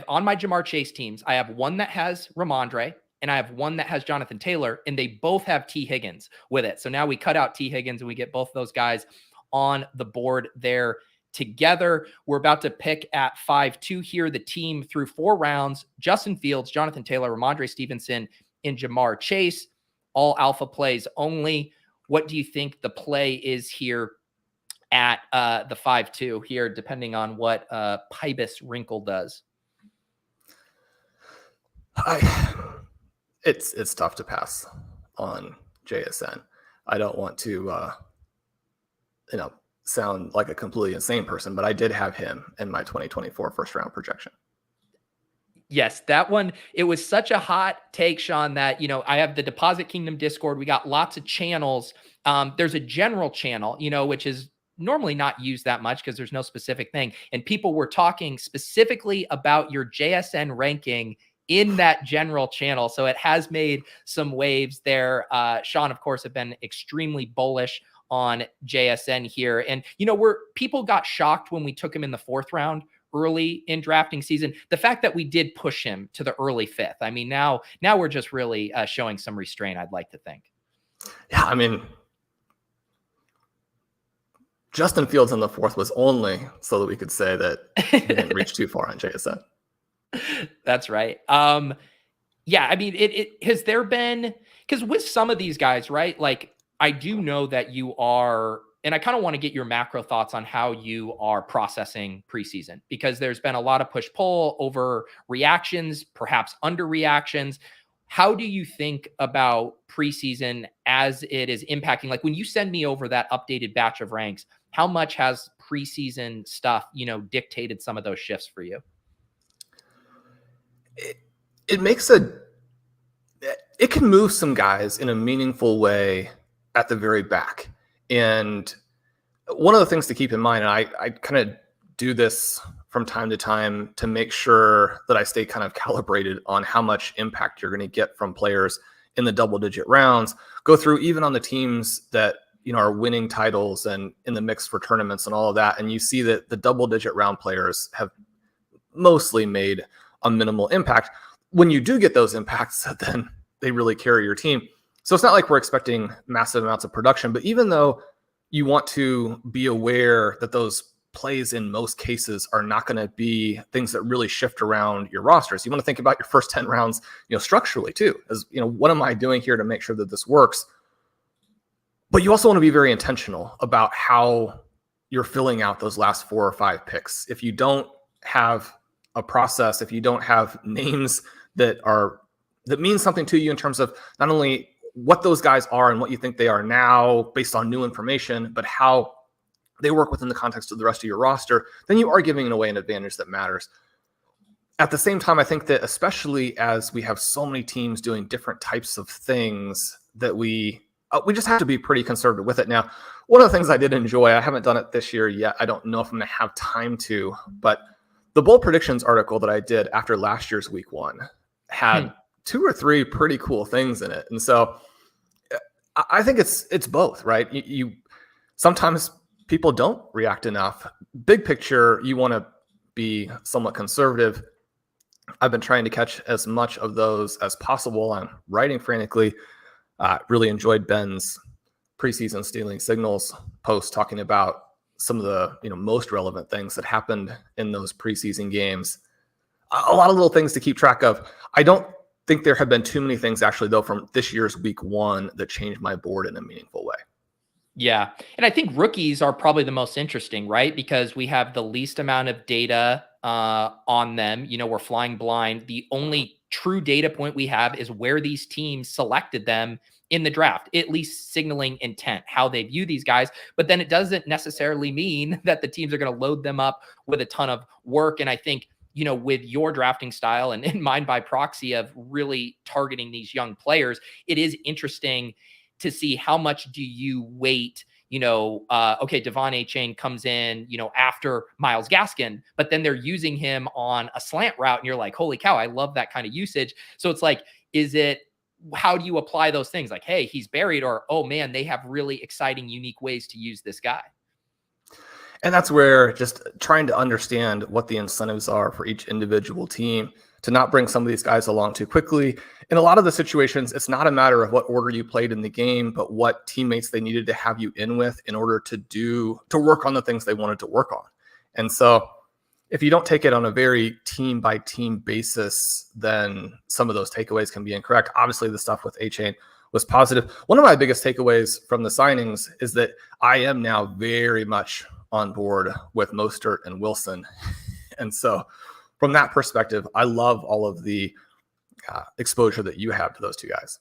on my Jamar Chase teams, I have one that has Ramondre and I have one that has Jonathan Taylor, and they both have T. Higgins with it. So now we cut out T. Higgins and we get both of those guys on the board there together. We're about to pick at 5-2 here. The team through 4 rounds: Justin Fields, Jonathan Taylor, Ramondre Stevenson, and Jamar Chase. All alpha plays only. What do you think the play is here at the 5-2 here, depending on what Pybus Wrinkle does? It's tough to pass on JSN. I don't want to sound like a completely insane person, but I did have him in my 2024 first round projection. Yes, that one, it was such a hot take, Sean, that, I have the Deposit Kingdom Discord. We got lots of channels. There's a general channel, which is normally not used that much because there's no specific thing. And people were talking specifically about your JSN ranking in that general channel. So it has made some waves there. Sean, of course, have been extremely bullish on JSN here. And, people got shocked when we took him in the 4th round early in drafting season. The fact that we did push him to the early 5th. I mean, now we're just really showing some restraint, I'd like to think. Yeah, I mean, Justin Fields in the 4th was only so that we could say that we didn't reach too far on JSN. That's right. Yeah, I mean, it has there been, because with some of these guys, right? Like, I do know that you are, and I kind of want to get your macro thoughts on how you are processing preseason, because there's been a lot of push-pull over reactions, perhaps underreactions. How do you think about preseason as it is impacting? Like, when you send me over that updated batch of ranks, how much has preseason stuff, dictated some of those shifts for you? It can move some guys in a meaningful way at the very back. And one of the things to keep in mind, and I kind of do this from time to time to make sure that I stay kind of calibrated on how much impact you're going to get from players in the double-digit rounds, go through even on the teams that are winning titles and in the mix for tournaments and all of that. And you see that the double-digit round players have mostly made a minimal impact. When you do get those impacts, then they really carry your team. So it's not like we're expecting massive amounts of production, but even though you want to be aware that those plays in most cases are not going to be things that really shift around your rosters, you want to think about your first 10 rounds, structurally too, as what am I doing here to make sure that this works? But you also want to be very intentional about how you're filling out those last 4 or 5 picks. If you don't have a process, if you don't have names that mean something to you in terms of not only what those guys are and what you think they are now based on new information, but how they work within the context of the rest of your roster, then you are giving away an advantage that matters. At the same time, I think that especially as we have so many teams doing different types of things, that we just have to be pretty conservative with it. Now, one of the things I did enjoy, I haven't done it this year yet. I don't know if I'm going to have time to, but the bold predictions article that I did after last year's week 1 had 2 or 3 pretty cool things in it. And so I think it's both, right? You sometimes people don't react enough. Big picture, you want to be somewhat conservative. I've been trying to catch as much of those as possible. I'm writing frantically. Really enjoyed Ben's preseason stealing signals post talking about some of the most relevant things that happened in those preseason games. A lot of little things to keep track of. I don't think there have been too many things actually though from this year's week 1 that changed my board in a meaningful way. Yeah. And I think rookies are probably the most interesting, right? Because we have the least amount of data on them. We're flying blind. The only true data point we have is where these teams selected them in the draft, at least signaling intent, how they view these guys. But then it doesn't necessarily mean that the teams are going to load them up with a ton of work. And I think, with your drafting style and in mine by proxy of really targeting these young players, it is interesting to see how much do you wait. Okay, Devon Achane comes in, after Myles Gaskin, but then they're using him on a slant route. And you're like, holy cow, I love that kind of usage. So it's like, how do you apply those things? Like, hey, he's buried, or, oh man, they have really exciting, unique ways to use this guy. And that's where just trying to understand what the incentives are for each individual team to not bring some of these guys along too quickly. In a lot of the situations, it's not a matter of what order you played in the game, but what teammates they needed to have you in with in order to work on the things they wanted to work on. And so if you don't take it on a very team by team basis, then some of those takeaways can be incorrect. Obviously, the stuff with A-Chain was positive. One of my biggest takeaways from the signings is that I am now very much on board with Mostert and Wilson. And so from that perspective, I love all of the exposure that you have to those two guys.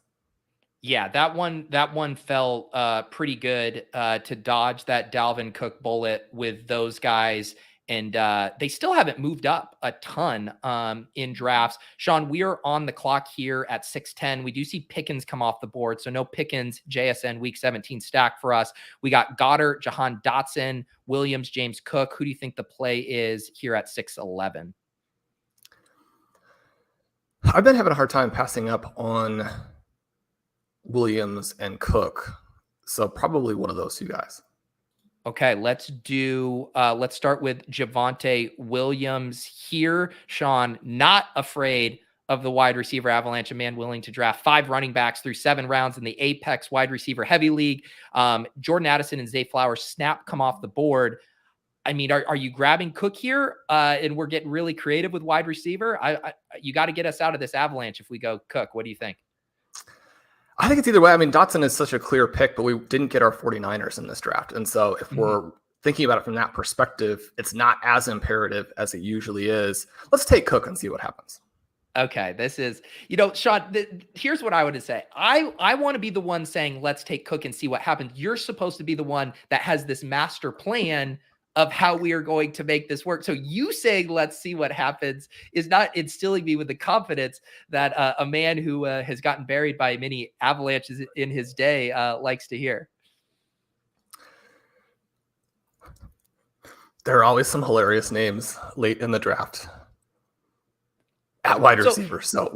Yeah, that one fell pretty good to dodge that Dalvin Cook bullet with those guys. And they still haven't moved up a ton in drafts. Sean, we are on the clock here at 6:10. We do see Pickens come off the board. So no Pickens, JSN week 17 stack for us. We got Goddard, Jahan Dotson, Williams, James Cook. Who do you think the play is here at 6:11? I've been having a hard time passing up on Williams and Cook. So probably one of those two guys. Okay, let's start with Javonte Williams here. Sean, not afraid of the wide receiver avalanche, a man willing to draft 5 running backs through 7 rounds in the Apex wide receiver heavy league. Jordan Addison and Zay Flowers snap come off the board. I mean, are you grabbing Cook here? And we're getting really creative with wide receiver. You got to get us out of this avalanche if we go Cook. What do you think? I think it's either way. I mean, Dotson is such a clear pick, but we didn't get our 49ers in this draft. And so if we're thinking about it from that perspective, it's not as imperative as it usually is. Let's take Cook and see what happens. Okay, this is, Sean, here's what I would say. I want to be the one saying, let's take Cook and see what happens. You're supposed to be the one that has this master plan of how we are going to make this work. So you saying, let's see what happens, is not instilling me with the confidence that a man who has gotten buried by many avalanches in his day likes to hear. There are always some hilarious names late in the draft at wide receiver. So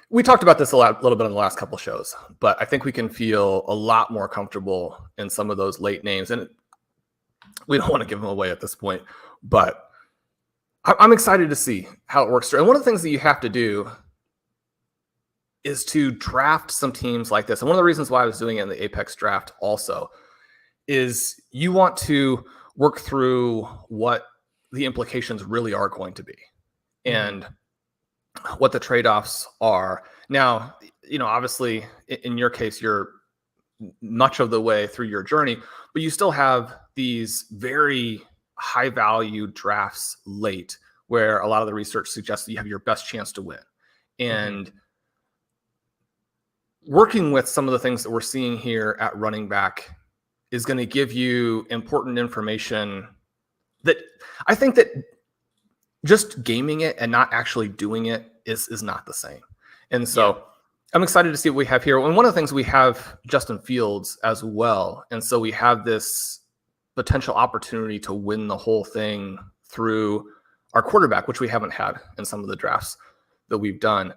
we talked about this little bit on the last couple shows, but I think we can feel a lot more comfortable in some of those late names. And we don't want to give them away at this point, but I'm excited to see how it works through. And one of the things that you have to do is to draft some teams like this. And one of the reasons why I was doing it in the Apex draft also is you want to work through what the implications really are going to be and what the trade-offs are. Now, obviously in your case, you're much of the way through your journey, but you still have these very high value drafts late where a lot of the research suggests that you have your best chance to win. And working with some of the things that we're seeing here at running back is going to give you important information that I think that just gaming it and not actually doing it is not the same. And so I'm excited to see what we have here. And one of the things, we have Justin Fields as well. And so we have this potential opportunity to win the whole thing through our quarterback, which we haven't had in some of the drafts that we've done.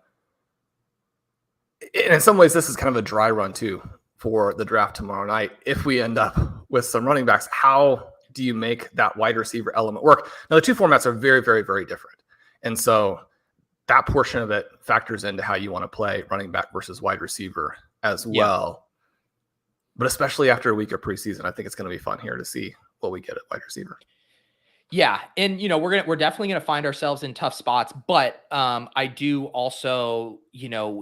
And in some ways, this is kind of a dry run too for the draft tomorrow night. If we end up with some running backs, how do you make that wide receiver element work? Now, the two formats are very, very, very different. And so that portion of it factors into how you want to play running back versus wide receiver as well. But especially after a week of preseason, I think it's going to be fun here to see what we get at wide receiver. Yeah. And, we're definitely going to find ourselves in tough spots, but I do also,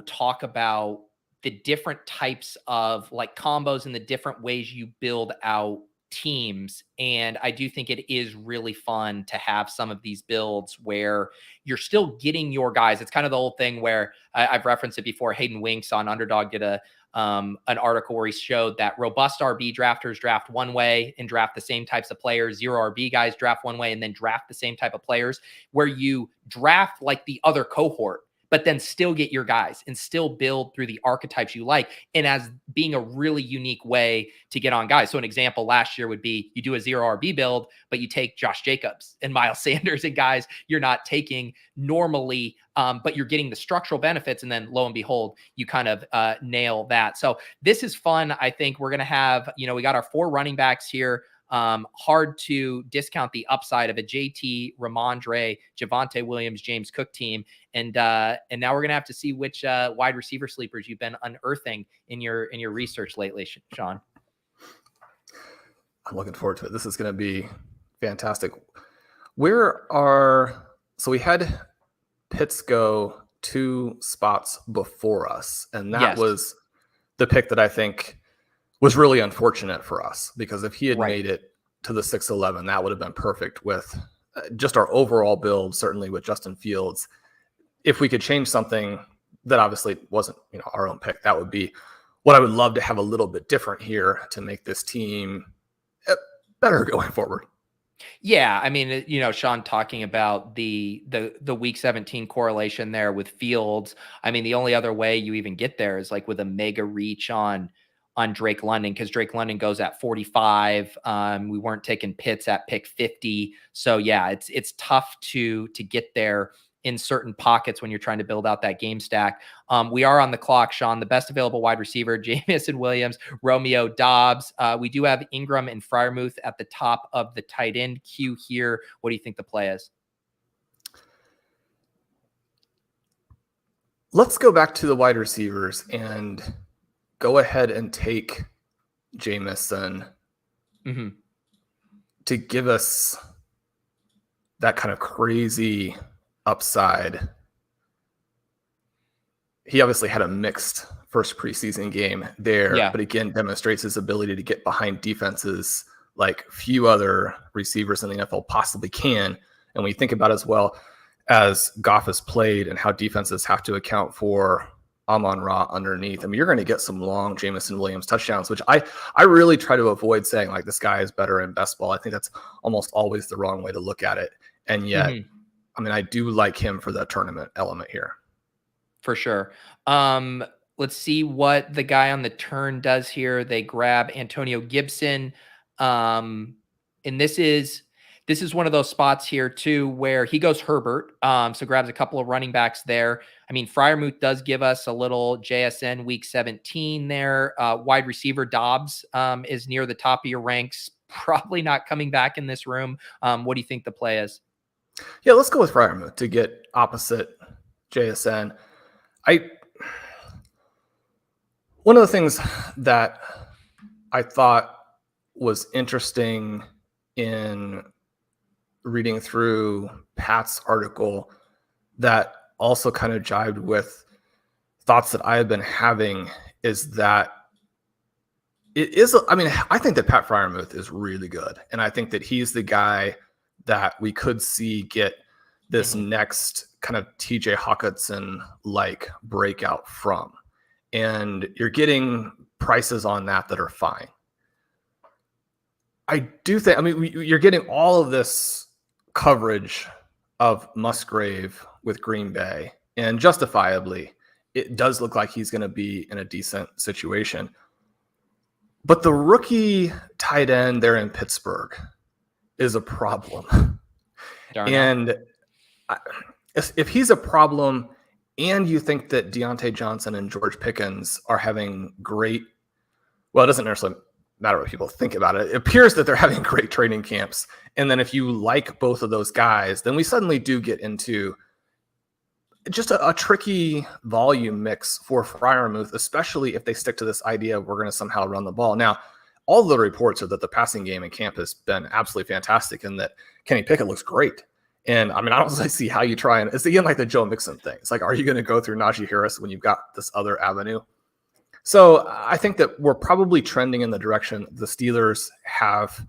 talk about the different types of like combos and the different ways you build out teams. And I do think it is really fun to have some of these builds where you're still getting your guys. It's kind of the old thing where I've referenced it before. Hayden Winks on Underdog did an article where he showed that robust RB drafters draft one way and draft the same types of players. Zero RB guys draft one way and then draft the same type of players, where you draft like the other cohort, but then still get your guys and still build through the archetypes you like. And as being a really unique way to get on guys. So an example last year would be you do a zero RB build, but you take Josh Jacobs and Miles Sanders and guys you're not taking normally, but you're getting the structural benefits. And then lo and behold, you kind of nail that. So this is fun. I think we're going to have, we got our 4 running backs here. Hard to discount the upside of a JT, Ramondre, Javonte Williams, James Cook team. And now we're going to have to see which wide receiver sleepers you've been unearthing in your research lately, Sean. I'm looking forward to it. This is going to be fantastic. So we had Pitts go 2 spots before us, and that was the pick that I think was really unfortunate for us, because if he had made it to the 6-11, that would have been perfect with just our overall build, certainly with Justin Fields. If we could change something that obviously wasn't, our own pick, that would be what I would love to have a little bit different here to make this team better going forward. Yeah, I mean, Sean talking about the week 17 correlation there with Fields. I mean, the only other way you even get there is like with a mega reach on Drake London, because Drake London goes at 45. We weren't taking Pitts at pick 50. So yeah, it's tough to get there in certain pockets when you're trying to build out that game stack. We are on the clock, Sean. The best available wide receiver, Jamison Williams, Romeo Dobbs. We do have Ingram and Freiermuth at the top of the tight end queue here. What do you think the play is? Let's go back to the wide receivers and go ahead and take Jamison to give us that kind of crazy upside. He obviously had a mixed first preseason game there, but again, demonstrates his ability to get behind defenses like few other receivers in the NFL possibly can. And when you think about as well as Goff has played and how defenses have to account for Amon-Ra underneath, I mean, you're going to get some long Jamison Williams touchdowns, which I really try to avoid saying like this guy is better in best ball. I think that's almost always the wrong way to look at it. And yet, I mean, I do like him for that tournament element here. For sure. Let's see what the guy on the turn does here. They grab Antonio Gibson. And this is one of those spots here too, where he goes Herbert. So grabs a couple of running backs there. I mean, Freiermuth does give us a little JSN week 17 there. Wide receiver Dobbs is near the top of your ranks. Probably not coming back in this room. What do you think the play is? Yeah, let's go with Freiermuth to get opposite JSN. One of the things that I thought was interesting in reading through Pat's article that also kind of jibed with thoughts that I have been having is that I think that Pat Freiermuth is really good. And I think that he's the guy that we could see get this next kind of TJ Hawkinson-like breakout from. And you're getting prices on that are fine. I do think, you're getting all of this coverage of Musgrave with Green Bay, and justifiably, it does look like he's going to be in a decent situation. But the rookie tight end there in Pittsburgh is a problem. And if he's a problem and you think that Deontay Johnson and George Pickens are having great, well, it doesn't necessarily matter what people think about it. It appears that they're having great training camps. And then if you like both of those guys, then we suddenly do get into just a tricky volume mix for Freiermuth, especially if they stick to this idea of we're going to somehow run the ball. Now, all the reports are that the passing game in camp has been absolutely fantastic and that Kenny Pickett looks great. And I don't really see how you try and it's again like the Joe Mixon thing. It's like, are you going to go through Najee Harris when you've got this other avenue? So I think that we're probably trending in the direction the Steelers have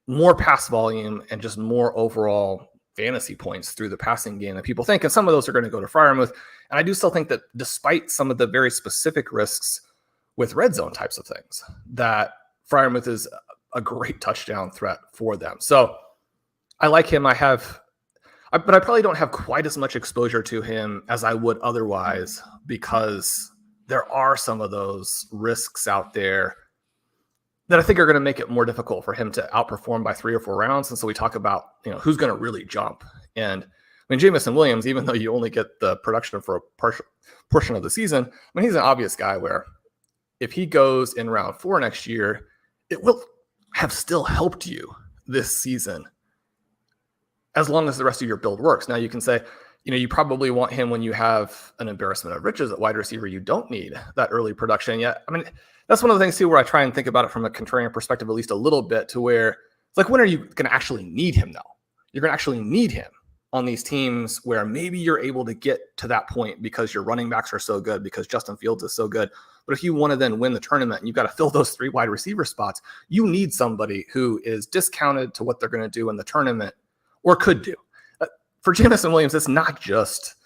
more pass volume and just more overall fantasy points through the passing game than people think. And some of those are going to go to Freiermuth. And I do still think that despite some of the very specific risks with red zone types of things, that Freiermuth is a great touchdown threat for them. So I like him. But I probably don't have quite as much exposure to him as I would otherwise, because there are some of those risks out there that I think are going to make it more difficult for him to outperform by 3 or 4 rounds. And so we talk about, who's going to really jump. And I mean, Jamison Williams, even though you only get the production for a portion of the season, I mean, he's an obvious guy where if he goes in round 4 next year, it will have still helped you this season as long as the rest of your build works. Now you can say, you probably want him when you have an embarrassment of riches at wide receiver. You don't need that early production yet. I mean, that's one of the things too, where I try and think about it from a contrarian perspective, at least a little bit, to where it's like, when are you going to actually need him though? You're going to actually need him on these teams where maybe you're able to get to that point because your running backs are so good, because Justin Fields is so good. But if you want to then win the tournament and you've got to fill those 3 wide receiver spots, you need somebody who is discounted to what they're going to do in the tournament or could do. For Jamison Williams, it's not just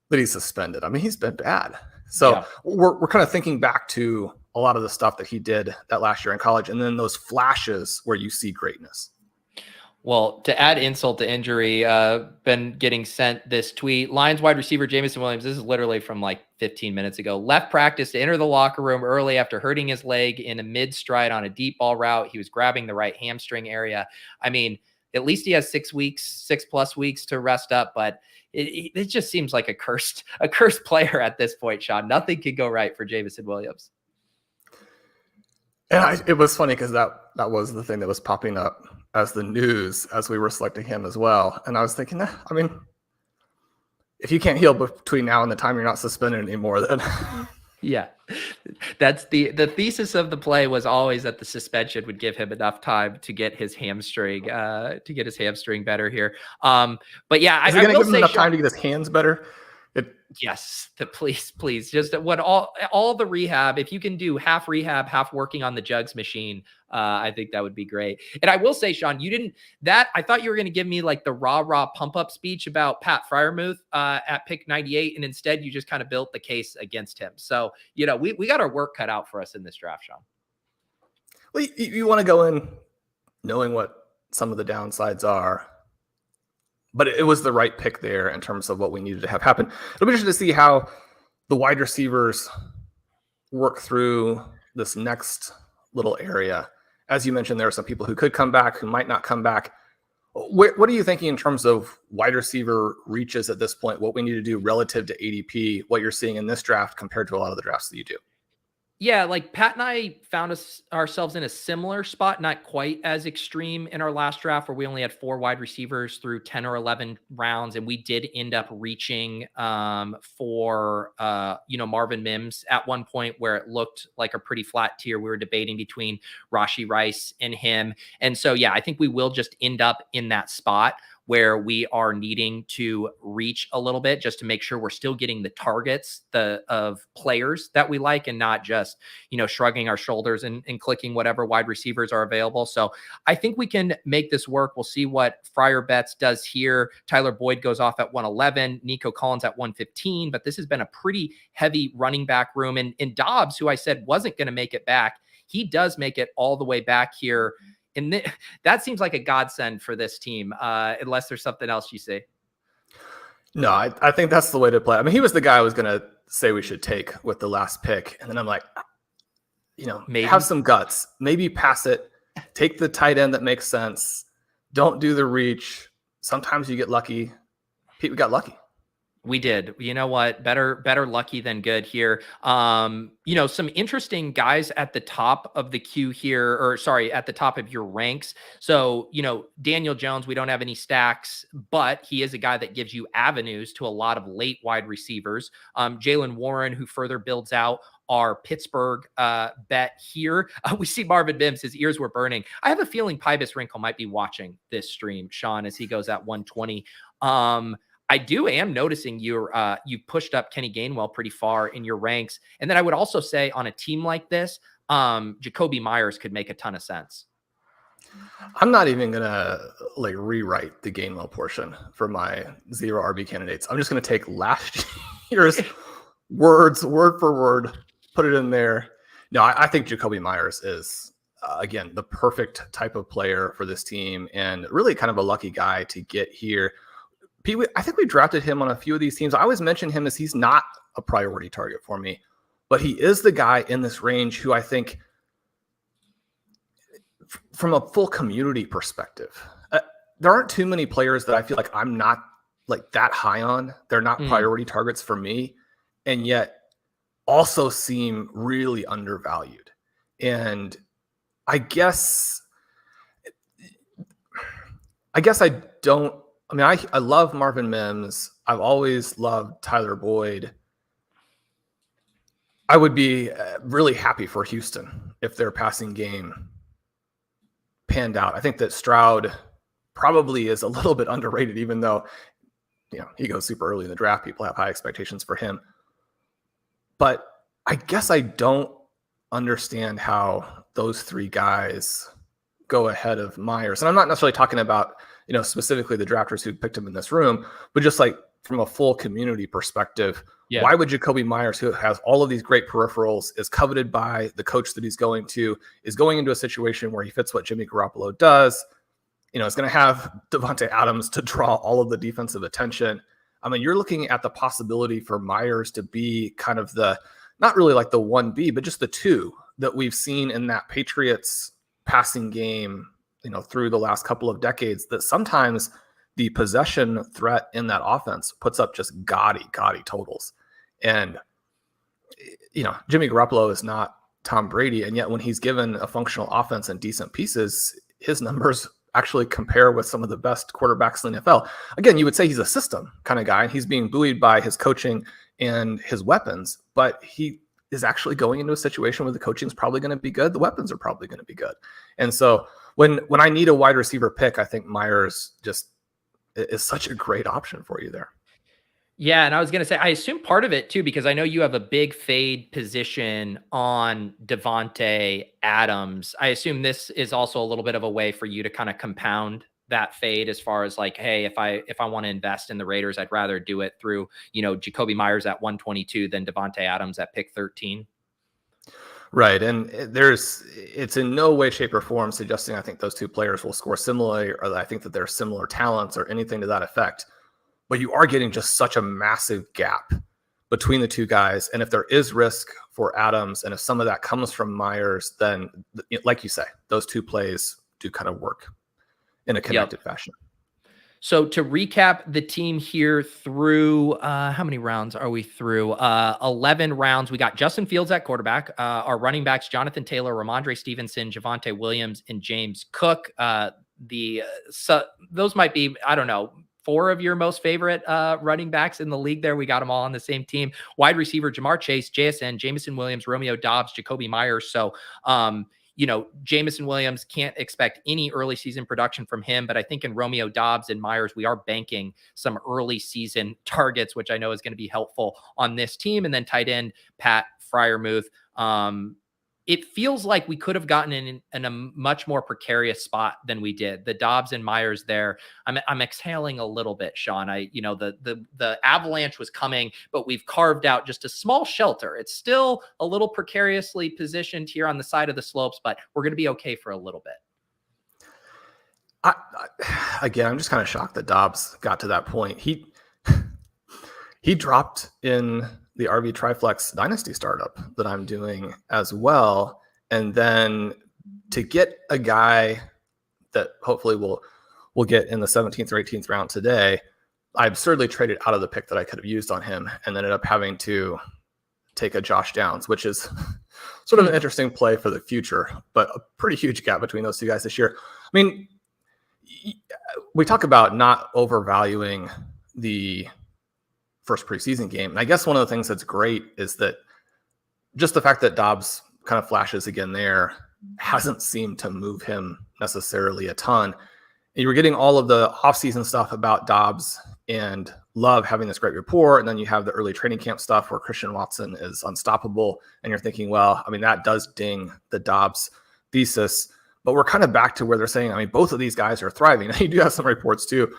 that he's suspended. I mean, he's been bad. So we're kind of thinking back to a lot of the stuff that he did that last year in college, and then those flashes where you see greatness. Well, to add insult to injury, been getting sent this tweet. Lions wide receiver Jamison Williams, this is literally from like 15 minutes ago, left practice to enter the locker room early after hurting his leg in a mid-stride on a deep ball route. He was grabbing the right hamstring area. I mean, at least he has 6+ weeks to rest up, but it just seems like a cursed player at this point, Sean. Nothing can go right for Jamison Williams. And it was funny because that was the thing that was popping up as the news as we were selecting him as well. And I was thinking, I mean, if you can't heal between now and the time you're not suspended anymore, then yeah, that's the thesis of the play was always that the suspension would give him enough time to get his hamstring better here. But yeah, is he going to give him enough time to get his hands better? Yes, please. Just what all the rehab, if you can do half rehab, half working on the jugs machine, I think that would be great. And I will say, Sean, I thought you were going to give me like the rah pump up speech about Pat Freiermuth at pick 98. And instead you just kind of built the case against him. So, we got our work cut out for us in this draft, Sean. Well, you want to go in knowing what some of the downsides are. But it was the right pick there in terms of what we needed to have happen. It'll be interesting to see how the wide receivers work through this next little area. As you mentioned, there are some people who could come back, who might not come back. What are you thinking in terms of wide receiver reaches at this point, what we need to do relative to ADP, what you're seeing in this draft compared to a lot of the drafts that you do? Yeah, like Pat and I found ourselves in a similar spot, not quite as extreme in our last draft where we only had 4 wide receivers through 10 or 11 rounds. And we did end up reaching for Marvin Mims at one point where it looked like a pretty flat tier. We were debating between Rashee Rice and him. And so, yeah, I think we will just end up in that spot where we are needing to reach a little bit just to make sure we're still getting the targets of players that we like and not just, shrugging our shoulders and clicking whatever wide receivers are available. So I think we can make this work. We'll see what Fryer Betts does here. Tyler Boyd goes off at 111, Nico Collins at 115, but this has been a pretty heavy running back room. And Dobbs, who I said wasn't going to make it back, he does make it all the way back here. And that seems like a godsend for this team, unless there's something else you see. No, I think that's the way to play. I mean, he was the guy I was going to say we should take with the last pick. And then I'm like, maybe have some guts. Maybe pass it. Take the tight end that makes sense. Don't do the reach. Sometimes you get lucky. Pete, we got lucky. We did. You know what? Better lucky than good here. Some interesting guys at the top of the queue here, at the top of your ranks. So, Daniel Jones, we don't have any stacks, but he is a guy that gives you avenues to a lot of late wide receivers. Jaylen Warren, who further builds out our Pittsburgh bet here. We see Marvin Mims, his ears were burning. I have a feeling Pybus Wrinkle might be watching this stream, Sean, as he goes at 120. I am noticing you pushed up Kenny Gainwell pretty far in your ranks. And then I would also say on a team like this, Jacoby Myers could make a ton of sense. I'm not even gonna like rewrite the Gainwell portion for my 0 RB candidates. I'm just gonna take last year's words word for word, put it in there. No, I think Jacoby Myers is again the perfect type of player for this team, and really kind of a lucky guy to get here. I think we drafted him on a few of these teams. I always mention him as he's not a priority target for me, but he is the guy in this range who I think, from a full community perspective, there aren't too many players that I feel like I'm not like that high on. They're not priority targets for me, and yet also seem really undervalued. And I guess I don't. I mean, I love Marvin Mims. I've always loved Tyler Boyd. I would be really happy for Houston if their passing game panned out. I think that Stroud probably is a little bit underrated, even though, you know, he goes super early in the draft. People have high expectations for him. But I guess I don't understand how those three guys go ahead of Myers. And I'm not necessarily talking about, you know, specifically the drafters who picked him in this room, but just like from a full community perspective, why would Jacoby Myers, who has all of these great peripherals, is coveted by the coach that he's going to, is going into a situation where he fits what Jimmy Garoppolo does, you know, is going to have Devontae Adams to draw all of the defensive attention. I mean, you're looking at the possibility for Myers to be kind of the, not really like the 1B, but just the 2 that we've seen in that Patriots passing game, you know, through the last couple of decades, that sometimes the possession threat in that offense puts up just gaudy totals. And, you know, Jimmy Garoppolo is not Tom Brady. And yet when he's given a functional offense and decent pieces, his numbers actually compare with some of the best quarterbacks in the NFL. Again, you would say he's a system kind of guy, and he's being buoyed by his coaching and his weapons, but he is actually going into a situation where the coaching is probably going to be good. The weapons are probably going to be good. And so when I need a wide receiver pick, I think Myers just is such a great option for you there. Yeah, and I was going to say, I assume part of it too, because I know you have a big fade position on Devontae Adams. I assume this is also a little bit of a way for you to kind of compound that fade, as far as like, hey, if I want to invest in the Raiders, I'd rather do it through, you know, Jacoby Myers at 122 than Devontae Adams at pick 13. Right. And it's in no way, shape, or form suggesting I think those two players will score similarly, or that I think that they're similar talents or anything to that effect. But you are getting just such a massive gap between the two guys. And if there is risk for Adams, and if some of that comes from Myers, then, like you say, those two plays do kind of work in a connected fashion. So to recap the team here through, how many rounds are we through? 11 rounds. We got Justin Fields at quarterback. Our running backs, Jonathan Taylor, Ramondre Stevenson, Javonte Williams, and James Cook. Those might be, I don't know, 4 of your most favorite running backs in the league there. We got them all on the same team. Wide receiver, Jamar Chase, JSN, Jamison Williams, Romeo Doubs, Jacoby Myers. So, you know, Jamison Williams, can't expect any early season production from him, but I think in Romeo Doubs and Myers, we are banking some early season targets, which I know is going to be helpful on this team. And then tight end, Pat Freiermuth. It feels like we could have gotten in a much more precarious spot than we did. The Doubs and Myers there, I'm exhaling a little bit, Sean. The avalanche was coming, but we've carved out just a small shelter. It's still a little precariously positioned here on the side of the slopes, but we're going to be okay for a little bit. Again, I'm just kind of shocked that Doubs got to that point. He dropped in the RV Triflex Dynasty startup that I'm doing as well. And then to get a guy that hopefully we'll get in the 17th or 18th round today, I absurdly traded out of the pick that I could have used on him and ended up having to take a Josh Downs, which is sort of an interesting play for the future, but a pretty huge gap between those two guys this year. I mean, we talk about not overvaluing the first preseason game. And I guess one of the things that's great is that just the fact that Doubs kind of flashes again there hasn't seemed to move him necessarily a ton. You were getting all of the offseason stuff about Dobbs and Love having this great rapport. And then you have the early training camp stuff where Christian Watson is unstoppable. And you're thinking, well, I mean, that does ding the Dobbs thesis. But we're kind of back to where they're saying, I mean, both of these guys are thriving. Now, you do have some reports too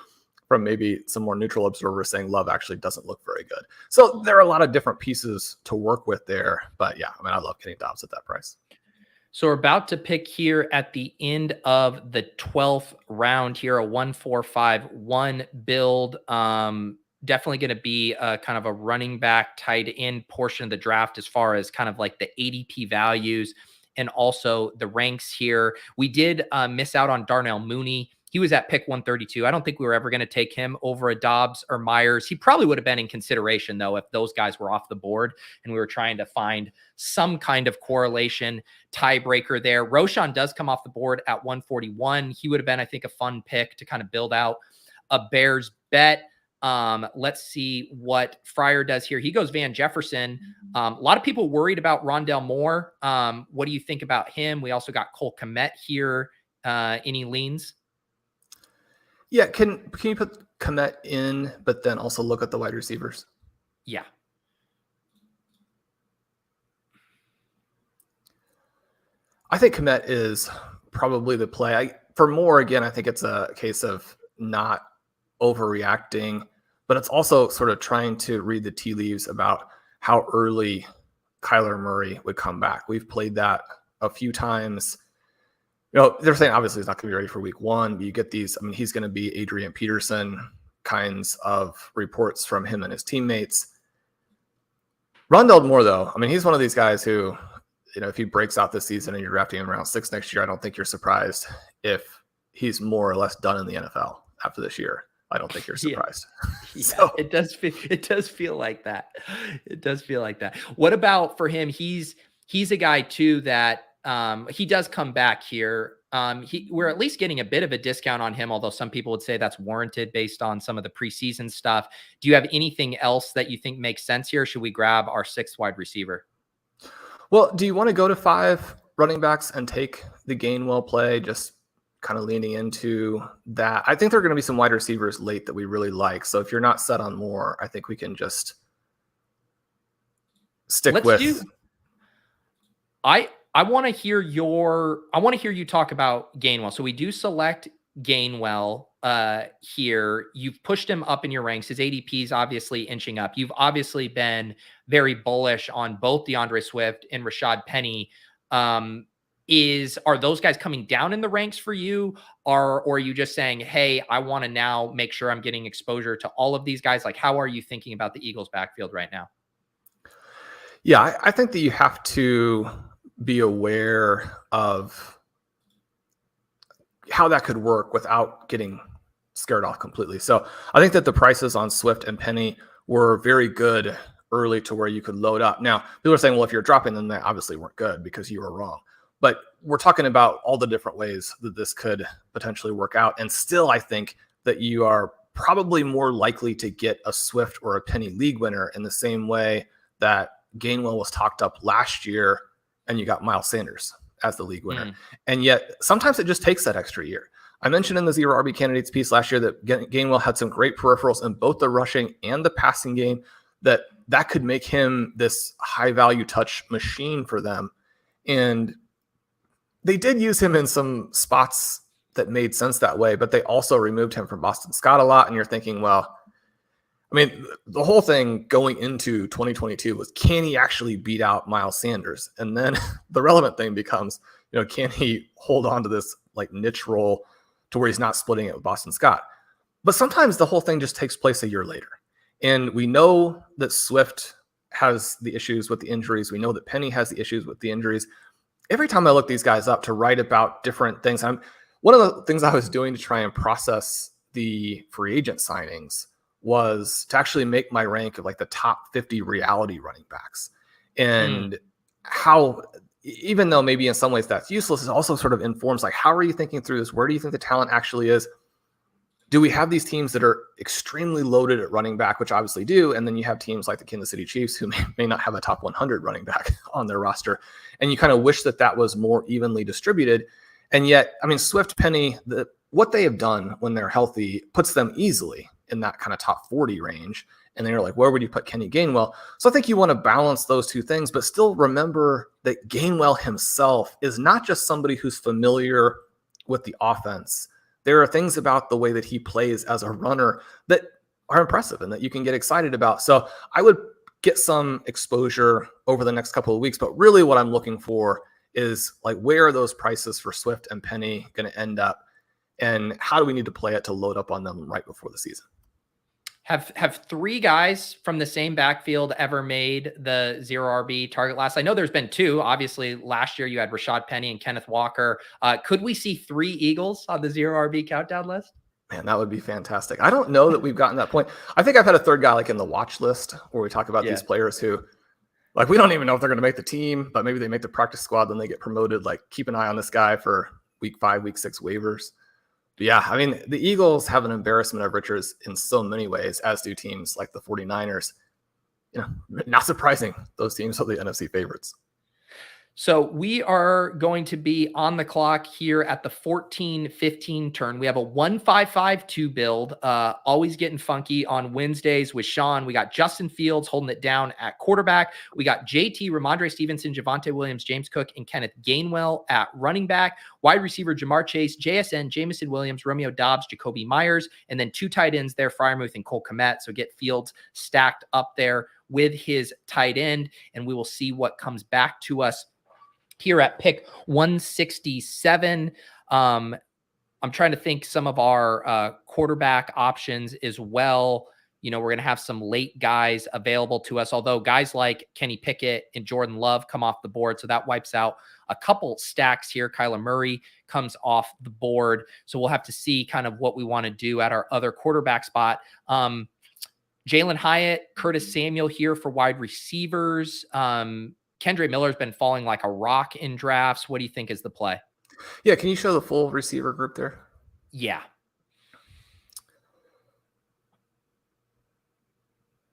from maybe some more neutral observers saying Love actually doesn't look very good. So there are a lot of different pieces to work with there. But yeah, I mean, I love getting Dobbs at that price. So we're about to pick here at the end of the 12th round here, a 1-4-5-1 build. Definitely going to be kind of a running back tight end portion of the draft as far as kind of like the ADP values and also the ranks here. We did miss out on Darnell Mooney. He was at pick 132. I don't think we were ever going to take him over a Dobbs or Myers. He probably would have been in consideration, though, if those guys were off the board and we were trying to find some kind of correlation tiebreaker there. Roshan does come off the board at 141. He would have been, I think, a fun pick to kind of build out a Bears bet. Let's see what Fryer does here. He goes Van Jefferson. A lot of people worried about Rondell Moore. What do you think about him? We also got Cole Kmet here. Any leans? Yeah, can you put Kmet in, but then also look at the wide receivers? Yeah. I think Kmet is probably the play. For Moore, again, I think it's a case of not overreacting, but it's also sort of trying to read the tea leaves about how early Kyler Murray would come back. We've played that a few times. You know, they're saying obviously he's not going to be ready for week one, but you get these, I mean, he's going to be Adrian Peterson kinds of reports from him and his teammates. Rondell Moore, though, I mean, he's one of these guys who, you know, if he breaks out this season and you're drafting him around 6 next year, I don't think you're surprised if he's more or less done in the NFL after this year. I don't think you're surprised. Yeah, So it does feel like that. It does feel like that. What about for him? He's a guy too that he does come back here. We're at least getting a bit of a discount on him, although some people would say that's warranted based on some of the preseason stuff. Do you have anything else that you think makes sense here? Or should we grab our 6th wide receiver? Well, do you want to go to 5 running backs and take the Gainwell play, just kind of leaning into that? I think there are going to be some wide receivers late that we really like. So if you're not set on more, I think we can just stick with. I want to hear you talk about Gainwell. So we do select Gainwell here. You've pushed him up in your ranks. His ADP is obviously inching up. You've obviously been very bullish on both DeAndre Swift and Rashad Penny. Are those guys coming down in the ranks for you? Or are you just saying, hey, I want to now make sure I'm getting exposure to all of these guys? Like, how are you thinking about the Eagles backfield right now? Yeah, I think that you have to be aware of how that could work without getting scared off completely. So I think that the prices on Swift and Penny were very good early to where you could load up. Now, people are saying, well, if you're dropping them, they obviously weren't good because you were wrong. But we're talking about all the different ways that this could potentially work out. And still, I think that you are probably more likely to get a Swift or a Penny league winner in the same way that Gainwell was talked up last year and you got Miles Sanders as the league winner. And yet sometimes it just takes that extra year. I mentioned in the Zero RB Candidates piece last year that Gainwell had some great peripherals in both the rushing and the passing game that could make him this high value touch machine for them. And they did use him in some spots that made sense that way, but they also removed him from Boston Scott a lot. And you're thinking, well, I mean, the whole thing going into 2022 was, can he actually beat out Miles Sanders? And then the relevant thing becomes, you know, can he hold on to this like niche role to where he's not splitting it with Boston Scott? But sometimes the whole thing just takes place a year later. And we know that Swift has the issues with the injuries. We know that Penny has the issues with the injuries. Every time I look these guys up to write about different things, one of the things I was doing to try and process the free agent signings was to actually make my rank of like the top 50 reality running backs. And how, even though maybe in some ways that's useless, it also sort of informs like, how are you thinking through this? Where do you think the talent actually is? Do we have these teams that are extremely loaded at running back, which obviously do, and then you have teams like the Kansas City Chiefs who may not have a top 100 running back on their roster, and you kind of wish that was more evenly distributed. And yet, I mean, Swift, Penny, what they have done when they're healthy puts them easily in that kind of top 40 range. And then you're like, where would you put Kenny Gainwell? So I think you want to balance those two things, but still remember that Gainwell himself is not just somebody who's familiar with the offense. There are things about the way that he plays as a runner that are impressive and that you can get excited about. So I would get some exposure over the next couple of weeks, but really what I'm looking for is like, where are those prices for Swift and Penny going to end up? And how do we need to play it to load up on them right before the season? Have three guys from the same backfield ever made the 0 RB target list? I know there's been two. Obviously, last year you had Rashad Penny and Kenneth Walker. Could we see 3 Eagles on the 0 RB countdown list? Man, that would be fantastic. I don't know that we've gotten that point. I think I've had a third guy like in the watch list where we talk about these players who, like, we don't even know if they're going to make the team, but maybe they make the practice squad, then they get promoted. Like, keep an eye on this guy for week 5, week 6 waivers. But yeah, I mean, the Eagles have an embarrassment of riches in so many ways, as do teams like the 49ers. You know, not surprising. Those teams are the NFC favorites. So we are going to be on the clock here at the 14-15 turn. We have a 1-5-5-2 build, always getting funky on Wednesdays with Sean. We got Justin Fields holding it down at quarterback. We got JT, Ramondre Stevenson, Javonte Williams, James Cook, and Kenneth Gainwell at running back. Wide receiver, Jamar Chase, JSN, Jamison Williams, Romeo Dobbs, Jacoby Myers, and then 2 tight ends there, Freiermuth and Cole Kmet. So get Fields stacked up there with his tight end, and we will see what comes back to us here at pick 167. I'm trying to think some of our quarterback options as well. You know, we're going to have some late guys available to us, although guys like Kenny Pickett and Jordan Love come off the board. So that wipes out a couple stacks here. Kyler Murray comes off the board. So we'll have to see kind of what we want to do at our other quarterback spot. Jalen Hyatt, Curtis Samuel here for wide receivers. Kendre Miller's been falling like a rock in drafts. What do you think is the play? Yeah, can you show the full receiver group there? Yeah.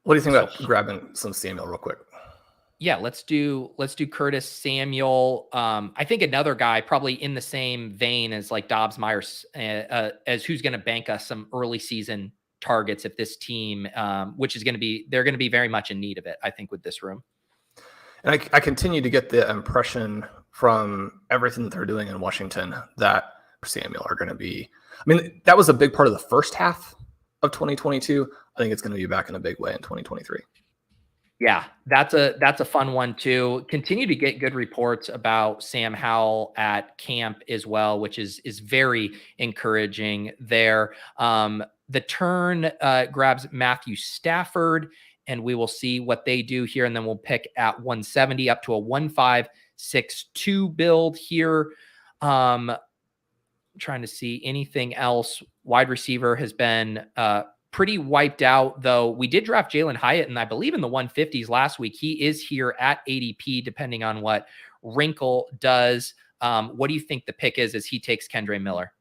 What do you think about grabbing some Samuel real quick? Yeah, let's do Curtis Samuel. I think another guy probably in the same vein as like Dobbs Myers, as who's going to bank us some early season targets if this team, which is going to be, they're going to be very much in need of it, I think, with this room. And I continue to get the impression from everything that they're doing in Washington that Samuel are going to be, I mean, that was a big part of the first half of 2022. I think it's going to be back in a big way in 2023. Yeah, that's a fun one too. Continue to get good reports about Sam Howell at camp as well, which is very encouraging there. The turn grabs Matthew Stafford, and we will see what they do here. And then we'll pick at 170 up to a 1-5-6-2 build here. Trying to see anything else. Wide receiver has been pretty wiped out, though. We did draft Jalen Hyatt, and I believe in the 150s last week. He is here at ADP, depending on what Wrinkle does. What do you think the pick is as he takes Kendre Miller?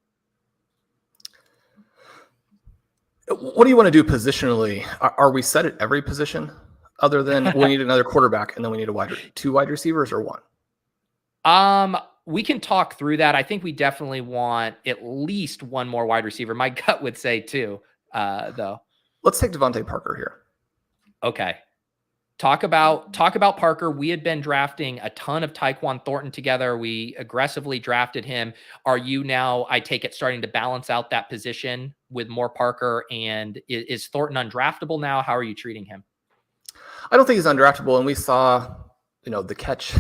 What do you want to do positionally? Are we set at every position other than we need another quarterback and then we need two wide receivers or one? We can talk through that. I think we definitely want at least one more wide receiver. My gut would say two, though. Let's take Devontae Parker here. Okay. Talk about Parker. We had been drafting a ton of Tyquan Thornton together. We aggressively drafted him. Are you now, I take it, starting to balance out that position with more Parker? And is Thornton undraftable now? How are you treating him? I don't think he's undraftable. And we saw, the catch.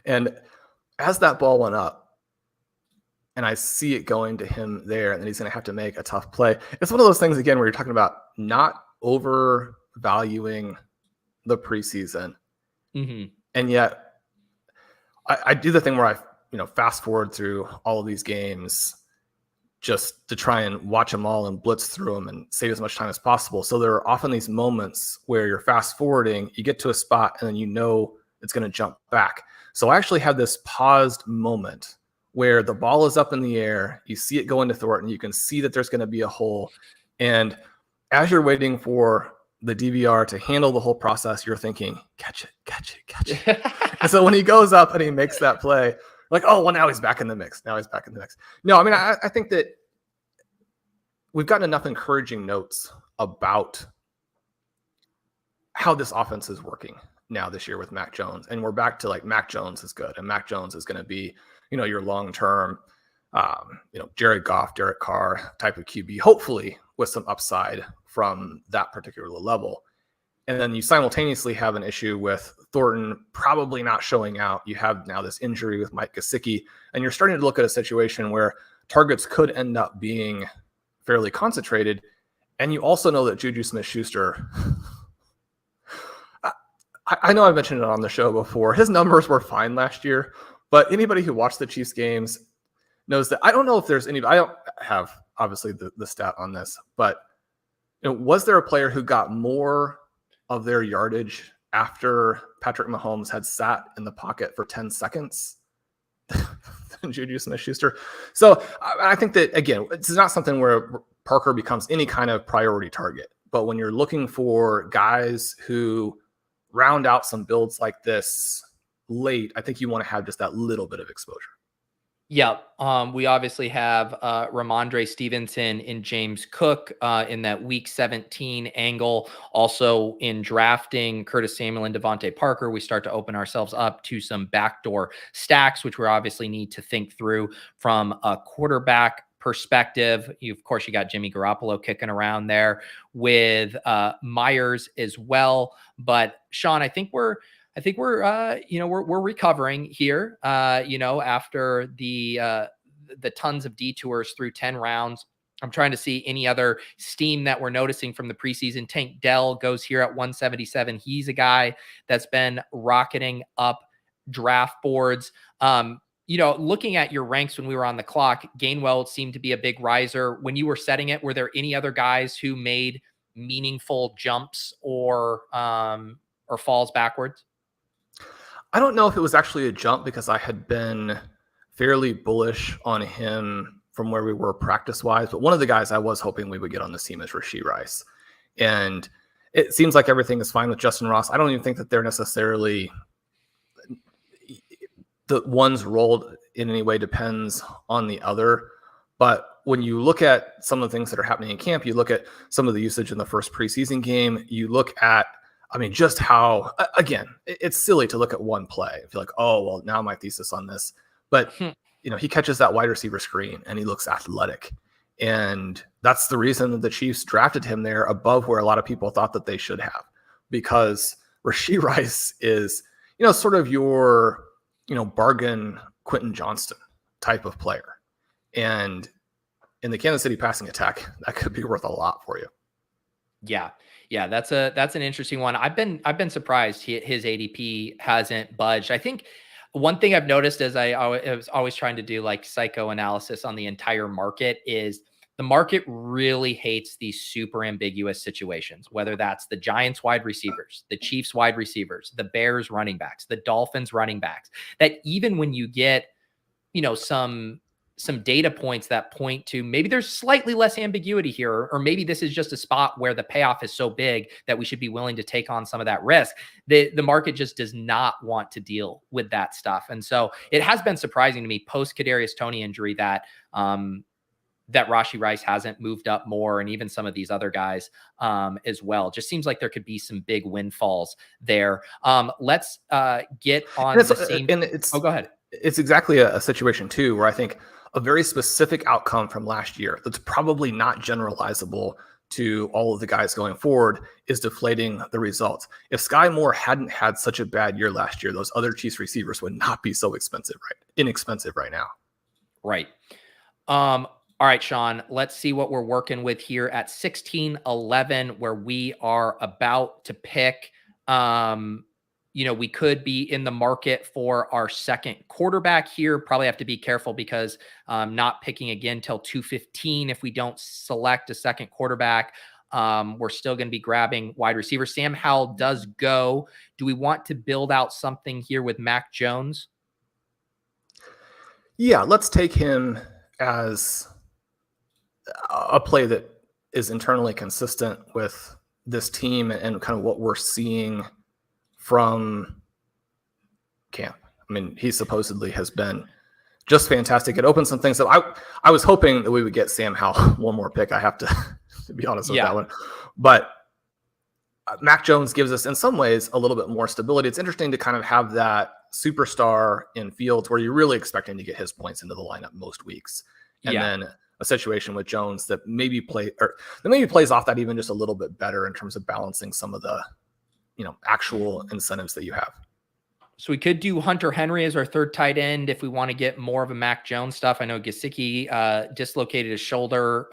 And as that ball went up, and I see it going to him there, and then he's going to have to make a tough play. It's one of those things, again, where you're talking about not overvaluing the preseason. Mm-hmm. And yet I do the thing where I, fast forward through all of these games just to try and watch them all and blitz through them and save as much time as possible. So there are often these moments where you're fast forwarding, you get to a spot and then it's going to jump back. So I actually have this paused moment where the ball is up in the air. You see it go into Thornton. You can see that there's going to be a hole. And as you're waiting for the DVR to handle the whole process, you're thinking, catch it. And so when he goes up and he makes that play, like, oh, well, now he's back in the mix. No, I mean, I think that we've gotten enough encouraging notes about how this offense is working now this year with Mac Jones. And we're back to like Mac Jones is good. And Mac Jones is going to be, your long-term, Jared Goff, Derek Carr type of QB, hopefully with some upside from that particular level. And then you simultaneously have an issue with Thornton probably not showing out. You have now this injury with Mike Gesicki, and you're starting to look at a situation where targets could end up being fairly concentrated. And you also know that Juju Smith-Schuster, I know I mentioned it on the show before, his numbers were fine last year, but anybody who watched the Chiefs games knows that I don't know if there's any, I don't have obviously the stat on this, but was there a player who got more of their yardage after Patrick Mahomes had sat in the pocket for 10 seconds than Juju Smith-Schuster? So I think that, again, it's not something where Parker becomes any kind of priority target. But when you're looking for guys who round out some builds like this late, I think you want to have just that little bit of exposure. Yeah, we obviously have Ramondre Stevenson and James Cook in that week 17 angle. Also in drafting Curtis Samuel and Devontae Parker, we start to open ourselves up to some backdoor stacks, which we obviously need to think through from a quarterback perspective. Of course, you got Jimmy Garoppolo kicking around there with Myers as well. But Sean, I think we're recovering here, after the tons of detours through 10 rounds. I'm trying to see any other steam that we're noticing from the preseason. Tank Dell goes here at 177. He's a guy that's been rocketing up draft boards. Looking at your ranks when we were on the clock, Gainwell seemed to be a big riser. When you were setting it, were there any other guys who made meaningful jumps or falls backwards? I don't know if it was actually a jump because I had been fairly bullish on him from where we were practice-wise, but one of the guys I was hoping we would get on this team is Rashee Rice. And it seems like everything is fine with Justin Ross. I don't even think that they're necessarily the one's role in any way depends on the other. But when you look at some of the things that are happening in camp, you look at some of the usage in the first preseason game, you look at just how, again, it's silly to look at one play and feel like, oh, well, now my thesis on this. But, he catches that wide receiver screen and he looks athletic. And that's the reason that the Chiefs drafted him there above where a lot of people thought that they should have, because Rashee Rice is, sort of your, bargain Quentin Johnston type of player. And in the Kansas City passing attack, that could be worth a lot for you. Yeah, that's an interesting one. I've been surprised his ADP hasn't budged. I think one thing I've noticed as I was always trying to do like psychoanalysis on the entire market is the market really hates these super ambiguous situations, whether that's the Giants wide receivers, the Chiefs wide receivers, the Bears running backs, the Dolphins running backs, that even when you get, some data points that point to maybe there's slightly less ambiguity here, or maybe this is just a spot where the payoff is so big that we should be willing to take on some of that risk. The market just does not want to deal with that stuff. And so it has been surprising to me post Kadarius Toney injury that Rashee Rice hasn't moved up more, and even some of these other guys as well. Just seems like there could be some big windfalls there. Let's get on the same. Go ahead. It's exactly a situation too, where I think a very specific outcome from last year that's probably not generalizable to all of the guys going forward is deflating the results. If Sky Moore hadn't had such a bad year last year, those other Chiefs receivers would not be so inexpensive right now. Right. All right, Sean, let's see what we're working with here at 16-11, where we are about to pick. We could be in the market for our second quarterback here. Probably have to be careful because not picking again till 2:15 if we don't select a second quarterback. We're still going to be grabbing wide receiver. Sam Howell does go. Do we want to build out something here with Mac Jones? Yeah, let's take him as a play that is internally consistent with this team and kind of what we're seeing from camp. He supposedly has been just fantastic. It opens some things up. I was hoping that we would get Sam Howell one more pick. I have to be honest with that one. But Mac Jones gives us, in some ways, a little bit more stability. It's interesting to kind of have that superstar in Fields where you're really expecting to get his points into the lineup most weeks. And then a situation with Jones that maybe plays off that even just a little bit better in terms of balancing some of the, actual incentives that you have. So we could do Hunter Henry as our third tight end if we want to get more of a Mac Jones stuff. I know Gesicki dislocated his shoulder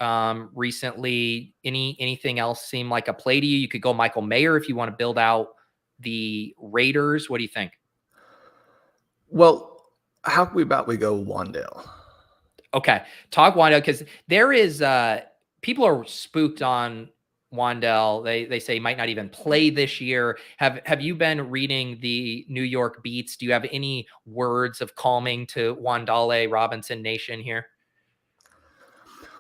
recently. Anything else seem like a play to you? You could go Michael Mayer if you want to build out the Raiders. What do you think? Well, how about we go Wan'Dale? Okay, talk Wan'Dale, because there is people are spooked on Wan'Dale. They say he might not even play this year. Have you been reading the New York beats? Do you have any words of calming to Wan'Dale Robinson Nation here?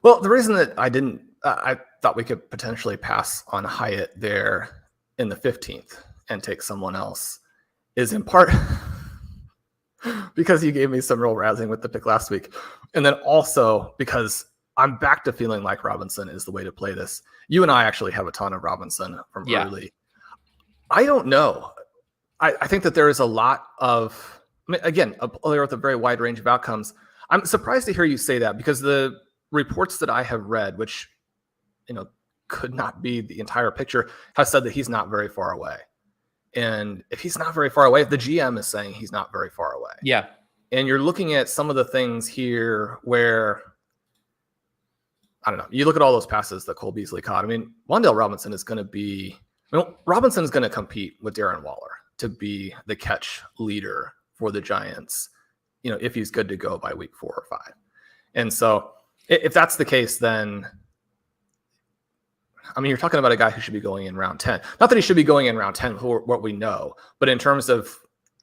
Well, the reason that I thought we could potentially pass on Hyatt there in the 15th and take someone else is in part because you gave me some real razzing with the pick last week. And then also because I'm back to feeling like Robinson is the way to play this. You and I actually have a ton of Robinson from early. I don't know. I think that there is a lot of, again, a player with a very wide range of outcomes. I'm surprised to hear you say that because the reports that I have read, which, could not be the entire picture, have said that he's not very far away. And if he's not very far away, if the GM is saying he's not very far away. Yeah. And you're looking at some of the things here where, I don't know, you look at all those passes that Cole Beasley caught. Wan'Dale Robinson is going to be, Robinson is going to compete with Darren Waller to be the catch leader for the Giants, if he's good to go by week 4 or 5. And so if that's the case, then, you're talking about a guy who should be going in round 10. Not that he should be going in round 10 for what we know, but in terms of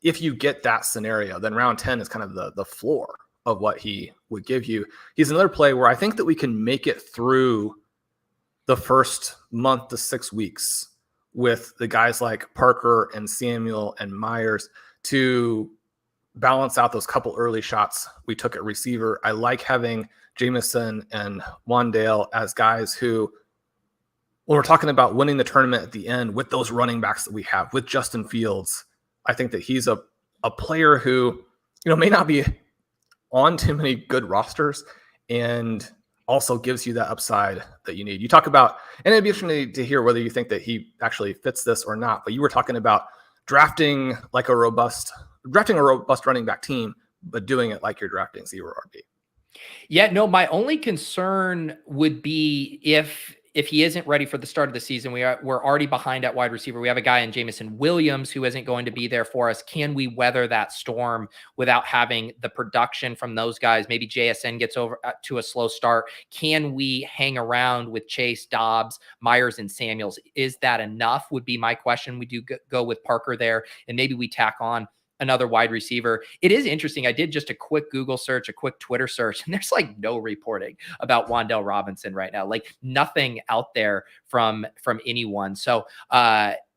if you get that scenario, then round 10 is kind of the floor of what he would give you. He's another play where I think that we can make it through the first month to 6 weeks with the guys like Parker and Samuel and Myers to balance out those couple early shots we took at receiver. I like having Jameson and Wan'Dale as guys who, when we're talking about winning the tournament at the end with those running backs that we have, with Justin Fields, I think that he's a player who, may not be on too many good rosters and also gives you that upside that you need. You talk about, and it'd be interesting to hear whether you think that he actually fits this or not, but you were talking about drafting a robust running back team, but doing it like you're drafting zero RB. Yeah, no, my only concern would be if he isn't ready for the start of the season. We're already behind at wide receiver. We have a guy in Jameson Williams who isn't going to be there for us. Can we weather that storm without having the production from those guys? Maybe JSN gets over to a slow start. Can we hang around with Chase, Dobbs, Myers, and Samuels? Is that enough would be my question. We do go with Parker there, and maybe we tack on another wide receiver. It is interesting. I did just a quick Google search, a quick Twitter search, and there's no reporting about Wan'Dale Robinson right now. Nothing out there from anyone. So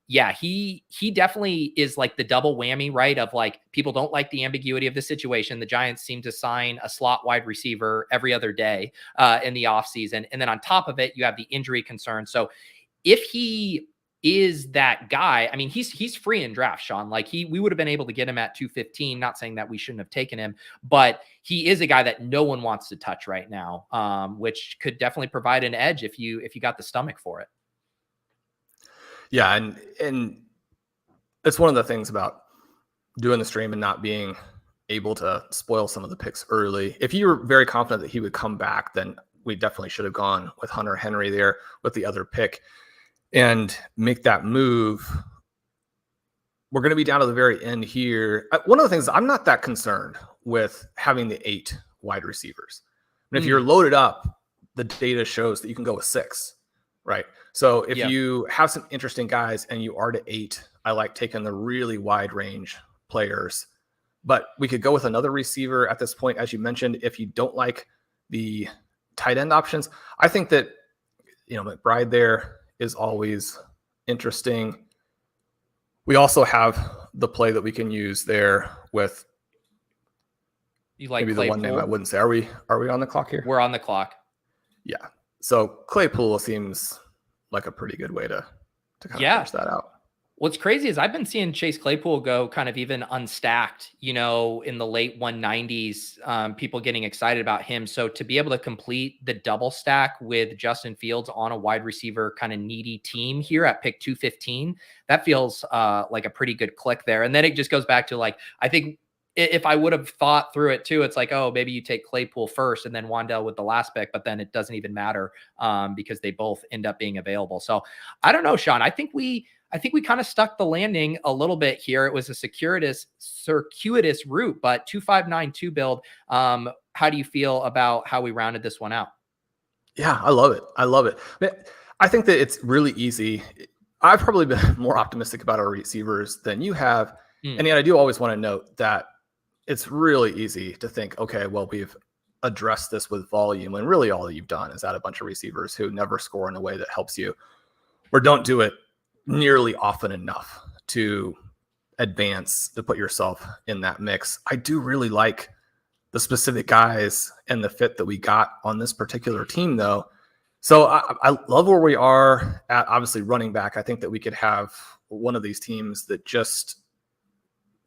he definitely is the double whammy, right? Of people don't like the ambiguity of the situation. The Giants seem to sign a slot wide receiver every other day in the offseason. And then on top of it, you have the injury concern. So if he is that guy, he's free in draft, Sean. We would have been able to get him at 215. Not saying that we shouldn't have taken him, but he is a guy that no one wants to touch right now, which could definitely provide an edge if you got the stomach for it. Yeah, and it's one of the things about doing the stream and not being able to spoil some of the picks early. If you were very confident that he would come back, then we definitely should have gone with Hunter Henry there with the other pick and make that move. We're going to be down to the very end here. One of the things, I'm not that concerned with having the 8 wide receivers. And if you're loaded up, the data shows that you can go with 6, right? So if you have some interesting guys and you are to 8, I like taking the really wide range players. But we could go with another receiver at this point, as you mentioned, if you don't like the tight end options. I think that, McBride there is always interesting. We also have the play that we can use there with You like maybe the one name I Claypool? wouldn't say. Are we on the clock here? We're on the clock. Yeah. So Claypool seems like a pretty good way to kind of finish that out. What's crazy is I've been seeing Chase Claypool go kind of even unstacked, in the late 190s, people getting excited about him. So to be able to complete the double stack with Justin Fields on a wide receiver kind of needy team here at pick 215, that feels like a pretty good click there. And then it just goes back to like, I think if I would have thought through it too, it's like, oh, maybe you take Claypool first and then Wandell with the last pick, but then it doesn't even matter because they both end up being available. So I don't know, Sean. I think we kind of stuck the landing a little bit here. It was a circuitous route, but 2592 build. How do you feel about how we rounded this one out? Yeah, I love it. I think that it's really easy. I've probably been more optimistic about our receivers than you have. And yet I do always want to note that it's really easy to think, okay, well, we've addressed this with volume, when really all you've done is add a bunch of receivers who never score in a way that helps you, or don't do it nearly often enough to advance, to put yourself in that mix. I do really like the specific guys and the fit that we got on this particular team, though. So I love where we are at, obviously, running back. I think that we could have one of these teams that just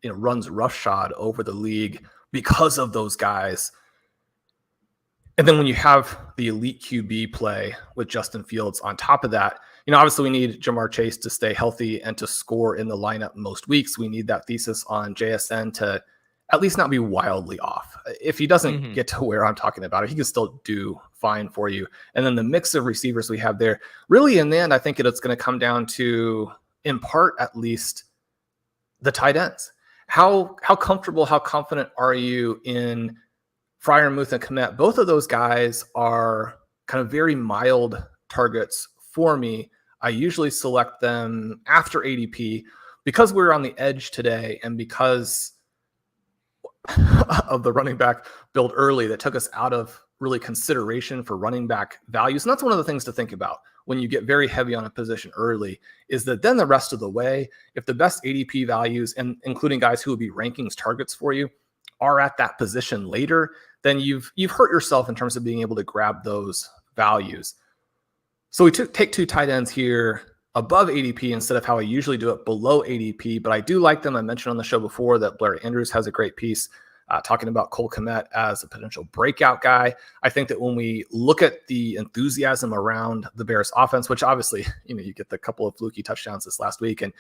runs roughshod over the league because of those guys. And then when you have the elite QB play with Justin Fields on top of that, obviously we need Jamar Chase to stay healthy and to score in the lineup most weeks. We need that thesis on JSN to at least not be wildly off. If he doesn't get to where I'm talking about it, he can still do fine for you. And then the mix of receivers we have there, really in the end, I think it's going to come down to, in part at least, the tight ends. How comfortable, how confident are you in Freiermuth and Kmet? Both of those guys are kind of very mild targets for me. I usually select them after ADP because we're on the edge today and because of the running back build early that took us out of really consideration for running back values. And that's one of the things to think about when you get very heavy on a position early, is that then the rest of the way, if the best ADP values, and including guys who will be rankings targets for you, are at that position later, then you've hurt yourself in terms of being able to grab those values. So we take two tight ends here above ADP instead of how I usually do it, below ADP, but I do like them. I mentioned on the show before that Blair Andrews has a great piece talking about Cole Kmet as a potential breakout guy. I think that when we look at the enthusiasm around the Bears offense, which obviously, you get the couple of fluky touchdowns this last week, and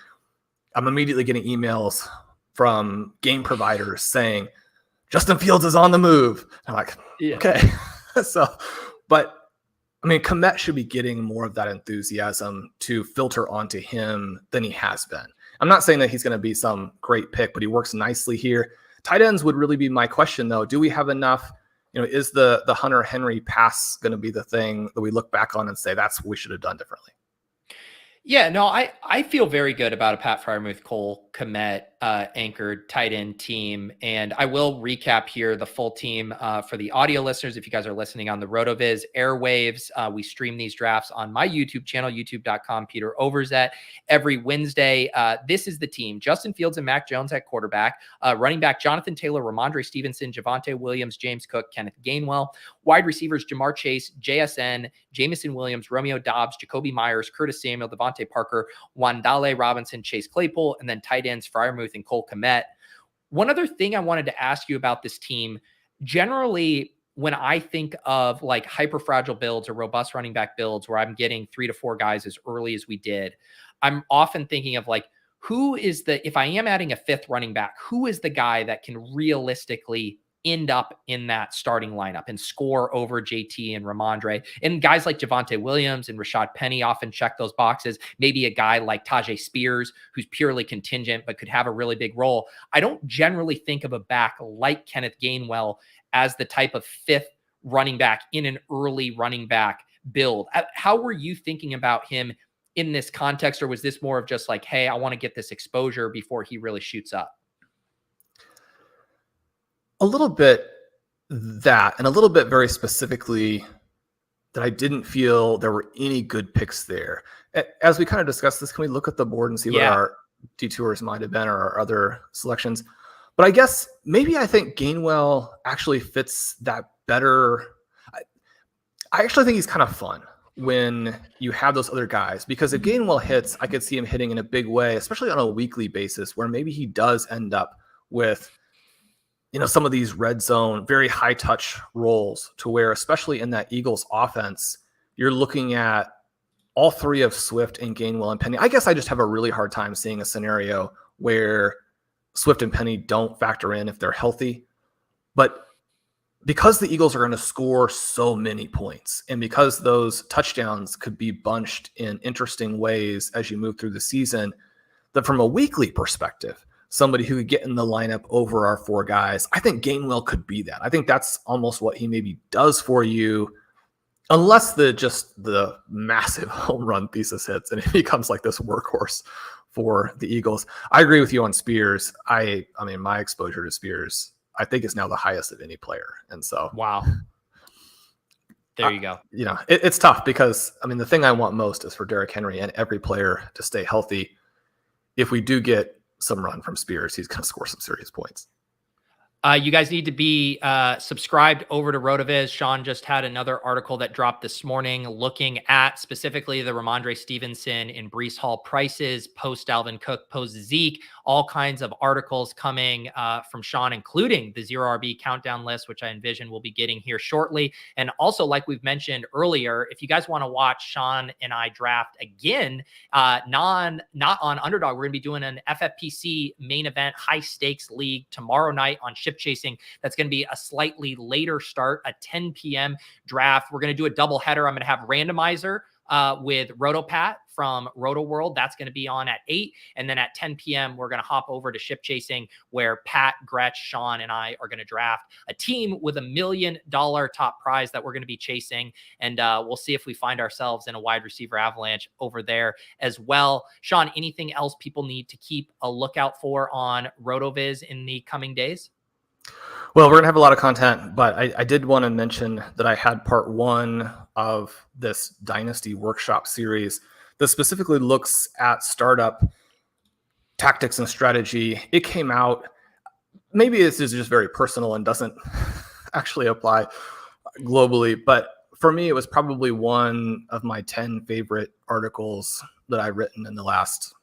I'm immediately getting emails from game providers saying, Justin Fields is on the move. I'm like, okay. But Kmet should be getting more of that enthusiasm to filter onto him than he has been. I'm not saying that he's going to be some great pick, but he works nicely here. Tight ends would really be my question, though. Do we have enough? Is the Hunter Henry pass going to be the thing that we look back on and say that's what we should have done differently? Yeah, no, I feel very good about a Pat Freiermuth, Cole Kmet anchored tight end team. And I will recap here the full team for the audio listeners. If you guys are listening on the RotoViz airwaves, we stream these drafts on my YouTube channel, youtube.com, Peter Overzet, every Wednesday. This is the team: Justin Fields and Mac Jones at quarterback, running back Jonathan Taylor, Ramondre Stevenson, Javonte Williams, James Cook, Kenneth Gainwell, wide receivers Jamar Chase, JSN, Jamison Williams, Romeo Dobbs, Jacoby Myers, Curtis Samuel, Devontae Parker, Wandale Robinson, Chase Claypool, and then tight ends Freiermuth and Cole Kmet. One other thing I wanted to ask you about this team, generally, when I think of like hyper fragile builds or robust running back builds where I'm getting 3 to 4 guys as early as we did, I'm often thinking of like, if I am adding a 5th running back, who is the guy that can realistically end up in that starting lineup and score over JT and Ramondre? And guys like Javonte Williams and Rashad Penny often check those boxes. Maybe a guy like Tajay Spears, who's purely contingent but could have a really big role. I don't generally think of a back like Kenneth Gainwell as the type of 5th running back in an early running back build. How were you thinking about him in this context? Or was this more of just like, hey, I want to get this exposure before he really shoots up? A little bit that, and a little bit very specifically that I didn't feel there were any good picks there. As we kind of discussed this, can we look at the board and see what our detours might have been or our other selections? But I guess maybe I think Gainwell actually fits that better. I actually think he's kind of fun when you have those other guys, because if Gainwell hits, I could see him hitting in a big way, especially on a weekly basis, where maybe he does end up with, some of these red zone, very high touch roles, to where, especially in that Eagles offense, you're looking at all three of Swift and Gainwell and Penny. I guess I just have a really hard time seeing a scenario where Swift and Penny don't factor in if they're healthy. But because the Eagles are going to score so many points, and because those touchdowns could be bunched in interesting ways as you move through the season, that from a weekly perspective, somebody who could get in the lineup over our four guys, I think Gainwell could be that. I think that's almost what he maybe does for you, unless the massive home run thesis hits and it becomes like this workhorse for the Eagles. I agree with you on Spears. I mean, my exposure to Spears, I think, is now the highest of any player. And so, wow. There you go. It's tough because, I mean, the thing I want most is for Derrick Henry and every player to stay healthy. If we do get some run from Spears, he's going to score some serious points. You guys need to be subscribed over to RotoViz. Sean just had another article that dropped this morning looking at specifically the Ramondre Stevenson and Breece Hall prices, post Dalvin Cook, post Zeke, all kinds of articles coming from Sean, including the zero RB countdown list, which I envision we'll be getting here shortly. And also, like we've mentioned earlier, if you guys want to watch Sean and I draft again, not on Underdog, we're going to be doing an FFPC main event high stakes league tomorrow night on Ship Chasing. That's going to be a slightly later start, a 10 p.m. draft. We're going to do a double header. I'm going to have randomizer with RotoPat from Roto World. That's going to be on at 8. And then at 10 p.m., we're going to hop over to Ship Chasing, where Pat, Gretch, Sean, and I are going to draft a team with $1 million top prize that we're going to be chasing. And we'll see if we find ourselves in a wide receiver avalanche over there as well. Sean, anything else people need to keep a lookout for on RotoViz in the coming days? Well, we're going to have a lot of content, but I did want to mention that I had part 1 of this Dynasty Workshop series that specifically looks at startup tactics and strategy. It came out, maybe this is just very personal and doesn't actually apply globally, but for me, it was probably one of my 10 favorite articles that I've written in the last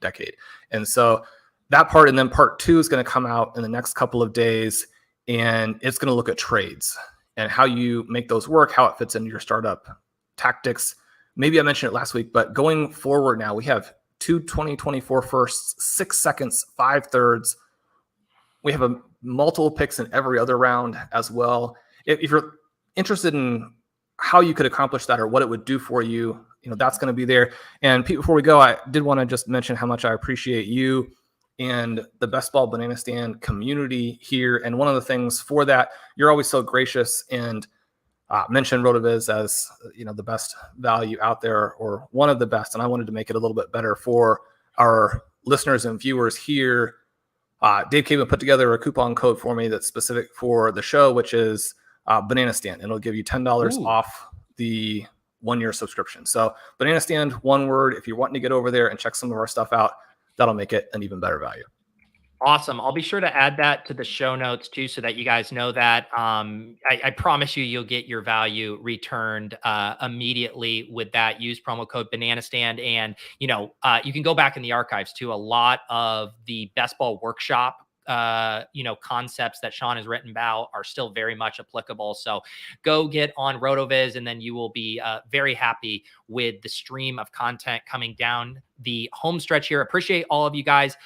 decade. And so that part, and then part 2 is going to come out in the next couple of days, and it's going to look at trades and how you make those work, how it fits into your startup tactics. Maybe I mentioned it last week, but going forward now, we have 2 2024 firsts, 6 seconds, 5 thirds. We have multiple picks in every other round as well. If you're interested in how you could accomplish that or what it would do for you, that's going to be there. And Pete, before we go, I did want to just mention how much I appreciate you and the Best Ball Banana Stand community here. And one of the things for that, you're always so gracious and mention RotoViz as the best value out there, or one of the best. And I wanted to make it a little bit better for our listeners and viewers here. Dave Caban put together a coupon code for me that's specific for the show, which is Banana Stand, and it'll give you $10 off the 1-year subscription. So Banana Stand, one word. If you're wanting to get over there and check some of our stuff out, that'll make it an even better value. Awesome. I'll be sure to add that to the show notes too, so that you guys know that. I promise you'll get your value returned immediately with that. Use promo code Banana Stand, and you can go back in the archives too. A lot of the Best Ball Workshop concepts that Sean has written about are still very much applicable. So go get on RotoViz, and then you will be very happy with the stream of content coming down the home stretch here. Appreciate all of you guys.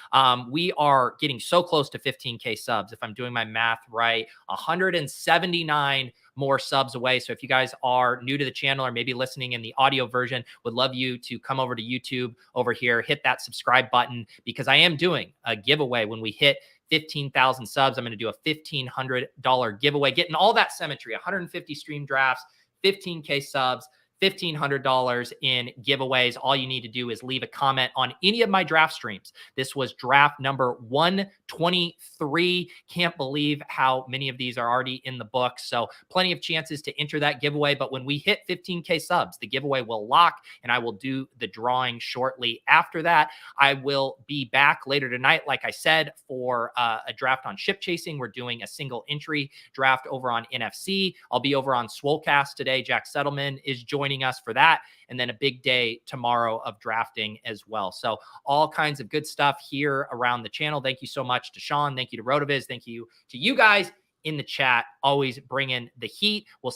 We are getting so close to 15K subs. If I'm doing my math right, 179 more subs away. So if you guys are new to the channel or maybe listening in the audio version, would love you to come over to YouTube over here, hit that subscribe button, because I am doing a giveaway when we hit 15,000 subs. I'm going to do a $1,500 giveaway, getting all that symmetry, 150 stream drafts, 15K subs, $1,500 in giveaways. All you need to do is leave a comment on any of my draft streams. This was draft number 123. Can't believe how many of these are already in the book. So plenty of chances to enter that giveaway. But when we hit 15K subs, the giveaway will lock and I will do the drawing shortly after that. I will be back later tonight, like I said, for a draft on ship chasing. We're doing a single entry draft over on NFC. I'll be over on Swolecast today. Jack Settleman is joining us for that. And then a big day tomorrow of drafting as well. So all kinds of good stuff here around the channel. Thank you so much to Sean. Thank you to Rotoviz. Thank you to you guys in the chat. Always bringing the heat. We'll see